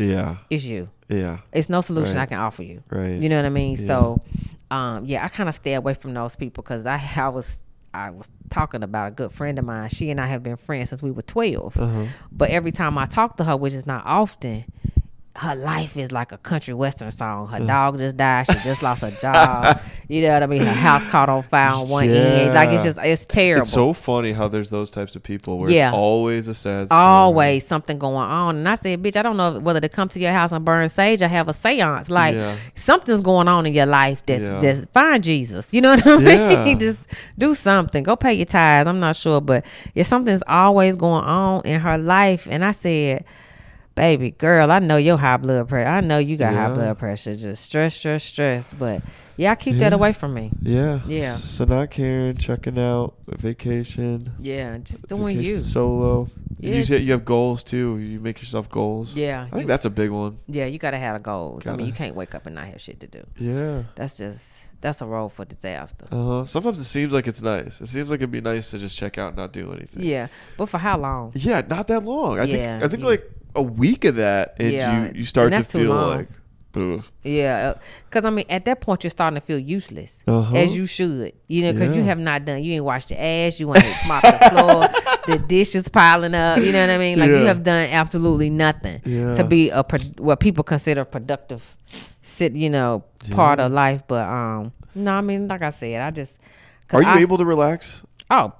it's you. Yeah. It's no solution I can offer you. Right. You know what I mean? Yeah. So, I kind of stay away from those people because I was talking about a good friend of mine. She and I have been friends since we were 12. But every time I talk to her, which is not often, her life is like a country western song. Her dog just died. She just lost her job. You know what I mean? Her house caught on fire on one end. Like it's terrible. It's so funny how there's those types of people where it's always a sad story. Always something going on. And I said, bitch, I don't know whether to come to your house and burn sage or have a seance. Like something's going on in your life that's find Jesus. You know what I mean? Just do something. Go pay your tithes. I'm not sure, but something's always going on in her life. And I said, baby girl, I know your high blood pressure. I know you got high blood pressure. Just stress. But I keep that away from me. Yeah. So not caring, checking out, vacation. Yeah, just doing you. Solo. Yeah. You have goals too. You make yourself goals. Yeah. I think that's a big one. Yeah, you gotta have goals. I mean, you can't wake up and not have shit to do. Yeah. That's a road for disaster. Sometimes it seems like it's nice. It seems like it'd be nice to just check out and not do anything. Yeah. But for how long? Yeah, not that long. I think like a week of that, and you start to feel like, ugh. Yeah, because I mean, at that point, you're starting to feel useless, as you should. You know, because you have not done. You ain't washed your ass. You ain't mopped the floor. The dishes piling up. You know what I mean? Like you have done absolutely nothing to be what people consider productive, part of life. But no, I mean, like I said, I just. Are you able to relax? Oh,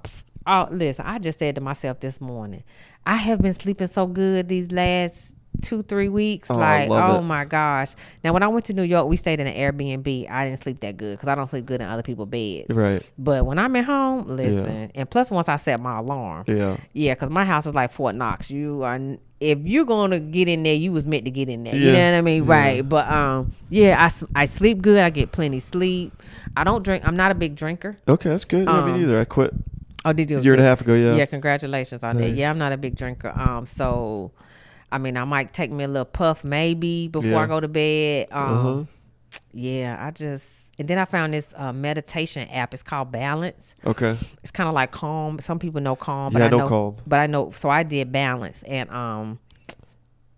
listen, I just said to myself this morning, I have been sleeping so good these last 2-3 weeks. My gosh. Now, when I went to New York, we stayed in an Airbnb. I didn't sleep that good because I don't sleep good in other people's beds. Right. But when I'm at home, listen. And plus, once I set my alarm. Yeah, because my house is like Fort Knox. If you're going to get in there, you was meant to get in there. You know what I mean? Right. But, I sleep good. I get plenty sleep. I don't drink. I'm not a big drinker. Okay, that's good. Me neither. I quit. Oh, did you? A year and a half ago, Yeah, congratulations on that. Yeah, I'm not a big drinker. So, I mean, I might take me a little puff maybe before I go to bed. Yeah, and then I found this meditation app. It's called Balance. Okay. It's kind of like Calm. Some people know Calm. But I know Calm. But I know, so I did Balance. And,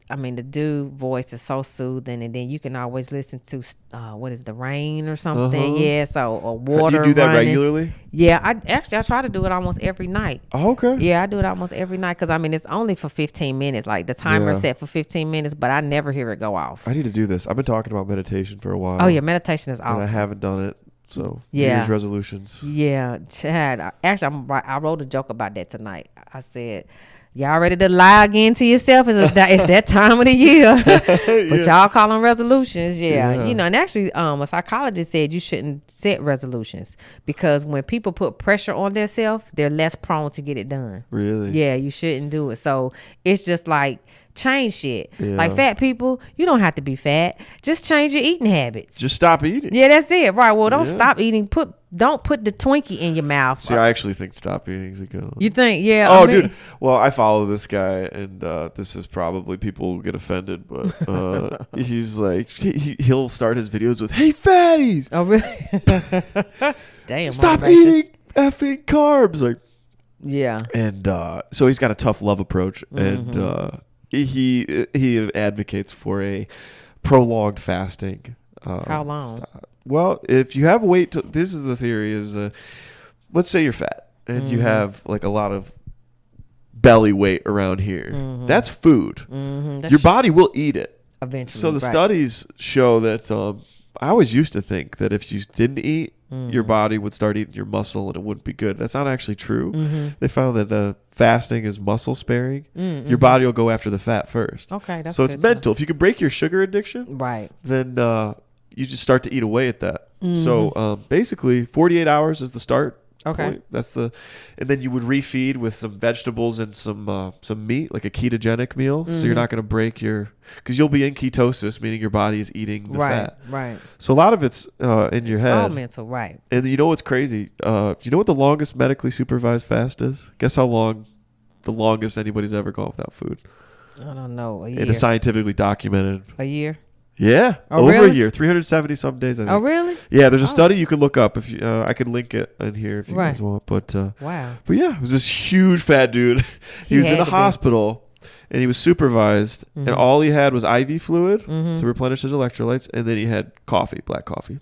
I mean, the dude voice is so soothing, and then you can always listen to the rain or something. Yeah, so or water. Do you do that running. regularly? Yeah, I try to do it almost every night. Oh, okay. Yeah, I do it almost every night because I mean it's only for 15 minutes. Like the timer is set for 15 minutes, but I never hear it go off. I need to do this. I've been talking about meditation for a while. Oh yeah, meditation is awesome. And I haven't done it. So New Year's resolutions. Yeah, Chad. Actually, I wrote a joke about that tonight. I said, y'all ready to lie again to yourself? It's that time of the year. But y'all call them resolutions. Yeah. You know, and actually a psychologist said you shouldn't set resolutions because when people put pressure on themselves, they're less prone to get it done. Really? Yeah, you shouldn't do it. So it's just like change shit. Like fat people, you don't have to be fat. Just change your eating habits. Just stop eating. Yeah, that's it. Right. Well, don't stop eating. Don't put the Twinkie in your mouth. See, I actually think stop eating is a good one. You think? Yeah. Oh, dude. Well, I follow this guy, and this is probably people will get offended, but he's like, he'll start his videos with, "Hey, fatties!" Oh, really? Damn. Stop eating effing carbs. Like, yeah. And so he's got a tough love approach, and he advocates for a prolonged fasting. How long? Well, if you have weight, this is the theory is, let's say you're fat and you have like a lot of belly weight around here. That's food. Your body will eat it. Eventually. So the studies show that I always used to think that if you didn't eat, Mm-hmm. your body would start eating your muscle and it wouldn't be good. That's not actually true. Mm-hmm. They found that fasting is muscle sparing. Mm-hmm. Your body will go after the fat first. Okay, that's so it's good to know. mental. If you can break your sugar addiction, Right. then you just start to eat away at that. Mm-hmm. So basically, 48 hours is the start. Okay. Point. And then you would refeed with some vegetables and some meat, like a ketogenic meal. So you're not going to break because you'll be in ketosis, meaning your body is eating the fat. Right. So a lot of it's in your head. All mental, right. And you know what's crazy? You know what the longest medically supervised fast is? Guess how long the longest anybody's ever gone without food? I don't know. A year. It is scientifically documented. A year. Yeah, Oh, over really? a year, 370 some days. I think. Oh, really? Yeah, there's a study you can look up if you, I could link it in here if you Right. guys want. But Wow. but yeah, it was this huge fat dude. He was in had a to be. hospital and he was supervised, and all he had was IV fluid to replenish his electrolytes, and then he had coffee, black coffee.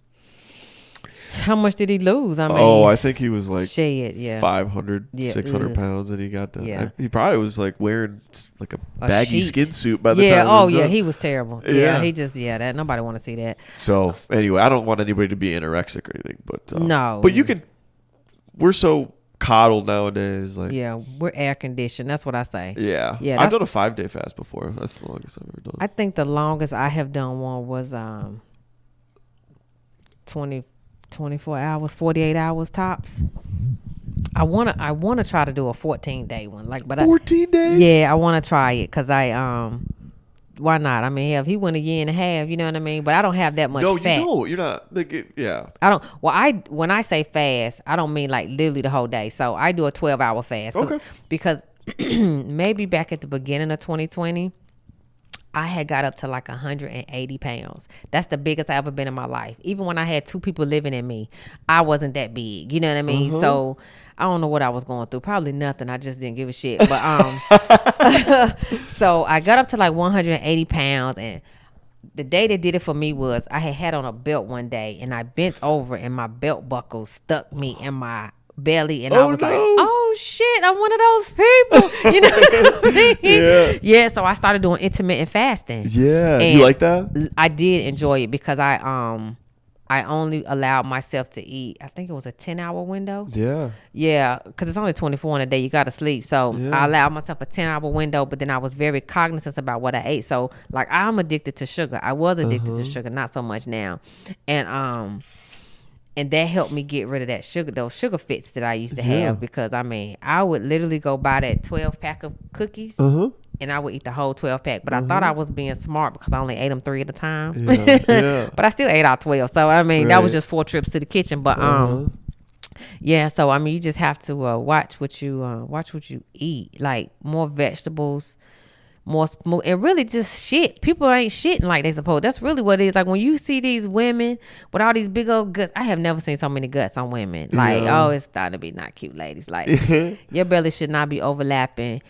How much did he lose? I mean, I think he was like shit, yeah. 500, Yeah, 600 ugh. pounds that he got done. Yeah. He probably was like wearing like a A baggy sheet. skin suit by the Yeah. time. Oh, he was yeah. done. He was terrible. Yeah. Yeah. He just that nobody want to see that. So anyway, I don't want anybody to be anorexic or anything, but No. But we're so coddled nowadays. Like Yeah, we're air conditioned. That's what I say. yeah. Yeah, I've that's- done a 5-day fast before. That's the longest I've ever done. I think the longest I have done one was 24 hours, 48 hours tops. I wanna try to do a 14-day one, but 14 days. yeah, I want to try it because why not? I mean, if he went a year and a half, you know what I mean. But I don't have that much No, fat. you don't. You're not. Yeah. I don't. Well, when I say fast, I don't mean like literally the whole day. So I do a 12-hour fast. Okay. Because maybe back at the beginning of 2020, I had got up to like 180 pounds. That's the biggest I ever been in my life. Even when I had 2 people living in me, I wasn't that big. You know what I mean? So I don't know what I was going through. Probably nothing. I just didn't give a shit. But so I got up to like 180 pounds, and the day that did it for me was I had on a belt one day, and I bent over, and my belt buckle stuck me in my belly, and I was like, oh shit, I'm one of those people. You know what I mean? Yeah. So I started doing intermittent fasting. Yeah. And You like that? I did enjoy it because I only allowed myself to eat, I think it was a 10-hour window. Yeah. Yeah, because it's only 24 in a day. You got to sleep. So Yeah. I allowed myself a 10-hour window, but then I was very cognizant about what I ate. So like I'm addicted to sugar. I was addicted to sugar, not so much now. And that helped me get rid of those sugar fits that I used to have, because I mean, I would literally go buy that 12-pack of cookies and I would eat the whole 12-pack. But I thought I was being smart because I only ate them 3 at a time. Yeah. But I still ate all 12. So I mean, that was Right. just 4 trips to the kitchen. But yeah, so I mean, you just have to watch what you eat, like more vegetables, more and really just shit. People ain't shitting like they supposed. That's really what it is. Like when you see these women with all these big old guts, I have never seen so many guts on women. Like, oh, it's starting to be not cute, ladies. Like your belly should not be overlapping.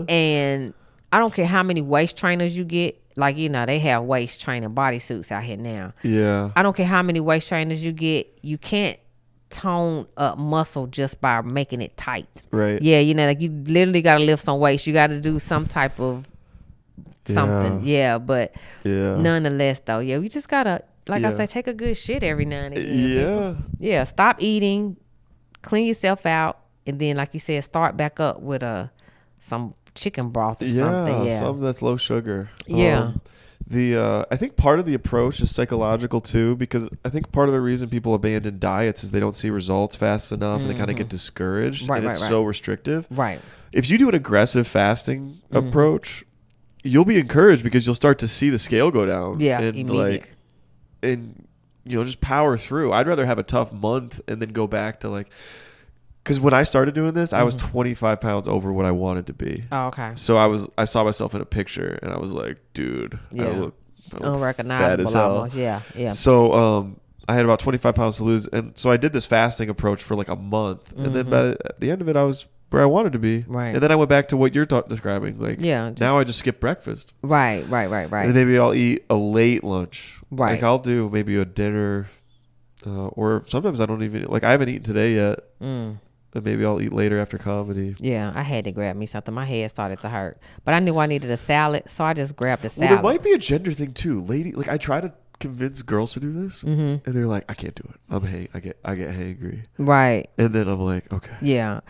And I don't care how many waist trainers you get. Like, you know, they have waist training bodysuits out here now. Yeah. I don't care how many waist trainers you get. You can't tone up muscle just by making it tight. Right. Yeah, you know, like you literally got to lift some weights. You got to do some type of something. Yeah, but nonetheless, though, yeah, we just got to, like I say, take a good shit every now and again. Yeah. Yeah, stop eating, clean yourself out, and then, like you said, start back up with some chicken broth or something. Yeah, something that's low sugar. Yeah. I think part of the approach is psychological too, because I think part of the reason people abandon diets is they don't see results fast enough and they kind of get discouraged, and it's so restrictive. Right. If you do an aggressive fasting approach, you'll be encouraged because you'll start to see the scale go down. Yeah, and immediate. and just power through. I'd rather have a tough month and then go back to because when I started doing this, I was 25 pounds over what I wanted to be. Oh, okay. So I saw myself in a picture and I was like, dude, I look Unrecognizable fat as hell. almost. Yeah. So I had about 25 pounds to lose. And so I did this fasting approach for like a month. And then by the end of it, I was where I wanted to be. Right. And then I went back to what you're describing. Like, now I just skip breakfast. Right. And then maybe I'll eat a late lunch. Right. Like I'll do maybe a dinner, or sometimes I don't even, I haven't eaten today yet. And maybe I'll eat later after comedy. Yeah, I had to grab me something. My head started to hurt. But I knew I needed a salad, so I just grabbed a salad. Well, there might be a gender thing too. I try to convince girls to do this, and they're like, I can't do it. I get hangry. Right. And then I'm like, okay. Yeah.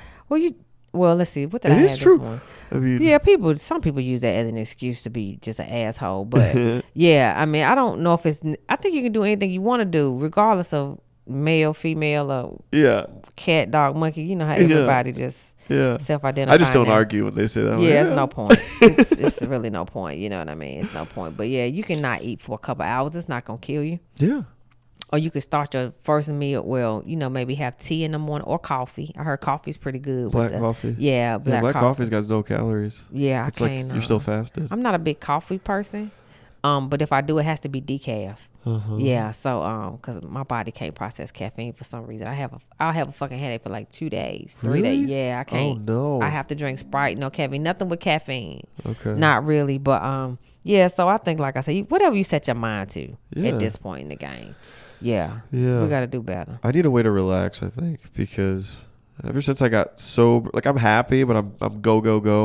Well, let's see. What did I It have is this true. morning? I mean, Yeah, some people use that as an excuse to be just an asshole. But yeah, I mean, I don't know if I think you can do anything you want to do, regardless of male, female, or cat, dog, monkey. You know how everybody just self-identify. I just don't argue when they say that. Yeah, it's no point. It's really no point. You know what I mean? It's no point. But yeah, you cannot eat for a couple hours. It's not going to kill you. Yeah. Or you could start your first meal. Well, maybe have tea in the morning or coffee. I heard coffee's pretty good. Black coffee. Yeah, black coffee's got no calories. Yeah, it's like you're still fasted. I'm not a big coffee person. But if I do, it has to be decaf. Yeah, so because my body can't process caffeine for some reason. I'll have a fucking headache for like 2 days, 3 days. Yeah, I can't. Oh no. I have to drink Sprite, no caffeine, nothing with caffeine. Okay. Not really, but yeah. So I think, like I said, whatever you set your mind to at this point in the game. Yeah. Yeah. We got to do better. I need a way to relax, I think, because ever since I got sober, like I'm happy, but I'm go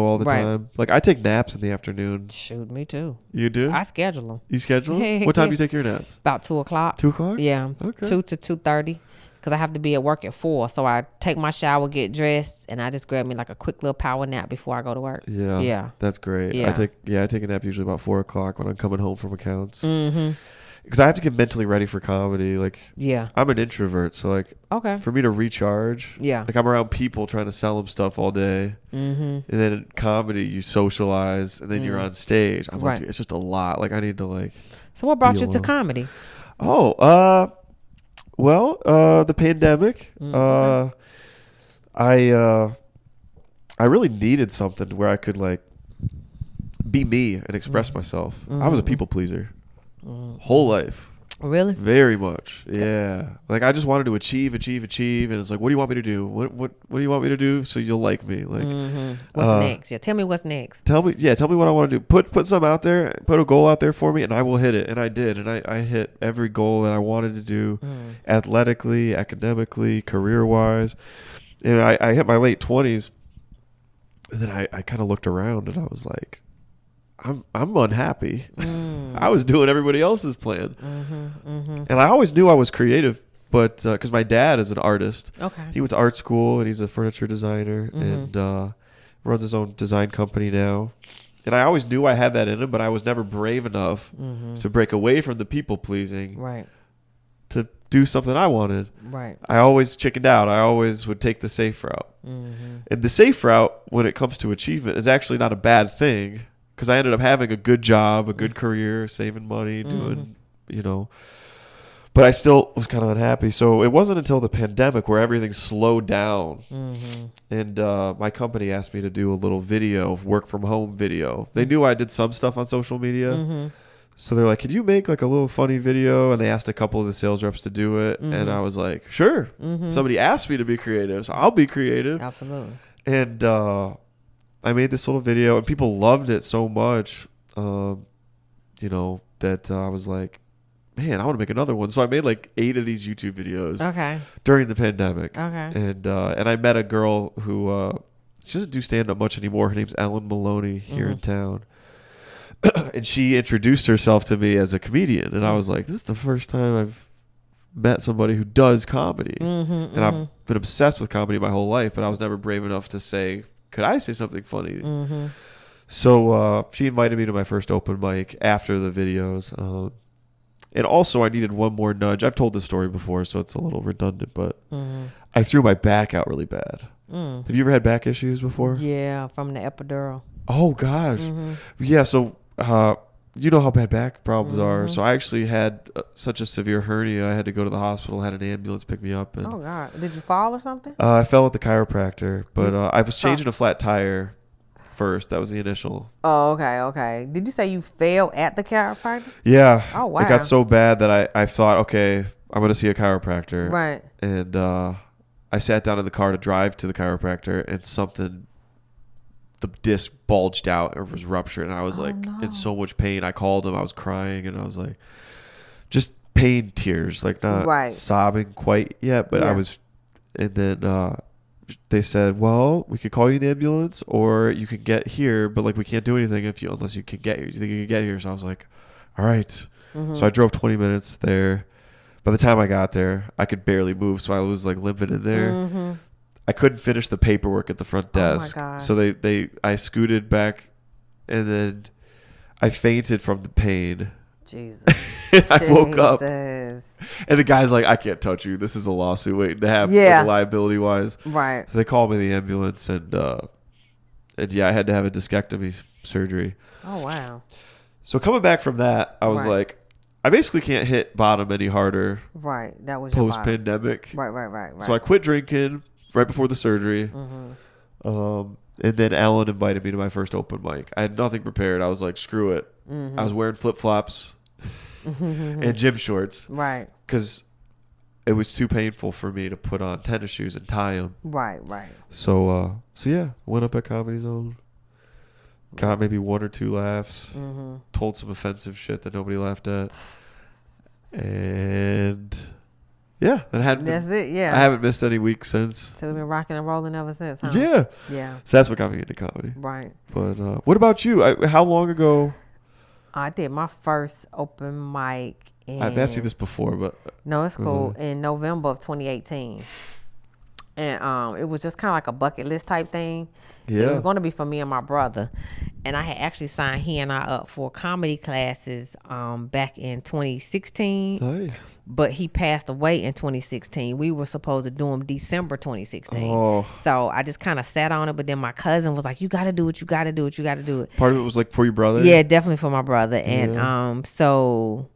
all the time. Like I take naps in the afternoon. Shoot, me too. You do? I schedule them. You schedule them? What time do you take your naps? About 2:00. 2:00? Yeah. Okay. 2 to 2:30. Because I have to be at work at 4. So I take my shower, get dressed, and I just grab me like a quick little power nap before I go to work. Yeah. Yeah. That's great. Yeah. I take a nap usually about 4:00 when I'm coming home from accounts. Mm-hmm. Because I have to get mentally ready for comedy. Like, yeah, I'm an introvert, so like, for me to recharge, like I'm around people trying to sell them stuff all day, and then in comedy you socialize, and then you're on stage. I'm like, dude, it's just a lot. Like, I need to like. So what brought you to comedy? Oh, the pandemic. I really needed something where I could like be me and express myself. I was a people pleaser. Whole life. Really? Very much. Yeah. Like I just wanted to achieve, and it's like, what do you want me to do? What do you want me to do so you'll like me? Like, what's next? Yeah, tell me what's next. Tell me what I want to do. Put some out there. Put a goal out there for me, and I will hit it. And I did, and I hit every goal that I wanted to do, athletically, academically, career wise. And I hit my late 20s, and then I kind of looked around, and I was like, I'm unhappy. I was doing everybody else's plan. And I always knew I was creative, but because my dad is an artist. Okay. He went to art school, and he's a furniture designer, and runs his own design company now. And I always knew I had that in him, but I was never brave enough to break away from the people pleasing. Right. To do something I wanted. Right. I always chickened out. I always would take the safe route. And the safe route, when it comes to achievement, is actually not a bad thing. Because I ended up having a good job, a good career, saving money, doing, but I still was kind of unhappy. So it wasn't until the pandemic where everything slowed down. And my company asked me to do a little video, work from home video. They knew I did some stuff on social media. So they're like, could you make like a little funny video? And they asked a couple of the sales reps to do it. And I was like, sure. Somebody asked me to be creative, so I'll be creative. Absolutely. And I made this little video, and people loved it so much, that I was like, man, I want to make another one. So I made like 8 of these YouTube videos during the pandemic. And I met a girl who she doesn't do stand-up much anymore. Her name's Ellen Maloney here in town. And she introduced herself to me as a comedian. And I was like, this is the first time I've met somebody who does comedy. And I've been obsessed with comedy my whole life, but I was never brave enough to say, could I say something funny? So she invited me to my first open mic after the videos. And also I needed one more nudge. I've told this story before, so it's a little redundant, but I threw my back out really bad. Have you ever had back issues before? Yeah, from the epidural. Oh, gosh. Yeah, so you know how bad back problems are. So I actually had such a severe hernia. I had to go to the hospital, had an ambulance pick me up. And, oh, God. Did you fall or something? I fell with the chiropractor, but I was changing a flat tire first. That was the initial. Oh, okay. Did you say you fell at the chiropractor? Yeah. Oh, wow. It got so bad that I thought, okay, I'm going to see a chiropractor. Right. And I sat down in the car to drive to the chiropractor, and the disc bulged out or was ruptured, and I was in so much pain. I called him. I was crying, and I was like, just pain tears, like not sobbing quite yet, but I was. And then they said, well, we could call you an ambulance, or you can get here, but like we can't do anything unless you can get here. You think you can get here? So I was like, all right. So I drove 20 minutes there. By the time I got there, I could barely move, so I was like limping in there. I couldn't finish the paperwork at the front desk. Oh my God. So I scooted back, and then I fainted from the pain. Jesus. I woke up, and the guy's like, "I can't touch you. This is a lawsuit waiting to happen, like, liability wise." Right. So they called me the ambulance, and yeah, I had to have a discectomy surgery. Oh wow. So coming back from that, I was like, I basically can't hit bottom any harder. Right. That was post pandemic. Right. So I quit drinking right before the surgery. And then Alan invited me to my first open mic. I had nothing prepared. I was like, screw it. I was wearing flip flops and gym shorts. Right. Because it was too painful for me to put on tennis shoes and tie them. Right. So yeah, went up at Comedy Zone. Got maybe 1 or 2 laughs. Told some offensive shit that nobody laughed at. And yeah, that's it. Yeah, I haven't missed any weeks since. So we've been rocking and rolling ever since. Huh? Yeah. So that's what got me into comedy. Right. But what about you? How long ago? I did my first open mic. I've asked you this before, but no, it's cool. In November of 2018. And it was just kind of like a bucket list type thing. Yeah. It was going to be for me and my brother. And I had actually signed he and I up for comedy classes back in 2016. Nice. But he passed away in 2016. We were supposed to do him December 2016. Oh. So I just kind of sat on it. But then my cousin was like, you got to do it. You got to do it. You got to do it. Part of it was like for your brother? Yeah, definitely for my brother. And so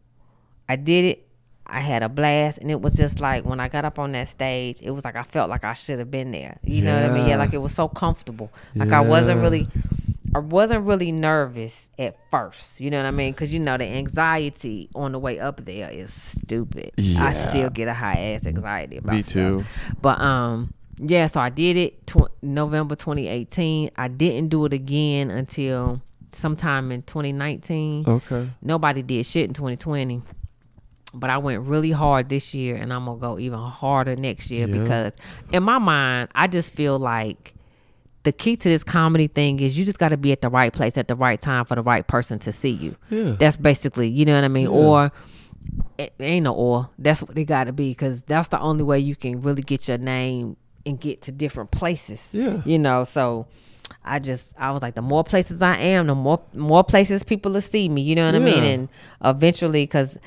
I did it. I had a blast, and it was just like when I got up on that stage, it was like I felt like I should have been there. You know what I mean? Yeah, like it was so comfortable. Like I wasn't really nervous at first. You know what I mean? Because the anxiety on the way up there is stupid. Yeah. I still get a high ass anxiety about Me too. Stuff. But yeah. So I did it November 2018. I didn't do it again until sometime in 2019. Okay. Nobody did shit in 2020. But I went really hard this year, and I'm going to go even harder next year because in my mind, I just feel like the key to this comedy thing is you just got to be at the right place at the right time for the right person to see you. Yeah. That's basically, you know what I mean? Yeah. Or, it ain't no or. That's what it got to be because that's the only way you can really get your name and get to different places. Yeah. So I was like, the more places I am, the more places people will see me. You know what I mean? And eventually, because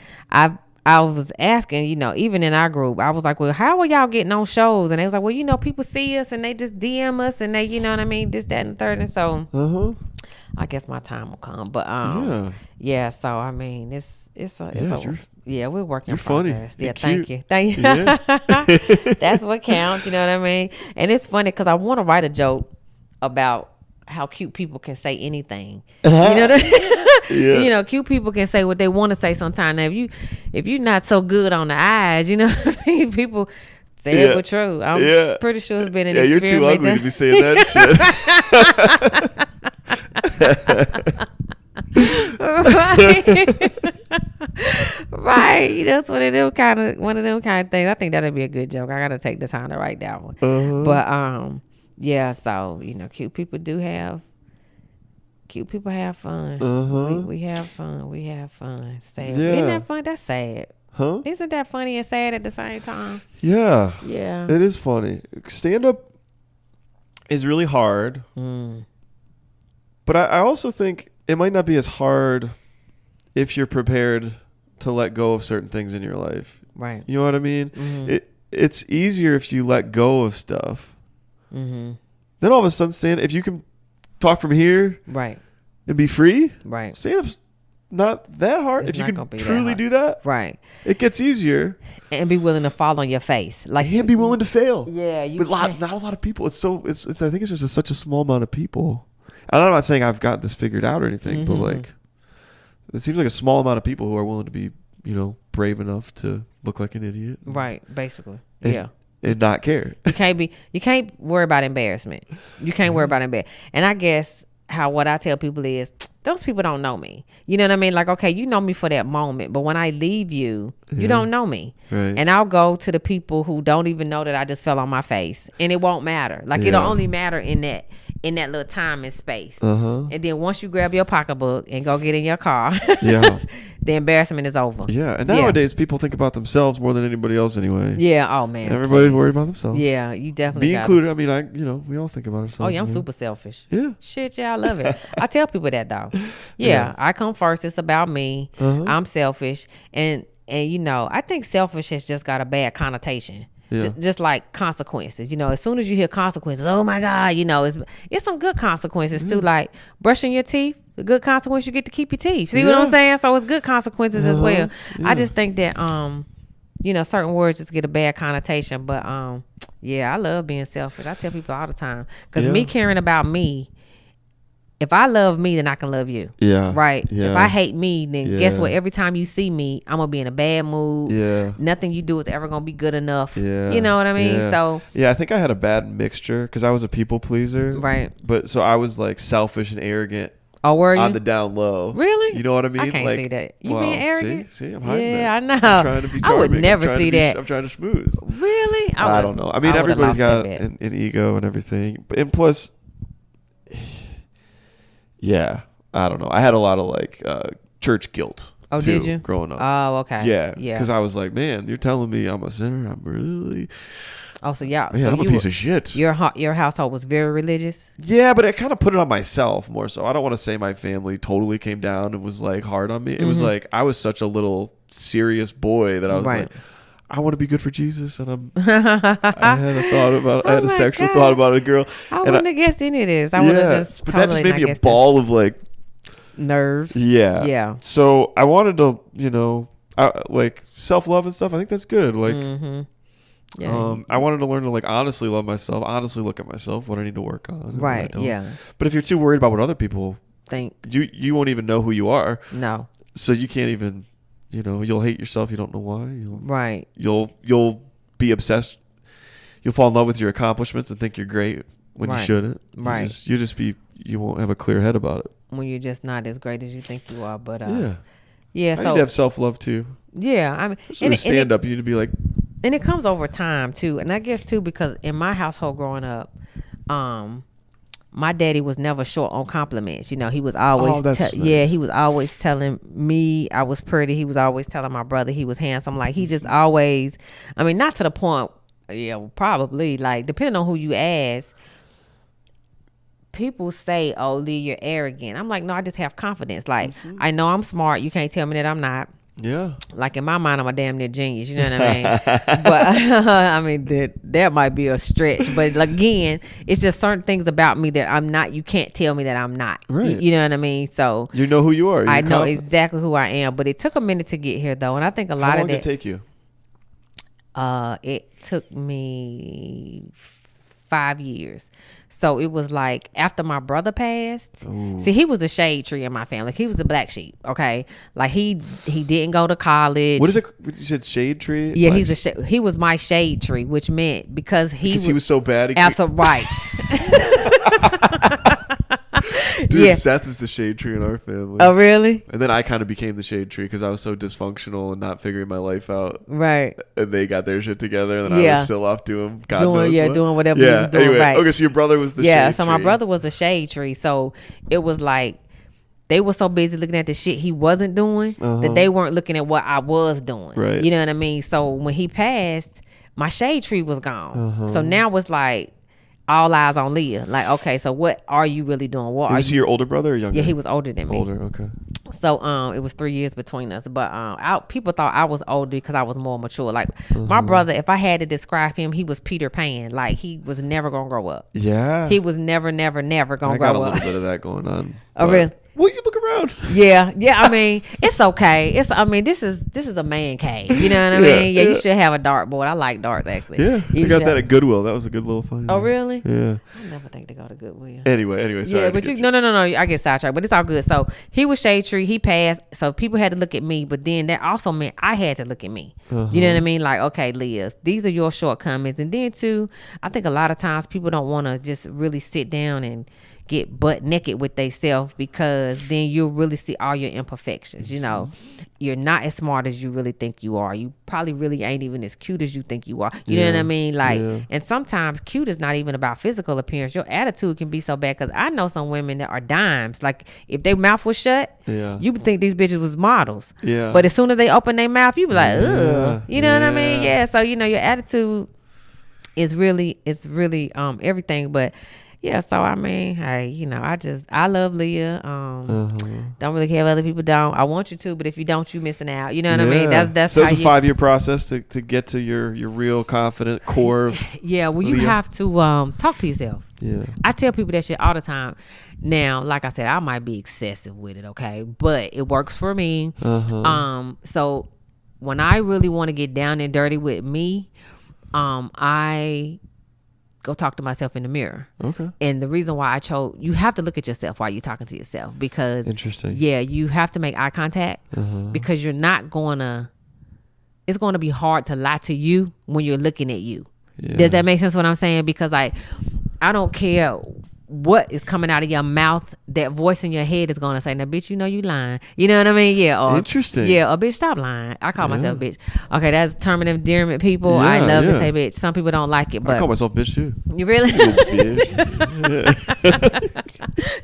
I was asking, even in our group, I was like, well, how are y'all getting on shows? And they was like, well, people see us and they just DM us and they, you know what I mean? This, that, and the third. And so I guess my time will come. But yeah. So I mean, we're working. You're funny. Yeah, thank you. Yeah. That's what counts. You know what I mean? And it's funny because I want to write a joke about how cute people can say anything. You know what I mean? Yeah. Cute people can say what they want to say sometimes. Now, if you're not so good on the eyes, you know what I mean? People say it was true. I'm pretty sure it's been an experiment. Yeah, you're too ugly to be saying that shit. Right. That's one of them kind of things. I think that'd be a good joke. I gotta take the time to write that one. But yeah, so cute people have fun. We have fun. Sad. Isn't that fun? That's sad. Huh? Isn't that funny and sad at the same time? Yeah. Yeah. It is funny. Stand up is really hard. But I also think it might not be as hard if you're prepared to let go of certain things in your life. Right. You know what I mean? It's easier if you let go of stuff. Then all of a sudden, if you can talk from here, right, and be free, right, stand-up's not that hard. If you can truly do that, right, it gets easier. And be willing to fall on your face, and be willing to fail. Yeah, but not a lot of people. It's I think it's just such a small amount of people. I'm not saying I've got this figured out or anything, but like, it seems like a small amount of people who are willing to be, brave enough to look like an idiot. Right, basically. And not care. You can't worry about embarrassment. You can't worry about embarrassment. And I guess what I tell people is, those people don't know me. You know what I mean? Like, okay, you know me for that moment, but when I leave you, you don't know me. Right. And I'll go to the people who don't even know that I just fell on my face, and it won't matter. Like, it'll only matter in that in that little time and space. Uh-huh. And then once you grab your pocketbook and go get in your car, Yeah. the embarrassment is over. Yeah. And nowadays people think about themselves more than anybody else anyway. Yeah. Oh man. Everybody's worried about themselves. Yeah, you definitely Me gotta. included. I mean, we all think about ourselves. Oh yeah, I'm man. super selfish. Yeah. Shit, yeah, I love it. I tell people that though. Yeah, I come first. It's about me. I'm selfish, and I think selfish has just got a bad connotation. Yeah. Just like consequences. As soon as you hear consequences, oh my God, it's some good consequences too. Like brushing your teeth, a good consequence, you get to keep your teeth. See what I'm saying? So it's good consequences as well. Yeah. I just think that certain words just get a bad connotation. But I love being selfish. I tell people all the time, because me caring about me. If I love me, then I can love you. Yeah. Right? Yeah. If I hate me, then guess what? Every time you see me, I'm going to be in a bad mood. Yeah. Nothing you do is ever going to be good enough. Yeah. You know what I mean? Yeah. So. Yeah, I think I had a bad mixture because I was a people pleaser. Right. But so I was like selfish and arrogant. Oh, were you? On the down low. Really? You know what I mean? I can't see that. You being arrogant? See, I'm hiding Yeah, I know. I'm trying to be charming. I would never see that. I'm trying to smooth. Really? I don't know. I mean, everybody's got an ego and everything. And plus, yeah, I don't know. I had a lot of like church guilt. Oh, too, did you? Growing up. Oh, okay. Yeah. Yeah. Because I was like, man, you're telling me I'm a sinner. I'm really. Oh, so yeah. Man, I'm a piece of shit. Your household was very religious? Yeah, but I kind of put it on myself more so. I don't want to say my family totally came down and was like hard on me. It was like I was such a little serious boy that I was like, I want to be good for Jesus, and I had a thought about. I had a sexual thought about a girl. I wouldn't have guessed any of this. I would have just. But that just made me a ball of like nerves. Yeah, yeah. So I wanted to, like self-love and stuff. I think that's good. Like, yeah. I wanted to learn to like honestly love myself, honestly look at myself, what I need to work on. Right. Yeah. But if you're too worried about what other people think, you won't even know who you are. No. So you can't even. You'll hate yourself. You don't know why. Right. You'll be obsessed. You'll fall in love with your accomplishments and think you're great when you shouldn't. Right. You won't have a clear head about it. When you're just not as great as you think you are. But yeah. So I need to have self-love too. Yeah. I mean, sort of stand up. You need to be like. And it comes over time too. And I guess too, because in my household growing up, my daddy was never short on compliments. He was always, nice. He was always telling me I was pretty. He was always telling my brother he was handsome. Like he just always, I mean, not to the point, probably like depending on who you ask, people say, oh, Leah, you're arrogant. I'm like, no, I just have confidence. Like I know I'm smart. You can't tell me that I'm not. Yeah. Like in my mind, I'm a damn near genius. You know what I mean? But I mean, that might be a stretch. But again, it's just certain things about me that I'm not. You can't tell me that I'm not. Right. You know what I mean? So you know who you are. I know exactly who I am. But it took a minute to get here, though, and I think a lot of that. How long did it take you? It took me 5 years. So it was like after my brother passed. Ooh. See, he was a shade tree in my family. He was a black sheep. Okay, like he didn't go to college. What is it? You said shade tree? Yeah, he was my shade tree, which meant because he was so bad. Absolutely right. Dude, Seth is the shade tree in our family. Oh, really? And then I kind of became the shade tree because I was so dysfunctional and not figuring my life out. Right. And they got their shit together, and I was still off doing doing whatever he was doing. Anyway, right. Okay, so your brother was the shade tree. Yeah, so my brother was a shade tree. So it was like they were so busy looking at the shit he wasn't doing that they weren't looking at what I was doing. Right. You know what I mean? So when he passed, my shade tree was gone. So now it's like all eyes on Leah. Like, okay, so what are you really doing? Was he your older brother or younger? Yeah, he was older than me. Older, okay. So it was 3 years between us. But people thought I was older because I was more mature. Like my brother, if I had to describe him, he was Peter Pan. Like he was never gonna grow up. Yeah. He was never gonna grow up. I got a little bit of that going on. Oh, really? Well, you look around. Yeah. I mean, it's okay. This is a man cave. You know what I mean? Yeah, you should have a dartboard. I like darts actually. Yeah, you got that at Goodwill. That was a good little fun. Oh, really? Yeah. I never think to go to Goodwill. Anyway. Sorry. Yeah, but no. I get sidetracked, but it's all good. So he was shade tree. He passed. So people had to look at me, but then that also meant I had to look at me. You know what I mean? Like, okay, Leah, these are your shortcomings. And then too, I think a lot of times people don't want to just really sit down and get butt naked with themselves, because then you'll really see all your imperfections. You know, you're not as smart as you really think you are. You probably really ain't even as cute as you think you are. You know what I mean? Like, and sometimes cute is not even about physical appearance. Your attitude can be so bad, because I know some women that are dimes. Like, if their mouth was shut, you would think these bitches was models. But as soon as they open their mouth, you be like, ugh. You know what I mean? Yeah. So, you know, your attitude is really everything. But yeah, so I mean, hey, you know, I love Leah. Don't really care if other people don't. I want you to, but if you don't, you missing out. You know what I mean? That's so how it's a 5-year process to get to your real confident core of well, Leah. you have to talk to yourself. I tell people that shit all the time. Now, like I said, I might be excessive with it, okay, but it works for me. So when I really want to get down and dirty with me, I go talk to myself in the mirror. Okay. And the reason why you have to look at yourself while you're talking to yourself, because you have to make eye contact, because it's going to be hard to lie to you when you're looking at you. Does that make sense what I'm saying? Because like, I don't care what is coming out of your mouth, that voice in your head is going to say, now bitch, you know you lying. You know what I mean? Yeah. Or, interesting. Yeah. Or bitch, stop lying. I call myself bitch. Okay, that's term of endearment, people. I love to say bitch. Some people don't like it, but I call myself bitch too. You really?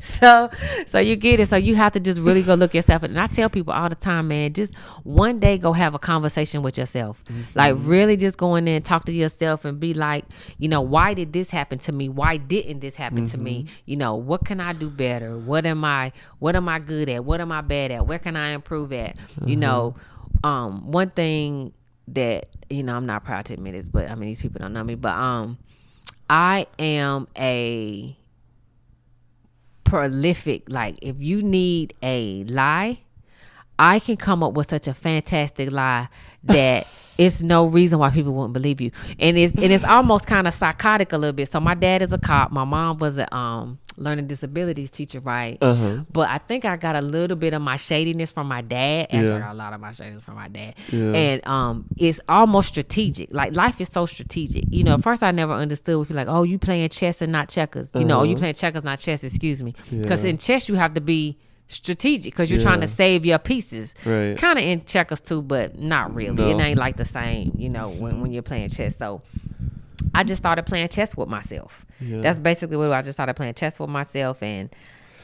So you get it. So you have to just really go look yourself. And I tell people all the time, man, just one day go have a conversation with yourself. Like really just go in there and talk to yourself and be like, you know, why did this happen to me? Why didn't this happen to me? You know, what can I do better? What am I good at? What am I bad at? Where can I improve at? You know, one thing that, you know, I'm not proud to admit this, but I mean, these people don't know me, but I am a prolific, like if you need a lie, I can come up with such a fantastic lie that it's no reason why people wouldn't believe you. And it's almost kind of psychotic a little bit. So my dad is a cop. My mom was a learning disabilities teacher, right? But I think I got a little bit of my shadiness from my dad. Actually, I got a lot of my shadiness from my dad. And it's almost strategic. Like life is so strategic. You know, at first I never understood would be like, oh, you playing chess and not checkers. You know, oh, you playing checkers, not chess, excuse me. Because in chess you have to be strategic, because you're trying to save your pieces. Right. Kind of in checkers too, but not really. No. It ain't like the same, you know, when you're playing chess. So I just started playing chess with myself. That's basically what I just started playing chess with myself. And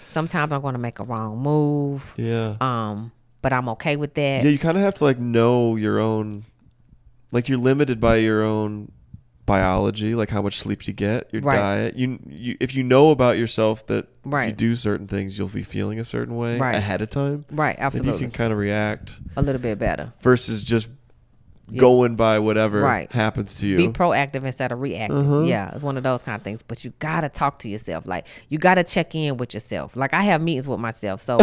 sometimes I'm going to make a wrong move. But I'm okay with that. You kind of have to like know your own, like you're limited by your own biology, like how much sleep you get, your diet. You if you know about yourself that if you do certain things, you'll be feeling a certain way ahead of time. Absolutely. Then you can kind of react a little bit better versus just going by whatever happens to you. Be proactive instead of reactive. Yeah, it's one of those kind of things. But you gotta talk to yourself. Like you gotta check in with yourself. Like I have meetings with myself. So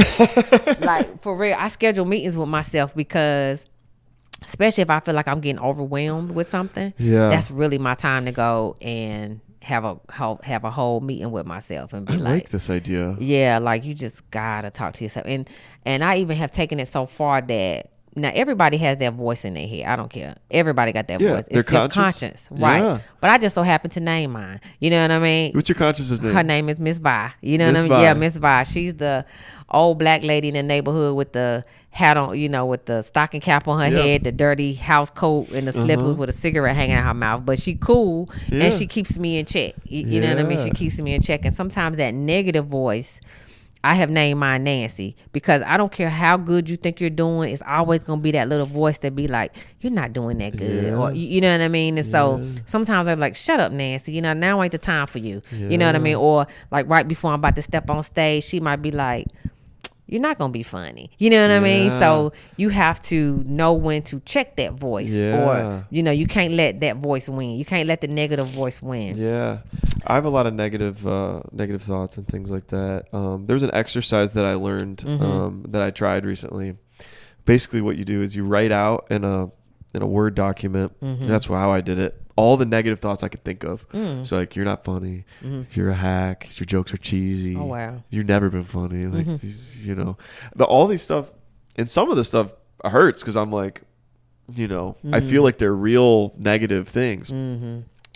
like for real, I schedule meetings with myself because especially if I feel like I'm getting overwhelmed with something, that's really my time to go and have a whole meeting with myself and be I like this idea. Yeah, like you just gotta talk to yourself. And I even have taken it so far that now everybody has that voice in their head. I don't care. Everybody got that voice. It's your conscience, right? Yeah. But I just so happen to name mine. You know what I mean? What's your conscience's name? Her name is Miss Vi. You know what I mean? Yeah, Miss Vi. She's the old black lady in the neighborhood with the hat on, you know, with the stocking cap on her head, the dirty house coat, and the slippers with a cigarette hanging out her mouth. But she cool and she keeps me in check. You know what I mean? She keeps me in check. And sometimes that negative voice, I have named mine Nancy, because I don't care how good you think you're doing. It's always going to be that little voice that be like, you're not doing that good. Or, you know what I mean? And so sometimes I'm like, shut up, Nancy. You know, now ain't the time for you. You know what I mean? Or like right before I'm about to step on stage, she might be like, you're not going to be funny. You know what I mean? So you have to know when to check that voice. Or, you know, you can't let that voice win. You can't let the negative voice win. Yeah. I have a lot of negative thoughts and things like that. There was an exercise that I learned that I tried recently. Basically what you do is you write out in a Word document. That's how I did it. All the negative thoughts I could think of. So like, you're not funny. You're a hack. Your jokes are cheesy. Oh, wow. You've never been funny. Like, you know, all these stuff. And some of the stuff hurts because I'm like, you know, I feel like they're real negative things.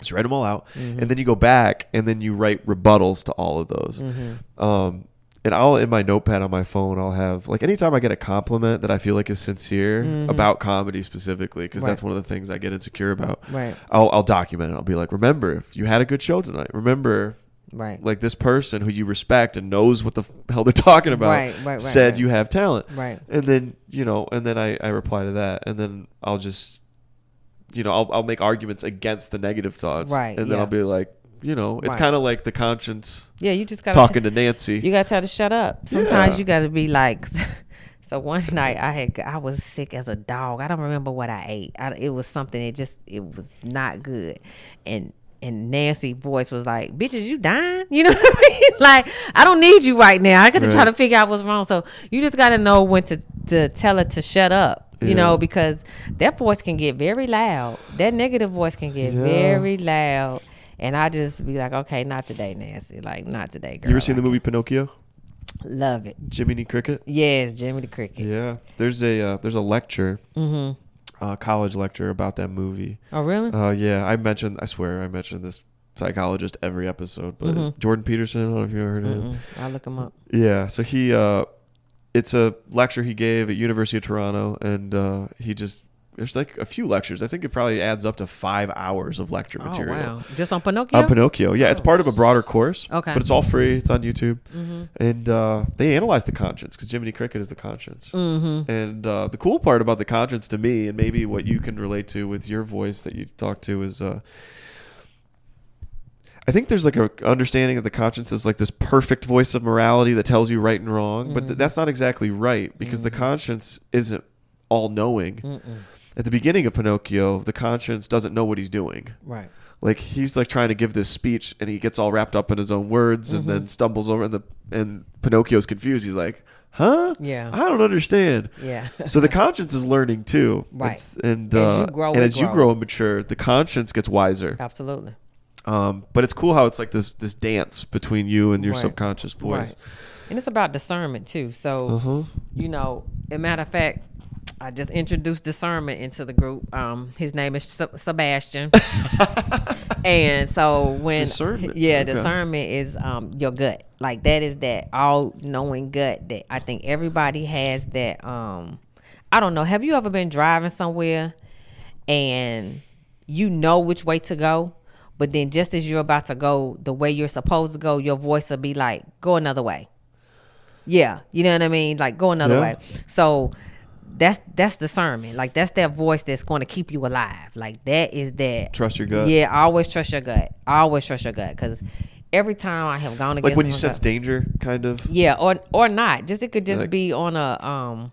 Just write them all out, and then you go back and then you write rebuttals to all of those. And I'll, in my notepad on my phone, I'll have, like, anytime I get a compliment that I feel like is sincere about comedy specifically, because that's one of the things I get insecure about. Right. I'll document it. I'll be like, remember, if you had a good show tonight, remember, right, like, this person who you respect and knows what the hell they're talking about said you have talent. Right. And then, you know, and then I reply to that, and then I'll just, you know, I'll make arguments against the negative thoughts. Right. And then I'll be like, you know, it's kind of like the conscience. Yeah, you just got talking to Nancy. You got to tell her to shut up. Sometimes you got to be like. So one night I was sick as a dog. I don't remember what I ate. It was something. It was not good. And Nancy's voice was like, "Bitches, you dying?" You know what I mean? Like, I don't need you right now. I got to try to figure out what's wrong. So you just got to know when to tell her to shut up. You know, because that voice can get very loud. That negative voice can get very loud. And I just be like, okay, not today, Nancy. Like, not today, girl. You ever seen the movie Pinocchio? Love it. Jiminy Cricket? Yes, Jimmy the Cricket. Yeah. There's a lecture, college lecture about that movie. Oh, really? Yeah. I swear I mentioned this psychologist every episode, but it's Jordan Peterson. I don't know if you ever heard of him. I'll look him up. Yeah. So it's a lecture he gave at University of Toronto, and there's like a few lectures. I think it probably adds up to 5 hours of lecture material. Oh, wow. Just on Pinocchio? On Pinocchio. Yeah, it's part of a broader course. Okay. But it's all free. It's on YouTube. And they analyze the conscience, because Jiminy Cricket is the conscience. And the cool part about the conscience to me, and maybe what you can relate to with your voice that you talk to, is I think there's like a understanding of the conscience as like this perfect voice of morality that tells you right and wrong. But that's not exactly right, because the conscience isn't all-knowing. At the beginning of Pinocchio, the conscience doesn't know what he's doing. Right. Like, he's like trying to give this speech, and he gets all wrapped up in his own words, and then stumbles over, and Pinocchio's confused. He's like, "Huh? Yeah. I don't understand." Yeah. So the conscience is learning too. Right. And as you grow and mature, the conscience gets wiser. Absolutely. But it's cool how it's like this dance between you and your subconscious voice. Right. And it's about discernment too. So, you know, as a matter of fact, I just introduced discernment into the group. His name is Sebastian. And so discernment is your gut. Like, that is that all-knowing gut that I think everybody has. That I don't know. Have you ever been driving somewhere and you know which way to go, but then just as you're about to go the way you're supposed to go, your voice will be like, "Go another way." Yeah, you know what I mean? Like, go another way. So that's discernment. Like, that's that voice that's going to keep you alive. Like, that is that. Trust your gut. Yeah, always trust your gut. Always trust your gut, because every time I have gone against, like when you sense danger, kind of. Yeah, or not. Just, it could just like, be on a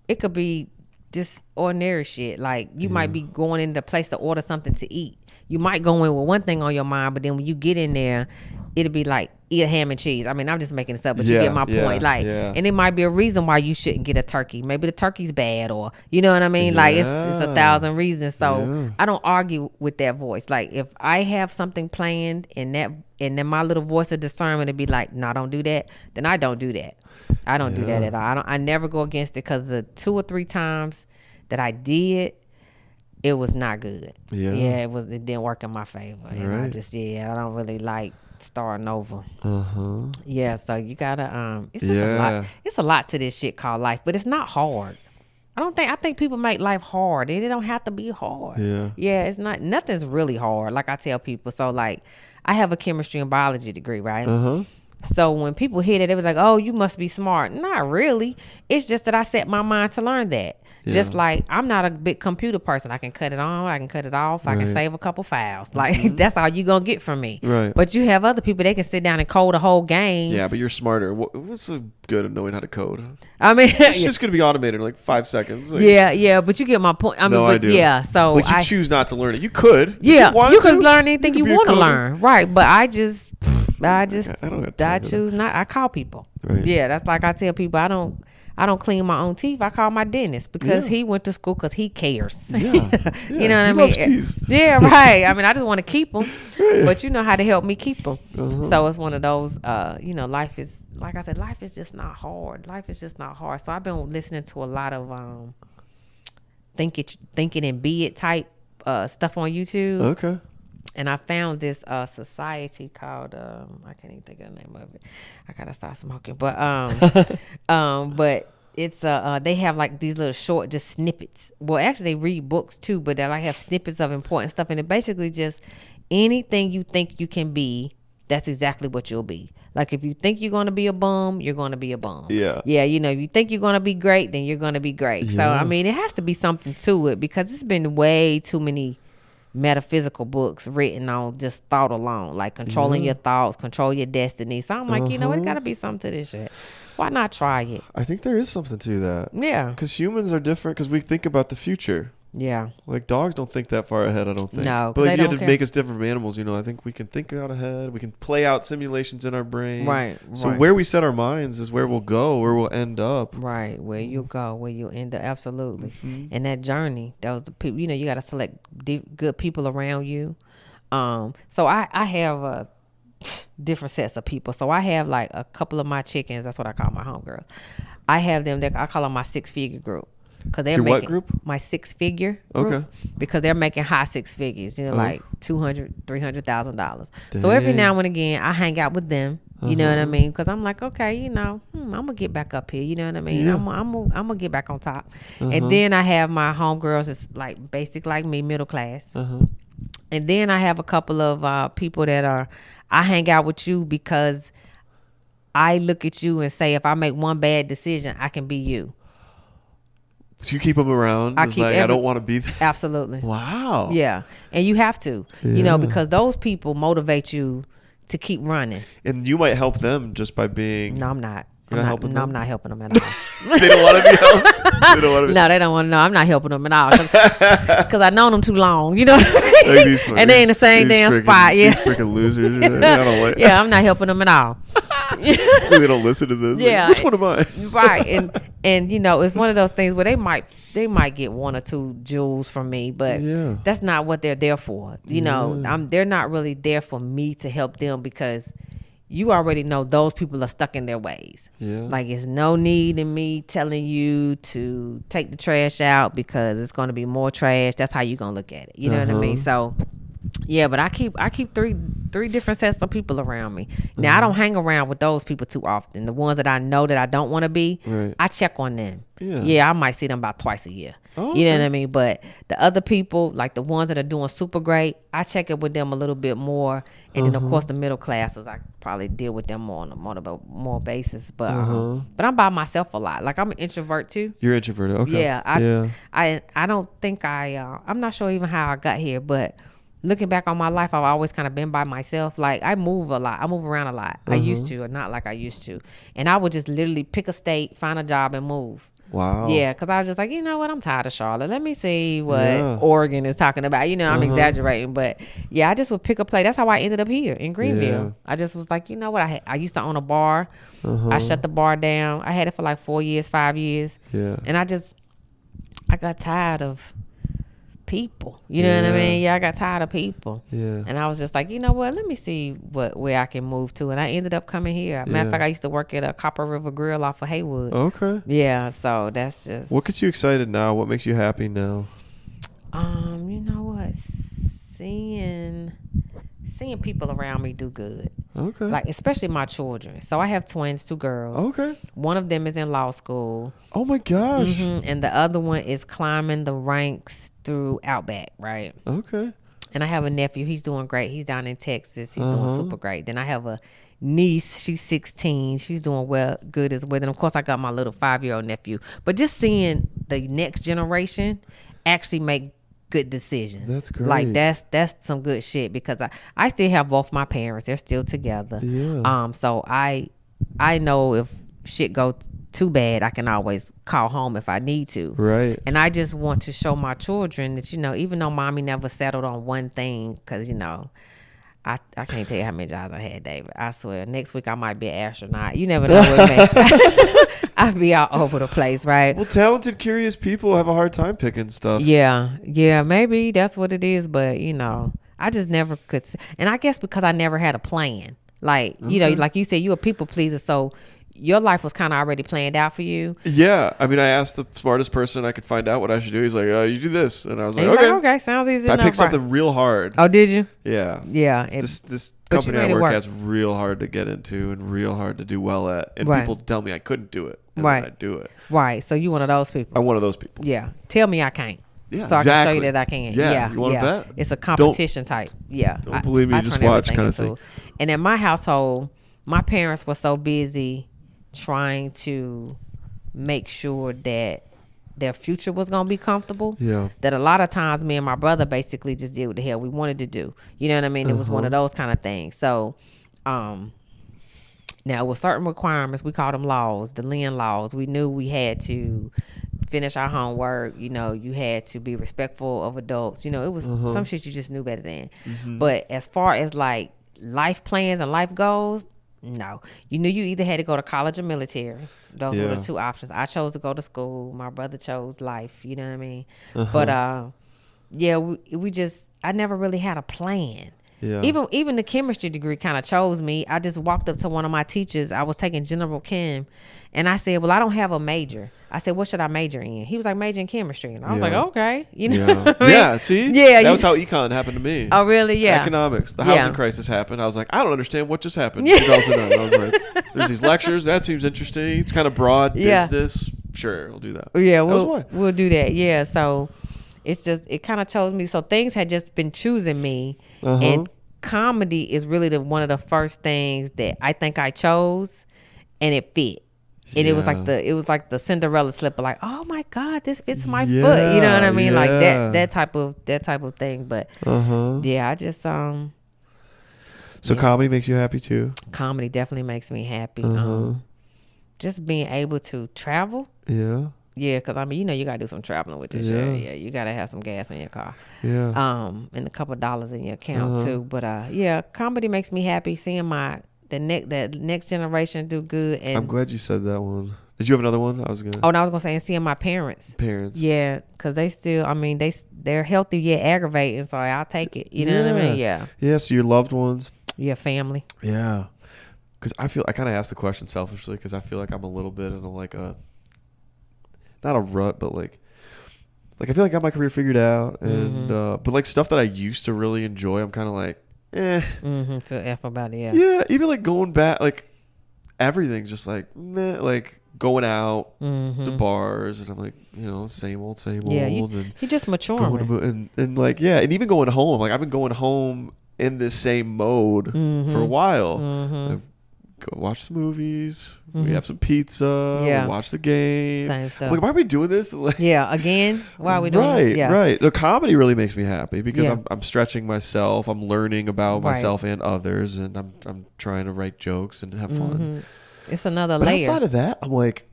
it could be just ordinary shit. Like, you might be going into a place to order something to eat. You might go in with one thing on your mind, but then when you get in there, it'll be like, eat a ham and cheese. I mean, I'm just making this up, but you get my point. Like, and it might be a reason why you shouldn't get a turkey. Maybe the turkey's bad, or you know what I mean? Like, it's 1,000 reasons. So I don't argue with that voice. Like, if I have something planned and then my little voice of discernment to be like, no, don't do that, then I don't do that. I don't do that at all. I never go against it, because the 2 or 3 times that I did, it was not good. It didn't work in my favor. And I just I don't really like starting over. Yeah, so you gotta it's just a lot. It's a lot to this shit called life, but it's not hard. I think people make life hard. It don't have to be hard. It's not. Nothing's really hard, like I tell people. So, like, I have a chemistry and biology degree, right? So when people hear that, they was like, "Oh, you must be smart." Not really. It's just that I set my mind to learn that. Just like, I'm not a big computer person. I can cut it on, I can cut it off, I can save a couple files. Like, that's all you gonna get from me. Right. But you have other people, they can sit down and code a whole game. Yeah, but you're smarter. What's so good at knowing how to code? I mean, it's just gonna be automated in like 5 seconds. Like, but you get my point. I do. Yeah, so like, you choose not to learn it. You could. Yeah, you could learn anything you want to learn. Right, but I choose not. I call people. Right. Yeah, that's like I tell people, I don't clean my own teeth. I call my dentist, because he went to school because he cares. You know what I mean? Loves teeth. Yeah, right. I mean, I just want to keep them, but you know how to help me keep them. So it's one of those, life is, like I said, life is just not hard. Life is just not hard. So I've been listening to a lot of think it and be it type stuff on YouTube. Okay. And I found this society called I can't even think of the name of it. I gotta stop smoking. But but it's they have like these little short just snippets. Well, actually they read books too, but they like have snippets of important stuff, and it basically just anything you think you can be, that's exactly what you'll be. Like if you think you're gonna be a bum, you're gonna be a bum. Yeah. Yeah, you know, if you think you're gonna be great, then you're gonna be great. Yeah. So I mean, it has to be something to it, because it's been way too many metaphysical books written on just thought alone, like controlling your thoughts, control your destiny. So I'm like, you know, it gotta be something to this shit. Why not try it? I think there is something to that. Yeah. Because humans are different because we think about the future. Yeah. Like dogs don't think that far ahead, I don't think. No, but like, they if you had don't to care. make us different from animals, you know, I think we can think out ahead. We can play out simulations in our brain. Right. So right. where we set our minds is where we'll go, where we'll end up. Right, where you go, where you end up, absolutely. Mm-hmm. And that journey, that was the people. You know, you got to select good people around you. So I have different sets of people. So I have like a couple of my chickens. That's what I call my homegirls. I have them. I call them my 6-figure group, because they're Your making what group? my 6-figure group. Okay. Because they're making high 6 figures. You know, Oh. like $200,000-$300,000. So every now and again, I hang out with them. You know what I mean? Because I'm like, okay, you know, I'm gonna get back up here. You know what I mean? Yeah. I'm gonna get back on top. And then I have my homegirls. It's like basic like me, middle class. And then I have a couple of people that I hang out with you because I look at you and say, if I make one bad decision, I can be you. So you keep them around? I It's keep like, I don't want to be there. Absolutely. Wow. Yeah. And you have to, you know, Yeah. because those people motivate you to keep running. And you might help them just by being... No, I'm not. You're not helping them? I'm not helping them at all. They don't want to be helped? They don't want to be... No, they don't want to know. I'm not helping them at all because I've known them too long. You know what I mean? Like these And they in the same these damn freaking- spot. Yeah. These freaking losers. I don't like... Yeah, I'm not helping them at all. They don't listen to this. Yeah. Like, which one am I? Right. And you know, it's one of those things where they might get 1 or 2 jewels from me, but Yeah. that's not what they're there for. You know, they're not really there for me to help them, because you already know those people are stuck in their ways. Yeah. Like, it's no need in me telling you to take the trash out, because it's going to be more trash. That's how you're going to look at it. You know what I mean? So yeah, but I keep three different sets of people around me. Now, I don't hang around with those people too often. The ones that I know that I don't want to be, Right. I check on them. Yeah. I might see them about twice a year. Oh, You know okay. what I mean? But the other people, like the ones that are doing super great, I check it with them a little bit more. And then, of course, the middle classes, I probably deal with them more on a more basis. But but I'm by myself a lot. Like, I'm an introvert too. You're introverted. Okay. Yeah, I don't think I'm not sure even how I got here, but looking back on my life, I've always kind of been by myself. Like, I move a lot. I move around a lot. I used to, or not like I used to. And I would just literally pick a state, find a job, and move. Wow. Yeah, because I was just like, you know what? I'm tired of Charlotte. Let me see what Yeah. Oregon is talking about. You know, I'm exaggerating. But, yeah, I just would pick a place. That's how I ended up here in Greenville. Yeah. I just was like, you know what? I used to own a bar. I shut the bar down. I had it for like 4 years, 5 years. Yeah. And I got tired of people. You know what I Yeah. mean? Yeah, I got tired of people. Yeah. And I was just like, you know what? Let me see where I can move to. And I ended up coming here. Matter of Yeah. fact, I used to work at a Copper River Grill off of Haywood. Okay. Yeah, so that's just. What gets you excited now? What makes you happy now? You know what? Seeing people around me do good. Okay. Like, especially my children. So I have twins, 2 girls. Okay. One of them is in law school. Oh my gosh. And the other one is climbing the ranks through Outback, right? Okay. And I have a nephew. He's doing great. He's down in Texas. He's doing super great. Then I have a niece. She's 16. She's doing good as well. And of course, I got my little 5-year-old nephew. But just seeing the next generation actually make good decisions. That's great. Like, that's some good shit, because I still have both my parents. They're still together. Yeah. So I know if shit goes too bad, I can always call home if I need to. Right. And I just want to show my children that, you know, even though mommy never settled on one thing, because, you know, I can't tell you how many jobs I had, David. I swear, next week I might be an astronaut. You never know with me. I'll be all over the place, right? Well, talented, curious people have a hard time picking stuff. Yeah, maybe that's what it is. But, you know, I just never could. And I guess because I never had a plan. Like, you know, like you said, you a people pleaser. So your life was kind of already planned out for you. Yeah. I mean, I asked the smartest person I could find out what I should do. He's like, you do this. And I was like, And okay. okay, sounds easy I enough. picked something real hard. Oh, did you? Yeah. Yeah. This but you company made I it work work. at is real hard to get into and real hard to do well at. And Right. people tell me I couldn't do it. And Right. then I do it. Right. So you one of those people. I'm one of those people. Yeah. Tell me I can't. Yeah, so I can show you exactly. that I can. Yeah. You want to bet? It's a competition type. Yeah. Don't believe me, I just turn watch everything kind of into- thing. And in my household, my parents were so busy trying to make sure that their future was going to be comfortable. Yeah. That a lot of times me and my brother basically just did what the hell we wanted to do. You know what I mean? It was one of those kind of things. So, now with certain requirements, we called them laws, the Lynn laws. We knew we had to finish our homework. You know, you had to be respectful of adults. You know, it was some shit you just knew better than. But as far as like life plans and life goals, no. You knew you either had to go to college or military. Those were the two options. I chose to go to school. My brother chose life. You know what I mean? But yeah, we just, I never really had a plan. Yeah. Even the chemistry degree kind of chose me. I just walked up to one of my teachers. I was taking general chem, and I said, "Well, I don't have a major." I said, "What should I major in?" He was like, "Major in chemistry," and I was like, "Okay, you know." Yeah. what I mean? Yeah. See. Yeah. That was how econ happened to me. Oh, really? Yeah. Economics. The Yeah. housing crisis happened. I was like, I don't understand what just happened. 2009. I was like, there's these lectures. That seems interesting. It's kind of broad Yeah. business. Sure, we'll do that. Yeah, That was why. we'll do that. Yeah, so it's just, it kind of chose me. So things had just been choosing me, and comedy is really one of the first things that I think I chose, and it fit. And it was like the Cinderella slipper, like, oh my God, this fits my foot. You know what I mean? Like that type of thing. But yeah, I just So comedy makes you happy too? comedy definitely makes me happy. Just being able to travel. Yeah. Yeah, because I mean, you know, you gotta do some traveling with this shit. Yeah, you gotta have some gas in your car. Yeah. And a couple of dollars in your account too. But yeah, comedy makes me happy. Seeing the next generation do good. And I'm glad you said that one. Did you have another one? I was gonna. oh, no, I was gonna say, and seeing my parents. Yeah, because they still, I mean, they're healthy yet aggravating. So I'll take it. You know what I mean? Yeah. Yeah. So your loved ones. Yeah, family. Yeah. Because I kind of asked the question selfishly because I feel like I'm a little bit in not a rut, but like I feel like I got my career figured out, and but like stuff that I used to really enjoy, I'm kind of like, Feel F about it. Yeah. Yeah, even like going back, like everything's just like meh, like going out to bars, and I'm like, same old. Yeah, and you just maturing. and like and even going home, like I've been going home in this same mode for a while. Go watch some movies. We have some pizza. Yeah. We watch the game. Same stuff. I'm like, why are we doing this? Like, Yeah, again, why are we doing right, this? Yeah. right. The comedy really makes me happy because Yeah. I'm stretching myself. I'm learning about Right. myself and others, and I'm trying to write jokes and have fun. It's another But layer. outside of that, I'm like,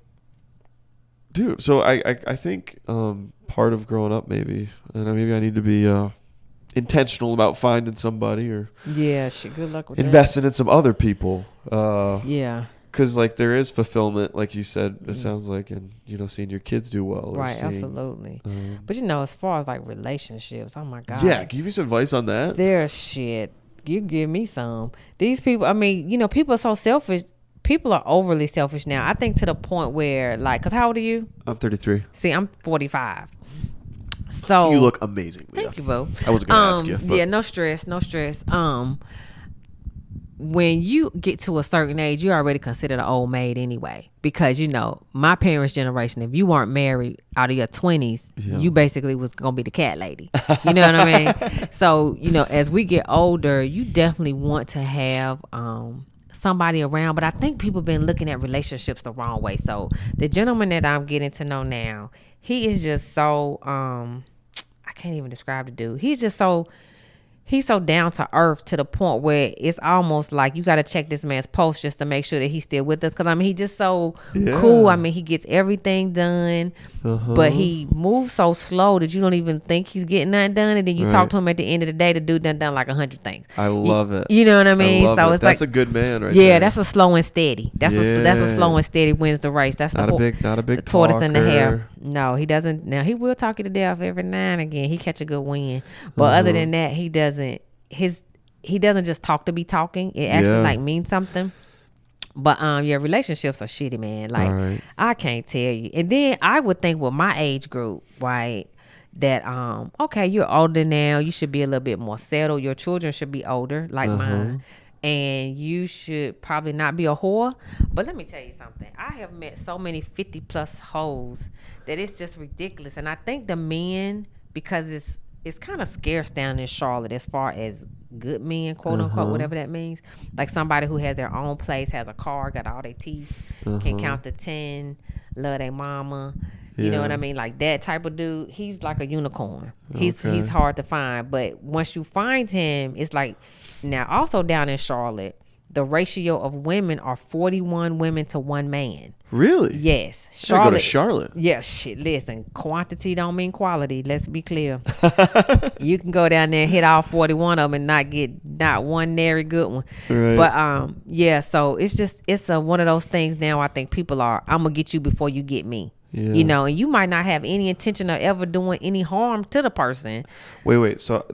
dude. So I think part of growing up, maybe I need to be intentional about finding somebody or Yeah, shit. Good luck with investing in some other people. that. Yeah. Because like there is fulfillment, like you said, it sounds like, and seeing your kids do well. Or Right, seeing, absolutely. But as far as like relationships, oh my God. Yeah, give me some advice on that. There's shit. You give me some. These people, I mean, people are so selfish. People are overly selfish now. I think to the point where, like, because how old are you? I'm 33. See, I'm 45. So You look amazing, Leah. Thank you, boo. I wasn't gonna ask you. But. Yeah, no stress. When you get to a certain age, you're already considered an old maid anyway. Because, my parents' generation, if you weren't married out of your 20s, you basically was going to be the cat lady. You know what I mean? So, as we get older, you definitely want to have somebody around. But I think people been looking at relationships the wrong way. So the gentleman that I'm getting to know now, he is just so, I can't even describe the dude. He's so down to earth to the point where it's almost like you got to check this man's post just to make sure that he's still with us. Because, he's just so cool. He gets everything done, but he moves so slow that you don't even think he's getting that done. And then you talk to him at the end of the day, the dude done like 100 things. I love it. You know what I mean? I love so it. it's That's like a good man right yeah, there. that's a slow and steady. That's a slow and steady wins the race. That's not a big the tortoise in the talker. hare. No, he doesn't. Now he will talk you to death every now and again. He catch a good win, but other than that, he doesn't. He doesn't just talk to be talking. It actually like means something. But yeah, relationships are shitty, man. Like, Right. I can't tell you. And then I would think with my age group, right, that okay, you're older now, you should be a little bit more settled. Your children should be older, like mine. And you should probably not be a whore. But let me tell you something. I have met so many 50 plus hoes that it's just ridiculous. And I think the men, because it's kind of scarce down in Charlotte as far as good men, quote unquote, whatever that means. Like somebody who has their own place, has a car, got all their teeth, can count to 10, love their mama. You know what I mean? Like that type of dude, he's like a unicorn. He's hard to find. But once you find him, it's like, now also down in Charlotte, the ratio of women are 41 women to 1 man. Really? Yes. Charlotte. Go to Charlotte. Yeah, shit. Listen, quantity don't mean quality. Let's be clear. You can go down there and hit all 41 of them and not get not one nary good one. Right. But yeah. So it's one of those things now. I think people are, I'm gonna get you before you get me. Yeah. You know, and you might not have any intention of ever doing any harm to the person. Wait. So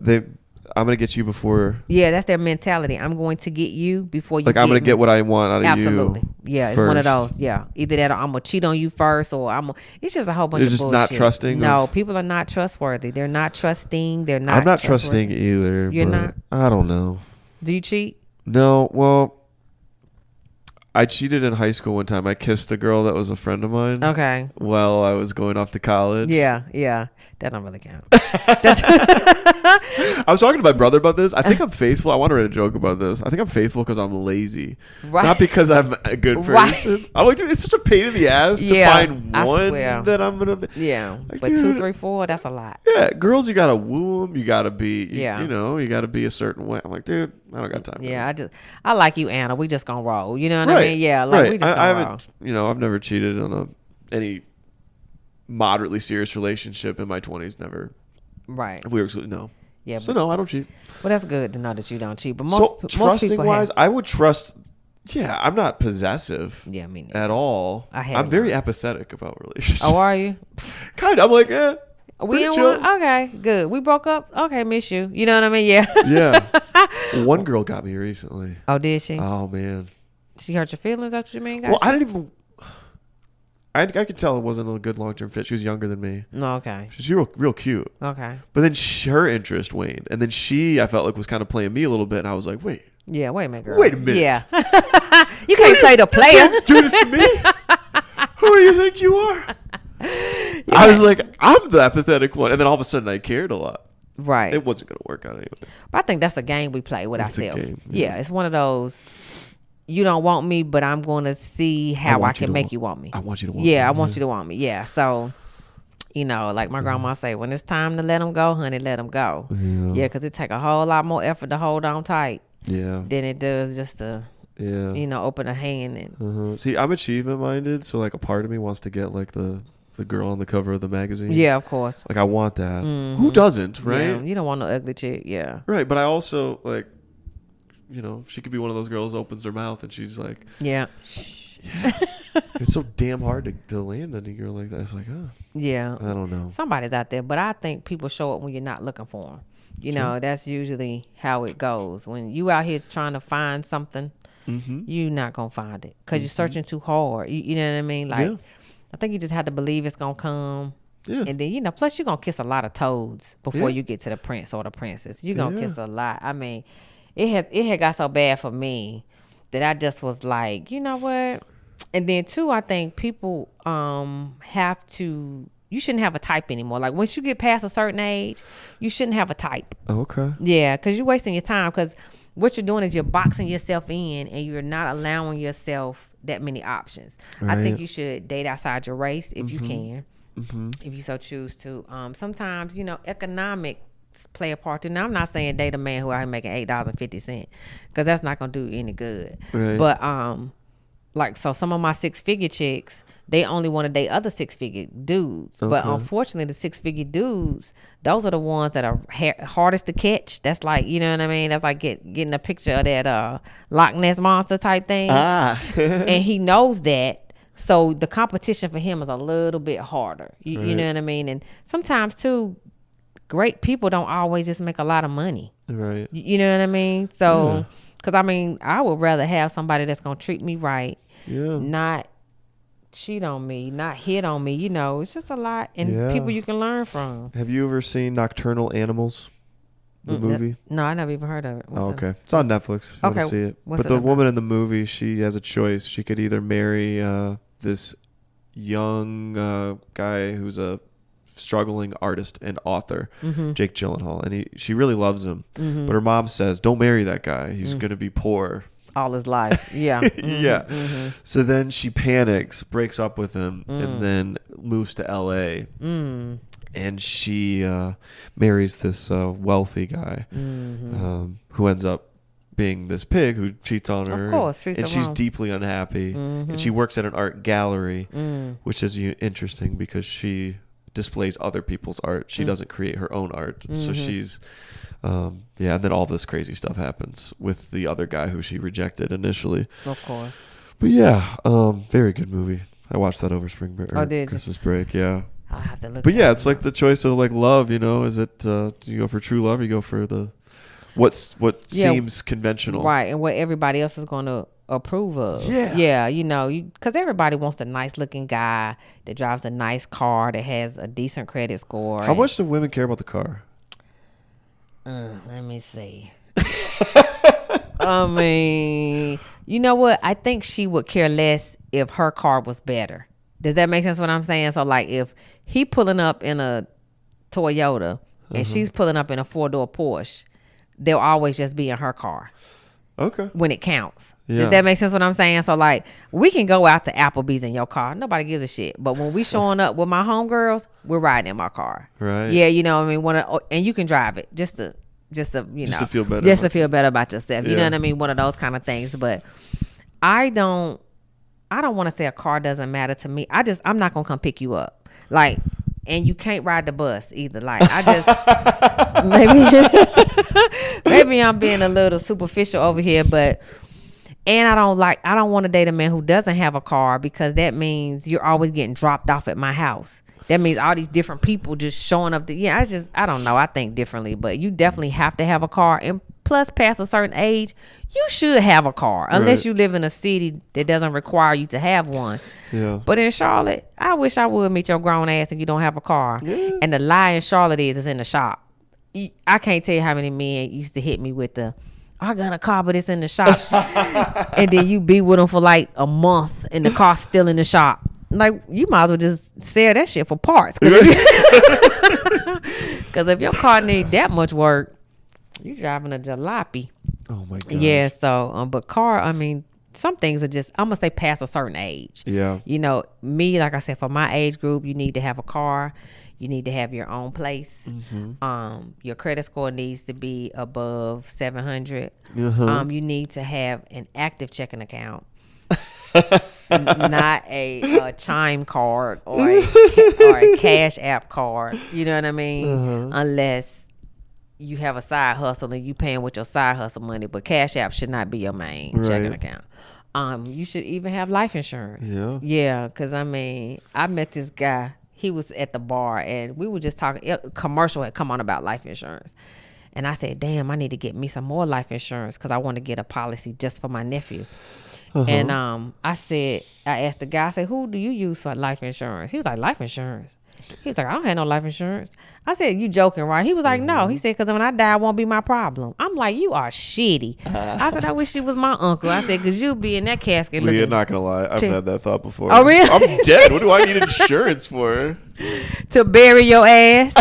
I'm gonna get you before. Yeah, that's their mentality. I'm going to get you before you. Like I'm gonna get what I want out of you. Absolutely. Yeah, it's one of those. Yeah, either that or I'm gonna cheat on you first, or it's just a whole bunch of bullshit. They're just not trusting. No, people are not trustworthy. They're not trusting. They're not. I'm not trusting either. You're not. I don't know. Do you cheat? No. Well, I cheated in high school one time. I kissed a girl that was a friend of mine. Okay. While I was going off to college. Yeah. That don't really count. I was talking to my brother about this. I think I'm faithful. I want to write a joke about this. I think I'm faithful because I'm lazy. Right. Not because I'm a good person. Right. I'm like, dude, it's such a pain in the ass to find one that I'm going to. Yeah. Like, but 2, 3, 4, that's a lot. Yeah. Girls, you got to woo them. You got to be, Yeah. you got to be a certain way. I'm like, dude, I don't got time. Yeah. I like you, Anna. We just gonna roll. You know what I mean? Yeah. Like, we just gonna roll. I've never cheated on any moderately serious relationship in my 20s. Never. Right. We were no. Yeah. So no, I don't cheat. Well, that's good to know that you don't cheat. But most trusting wise, I would trust. Yeah, I'm not possessive. Yeah, me neither. At all. I'm very apathetic about relationships. Oh, are you? Kind of. I'm like, we in one? Okay, good. We broke up. Okay, miss you. You know what I mean? Yeah. Yeah. One girl got me recently. Oh, did she? Oh man. She hurt your feelings. That's what you mean? Well, I didn't even. I could tell it wasn't a good long-term fit. She was younger than me. No, okay. She's real cute. Okay. But then her interest waned. And then I felt like, was kind of playing me a little bit. And I was like, wait. Yeah, wait a minute, girl. Wait a minute. Yeah. You can't play the player. Do this to me? Who do you think you are? Yeah. I was like, I'm the apathetic one. And then all of a sudden I cared a lot. Right. It wasn't going to work out anyway. But I think that's a game we play with ourselves. Game, yeah, it's one of those... You don't want me, but I'm going to see how I can make you want me. I want you to want me. Yeah, I want you to want me. Yeah. So, like my grandma say, when it's time to let them go, honey, let them go. Yeah, because it take a whole lot more effort to hold on tight. Yeah. Than it does just to, open a hand. And See, I'm achievement minded, so like a part of me wants to get like the girl on the cover of the magazine. Yeah, of course. Like I want that. Mm-hmm. Who doesn't, right? Yeah, you don't want no ugly chick. Yeah. Right, but I also like. She could be one of those girls who opens her mouth and she's like, yeah. It's so damn hard to land on a girl like that. It's like, yeah. I don't know. Somebody's out there, but I think people show up when you're not looking for them. You know, that's usually how it goes. When you out here trying to find something, you're not going to find it because you're searching too hard. You know what I mean? Like, I think you just have to believe it's going to come. Yeah. And then, plus you're going to kiss a lot of toads before you get to the prince or the princess. You're going to kiss a lot. I mean... It had got so bad for me that I just was like, you know what? And then too, I think people you shouldn't have a type anymore. Like once you get past a certain age, you shouldn't have a type. Okay. Yeah, because you're wasting your time. Because what you're doing is you're boxing yourself in, and you're not allowing yourself that many options. Right. I think you should date outside your race if you can, if you so choose to. Sometimes economic play a part too. Now I'm not saying date a man who out here making $8.50 because that's not gonna do you any good. Right. But so some of my 6-figure chicks, they only want to date other 6-figure dudes. Okay. But unfortunately, the 6-figure dudes, those are the ones that are hardest to catch. That's like, you know what I mean? That's like getting a picture of that Loch Ness monster type thing. And he knows that. So the competition for him is a little bit harder. You know what I mean? And sometimes too, great people don't always just make a lot of money. Right. You know what I mean? So, because I mean, I would rather have somebody that's gonna treat me right, not cheat on me, not hit on me. You know, it's just a lot, and people you can learn from. Have you ever seen Nocturnal Animals, the movie? No, I never even heard of it. Okay, it's on Netflix. You want to see it? But the woman in the movie, she has a choice. She could either marry this young guy who's a struggling artist and author, Jake Gyllenhaal, and she really loves him. But her mom says, "Don't marry that guy. He's going to be poor all his life." Yeah. So then she panics, breaks up with him, and then moves to LA. And she marries this wealthy guy who ends up being this pig who cheats on her. Of course, and she's deeply unhappy. And she works at an art gallery, which is interesting because she displays other people's art. She doesn't create her own art. So she's and then all this crazy stuff happens with the other guy who she rejected initially. Of course. But yeah, very good movie. I watched that over spring break. Christmas break. Yeah. I'll have to look. But yeah, it's like the choice of like love. You know, is it do you go for true love? Or you go for the what seems conventional, right? And what everybody else is going to approve of. Yeah. You know, because everybody wants a nice looking guy that drives a nice car that has a decent credit score. How much do women care about the car? Let me see. I mean, you know what? I think she would care less if her car was better. Does that make sense what I'm saying? So like if he pulling up in a Toyota and she's pulling up in a 4-door Porsche, they'll always just be in her car. Okay. When it counts. Does that make sense what I'm saying? So like we can go out to Applebee's in your car. Nobody gives a shit. But when we showing up with my homegirls, we're riding in my car. Right. Yeah, you know what I mean? And you can drive it just to feel better. Just to feel better about yourself. You know what I mean? One of those kind of things. But I don't want to say a car doesn't matter to me. I'm not gonna come pick you up. Like, and you can't ride the bus either. Like I just maybe I'm being a little superficial over here, but I don't want to date a man who doesn't have a car because that means you're always getting dropped off at my house. That means all these different people just showing up. I don't know. I think differently, but you definitely have to have a car. And plus, past a certain age, you should have a car unless you live in a city that doesn't require you to have one. Yeah. But in Charlotte, I wish I would meet your grown ass and you don't have a car. Yeah. And the lie in Charlotte is it's in the shop. I can't tell you how many men used to hit me with I got a car, but it's in the shop. And then you be with them for like a month and the car's still in the shop. Like, you might as well just sell that shit for parts. Because if your car need that much work, you driving a jalopy. Oh, my God. Yeah, so, but car, I mean, some things are just, I'm going to say past a certain age. Yeah. You know, me, like I said, for my age group, you need to have a car. You need to have your own place. Mm-hmm. Your credit score needs to be above 700. Uh-huh. You need to have an active checking account. Not a Chime card or a Cash App card. You know what I mean? Uh-huh. Unless you have a side hustle and you paying with your side hustle money, but Cash App should not be your main checking account. You should even have life insurance. Yeah, because I mean, I met this guy. He was at the bar and we were just talking. A commercial had come on about life insurance. And I said, damn, I need to get me some more life insurance because I want to get a policy just for my nephew. Uh-huh. And I asked the guy, I said, who do you use for life insurance? He was like, life insurance? He was like, I don't have no life insurance. I said, you joking, right? He was like, no. He said, because when I die, it won't be my problem. I'm like, you are shitty. I said, I wish you was my uncle. I said, because you'll be in that casket. Leah, not going to lie. I've had that thought before. Oh, really? I'm dead. What do I need insurance for? To bury your ass.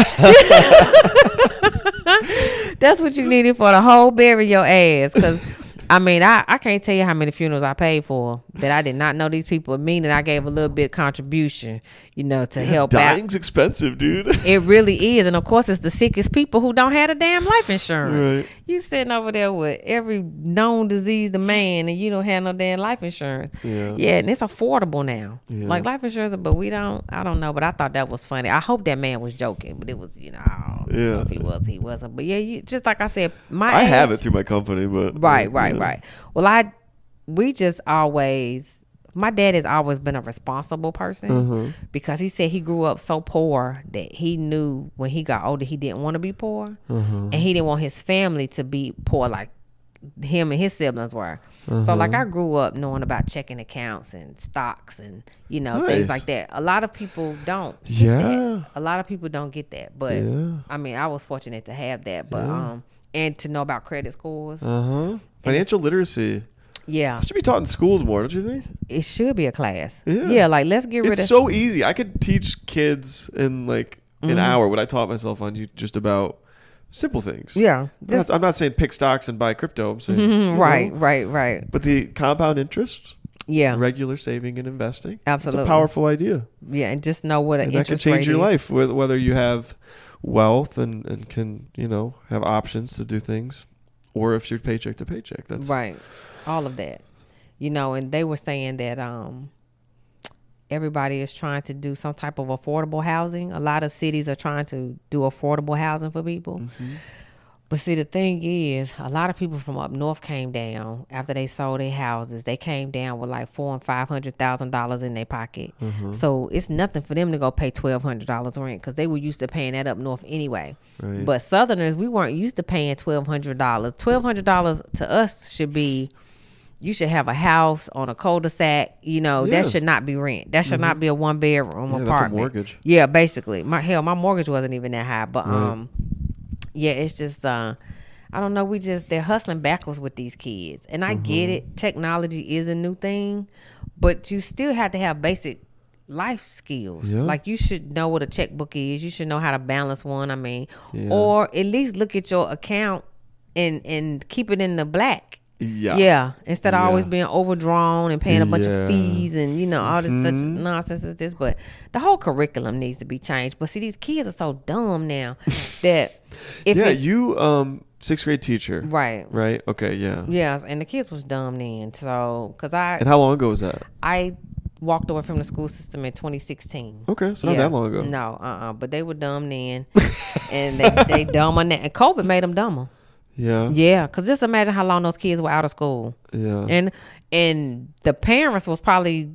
That's what you needed for, the whole bury your ass. Because I mean, I can't tell you how many funerals I paid for that I did not know these people, meaning I gave a little bit of contribution, to help out. Dying's expensive, dude. It really is. And of course, it's the sickest people who don't have a damn life insurance. Right. You sitting over there with every known disease, the man, and you don't have no damn life insurance. Yeah, and it's affordable now. Yeah. Like life insurance, but I don't know, but I thought that was funny. I hope that man was joking, but it was, I don't know if he was, he wasn't. But yeah, just like I said, I have it through my company, but. Right. Well, we just always my dad has always been a responsible person because he said he grew up so poor that he knew when he got older he didn't want to be poor, and he didn't want his family to be poor like him and his siblings were. So like I grew up knowing about checking accounts and stocks and things like that. A lot of people don't get that. A lot of people don't get that, but I mean I was fortunate to have that, but and to know about credit scores, financial literacy. Yeah, it should be taught in schools more, don't you think? It should be a class. Yeah, like let's get rid of. It's so easy. I could teach kids in like an hour what I taught myself on just about simple things. Yeah, I'm not saying pick stocks and buy crypto. I'm saying right. But the compound interest, regular saving and investing, absolutely, it's a powerful idea. Yeah, and just know what an interest rate is. That can change your life, whether you have wealth and can have options to do things, or if you're paycheck to paycheck. That's right. All of that, and they were saying that everybody is trying to do some type of affordable housing. A lot of cities are trying to do affordable housing for people. But see, the thing is, a lot of people from up north came down after they sold their houses. They came down with like $400,000 and $500,000 in their pocket. So it's nothing for them to go pay $1,200 rent because they were used to paying that up north anyway. Right. But Southerners, we weren't used to paying $1,200. $1,200 to us should be. You should have a house on a cul-de-sac. That should not be rent. That should not be a 1-bedroom apartment. That's a mortgage. Yeah, basically. My mortgage wasn't even that high. But it's just I don't know. They're hustling backwards with these kids, and I get it. Technology is a new thing, but you still have to have basic life skills. Yeah. Like you should know what a checkbook is. You should know how to balance one. I mean, or at least look at your account and keep it in the black. Yeah. Instead of always being overdrawn and paying a bunch of fees and all this such nonsense as this. But the whole curriculum needs to be changed. But see, these kids are so dumb now that you 6th grade teacher, right? Okay, yes, and the kids was dumb then. So and how long ago was that? I walked away from the school system in 2016. Okay, so not that long ago. No, but they were dumb then, and they dumber now. And COVID made them dumber. Yeah, because just imagine how long those kids were out of school. Yeah, and the parents was probably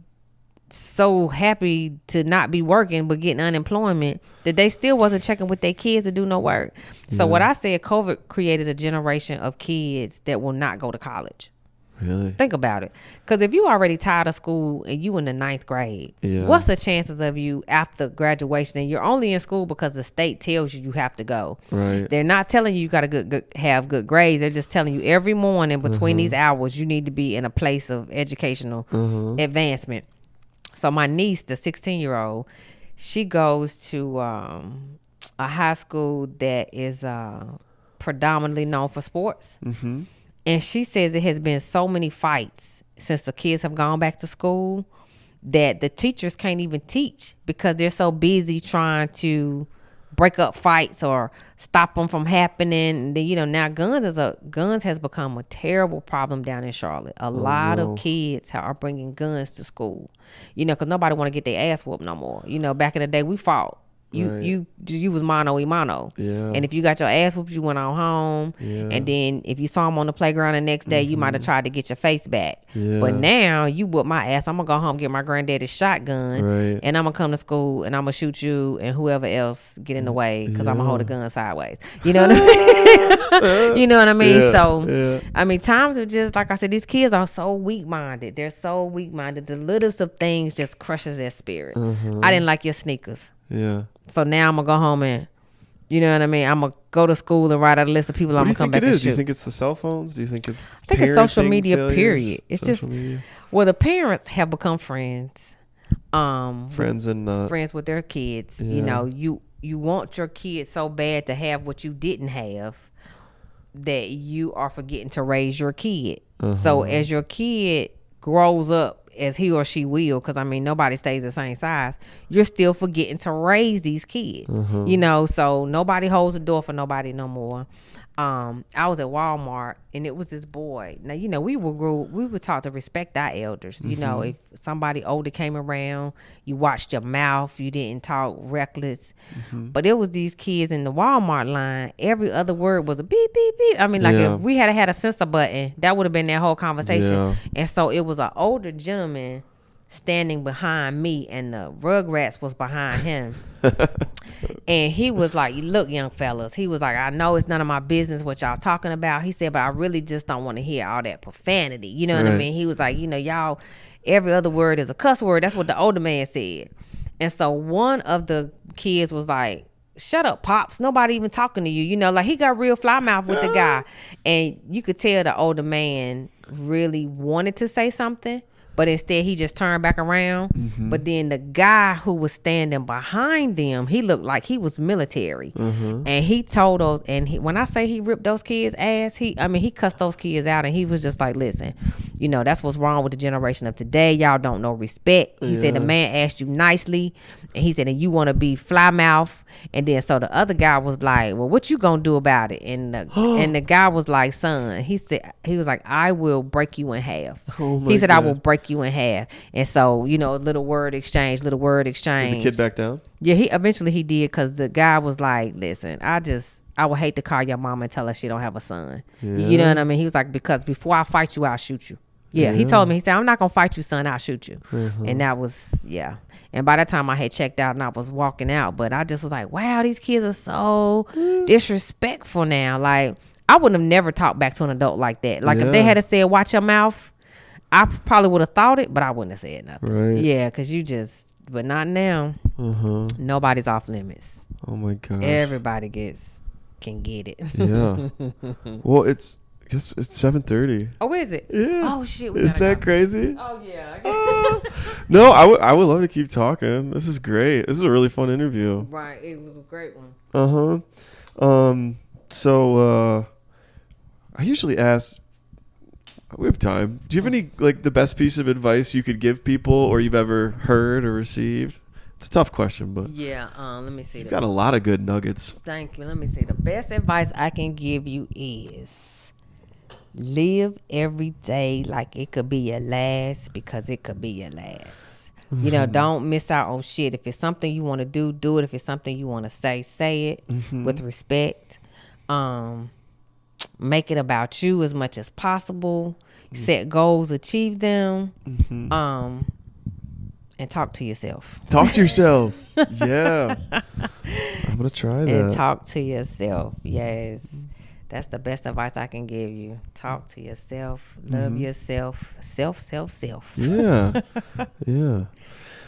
so happy to not be working but getting unemployment that they still wasn't checking with their kids to do no work. So what I said, COVID created a generation of kids that will not go to college. Really? Think about it. Because if you already tired of school and you in the 9th grade, what's the chances of you after graduation? And you're only in school because the state tells you have to go. Right. They're not telling you got to have good grades. They're just telling you every morning between these hours you need to be in a place of educational advancement. So my niece, the 16-year-old, she goes to a high school that is predominantly known for sports. And she says it has been so many fights since the kids have gone back to school that the teachers can't even teach because they're so busy trying to break up fights or stop them from happening. And then, now guns has become a terrible problem down in Charlotte. A lot of kids are bringing guns to school, because nobody want to get their ass whooped no more. Back in the day we fought. You was mano y mano. Yeah. And if you got your ass whooped, you went on home. Yeah. And then if you saw him on the playground the next day, you might have tried to get your face back. Yeah. But now you whoop my ass, I'm gonna go home, get my granddaddy's shotgun, and I'm gonna come to school and I'm gonna shoot you and whoever else get in the way because I'm gonna hold a gun sideways. You know what I mean? You know what I mean? Yeah. So I mean, times are just like I said, these kids are so weak minded. They're so weak minded. The littlest of things just crushes their spirit. I didn't like your sneakers. Yeah. So now I'm gonna go home and, you know what I mean? I'm gonna go to school and write out a list of people I'm gonna come back and shoot. Do you think it's the cell phones? Do you think it's? I think it's social media. Failures? Period. It's social media. Well, the parents have become friends. Friends with their kids. Yeah. You want your kids so bad to have what you didn't have that you are forgetting to raise your kid. So as your kid grows up, as he or she will, because I mean nobody stays the same size, you're still forgetting to raise these kids. So nobody holds the door for nobody no more. I was at Walmart and it was this boy. Now we were taught to respect our elders. If somebody older came around, you watched your mouth, you didn't talk reckless. But it was these kids in the Walmart line, every other word was a beep beep beep. I mean, like if we had a censor button, that would have been that whole conversation. And so it was an older gentleman standing behind me, and the Rugrats was behind him. And he was like, look, young fellas, he was like, I know it's none of my business what y'all talking about. He said, but I really just don't want to hear all that profanity. You know what I mean? He was like, y'all, every other word is a cuss word. That's what the older man said. And so one of the kids was like, shut up, Pops. Nobody even talking to you. Like he got real fly mouth with the guy. And you could tell the older man really wanted to say something, but instead he just turned back around. But then the guy who was standing behind them, he looked like he was military. And he told those, and when I say he ripped those kids' ass, he cussed those kids out, and he was just like, listen, that's what's wrong with the generation of today. Y'all don't know respect. He said the man asked you nicely, and he said, and you want to be fly mouth. And then so the other guy was like, well, what you gonna do about it? And the guy was like, son, he was like, I will break you in half. He said, God. I will break you in half. And so, little word exchange. Did the kid back down? Yeah, eventually he did, because the guy was like, listen, I would hate to call your mama and tell her she don't have a son. You know what I mean? He was like, because before I fight you, I'll shoot you. Yeah, he told me, he said, I'm not going to fight you, son. I'll shoot you. And that was, And by that time I had checked out and I was walking out. But I just was like, wow, these kids are so disrespectful now. Like, I would have never talked back to an adult like that. Like, if they had said, watch your mouth, I probably would have thought it, but I wouldn't have said nothing. Right. Yeah, because but not now. Nobody's off limits. Oh, my gosh. Everybody can get it. Yeah. Well, I guess it's 7:30. Oh, is it? Yeah. Oh, shit. Is that crazy? Oh, yeah. No, I would love to keep talking. This is great. This is a really fun interview. Right. It was a great one. So I usually ask, we have time. Do you have any, like, the best piece of advice you could give people or you've ever heard or received? It's a tough question, but yeah. Let me see. You've got a lot of good nuggets. Thank you. Let me see. The best advice I can give you is live every day like it could be your last, because it could be your last. Don't miss out on shit. If it's something you want to do it. If it's something you want to say it with respect. Make it about you as much as possible. Set goals, achieve them. And talk to yourself. Talk to yourself. Yeah. I'm going to try that. And talk to yourself. Yes. That's the best advice I can give you. Talk to yourself. Love yourself. Self. Yeah. Yeah.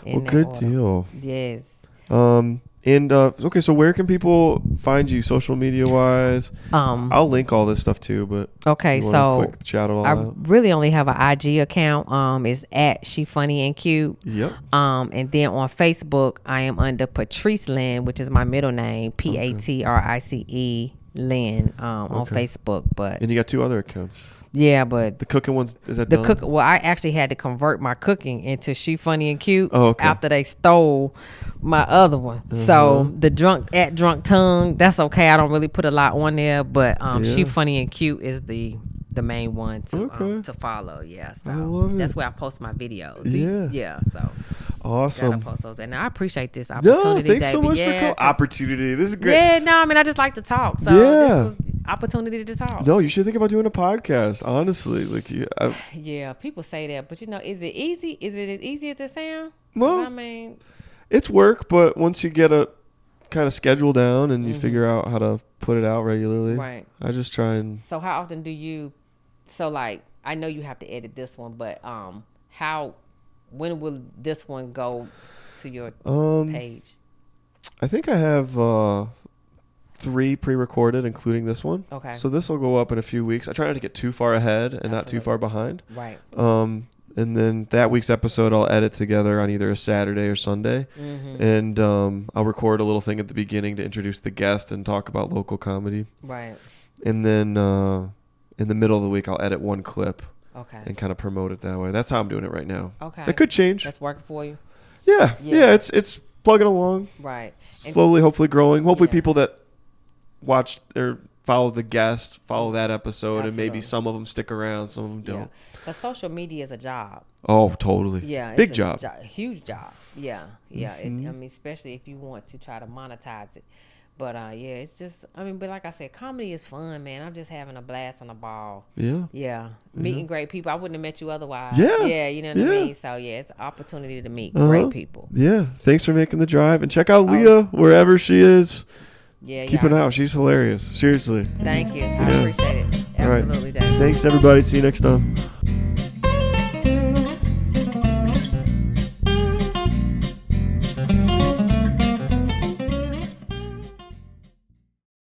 Well, good deal. Yes. Okay, so where can people find you social media wise? I'll link all this stuff too, but okay, so quick shout all I out. really only have an IG account. It's at She Funny and Cute. Yep. And then on Facebook I am under Patrice Lynn, which is my middle name, Patrice Lynn, on Facebook. And you got 2 other accounts. Yeah, but the cooking ones, is that the done? Well, I actually had to convert my cooking into She Funny and Cute after they stole my other one. So the drunk tongue, that's okay. I don't really put a lot on there, but She Funny and Cute is the main one to follow. Yeah, so I love that's it. where I post my videos. Yeah, so awesome. gotta post those, and I appreciate this opportunity. Thanks so much for opportunity. This is great. Yeah, no, I mean I just like to talk. So this was opportunity to talk. No, you should think about doing a podcast. Honestly, like yeah, people say that, but is it easy? Is it as easy as it sounds? Well, I mean, it's work, but once you get a kind of schedule down and you figure out how to put it out regularly, right? I just try and. So how often do you? So like, I know you have to edit this one, but when will this one go to your page? I think I have 3 pre-recorded, including this one. Okay. So this will go up in a few weeks. I try not to get too far ahead and not too far behind. Right. And then that week's episode I'll edit together on either a Saturday or Sunday. And I'll record a little thing at the beginning to introduce the guest and talk about local comedy. Right. And then in the middle of the week I'll edit 1 clip. Okay. And kind of promote it that way. That's how I'm doing it right now. Okay. That could change. That's working for you? Yeah. It's plugging along. Right. Slowly, hopefully growing. Hopefully people that watch or follow the guest, follow that episode, and maybe some of them stick around, some of them don't. But social media is a job. Oh, totally. Yeah. Big job. Huge job. Yeah. Yeah. I mean, especially if you want to try to monetize it. But yeah, it's just, I mean, but like I said, comedy is fun, man. I'm just having a blast and a ball. Yeah. Yeah. Meeting great people. I wouldn't have met you otherwise. Yeah. Yeah, you know what I mean? So yeah, it's an opportunity to meet great people. Yeah. Thanks for making the drive. And check out Leah wherever she is. Yeah, Keep an eye out. She's hilarious. Seriously. Thank you. I appreciate it. All right. Absolutely. Thank you. Thanks, everybody. See you next time.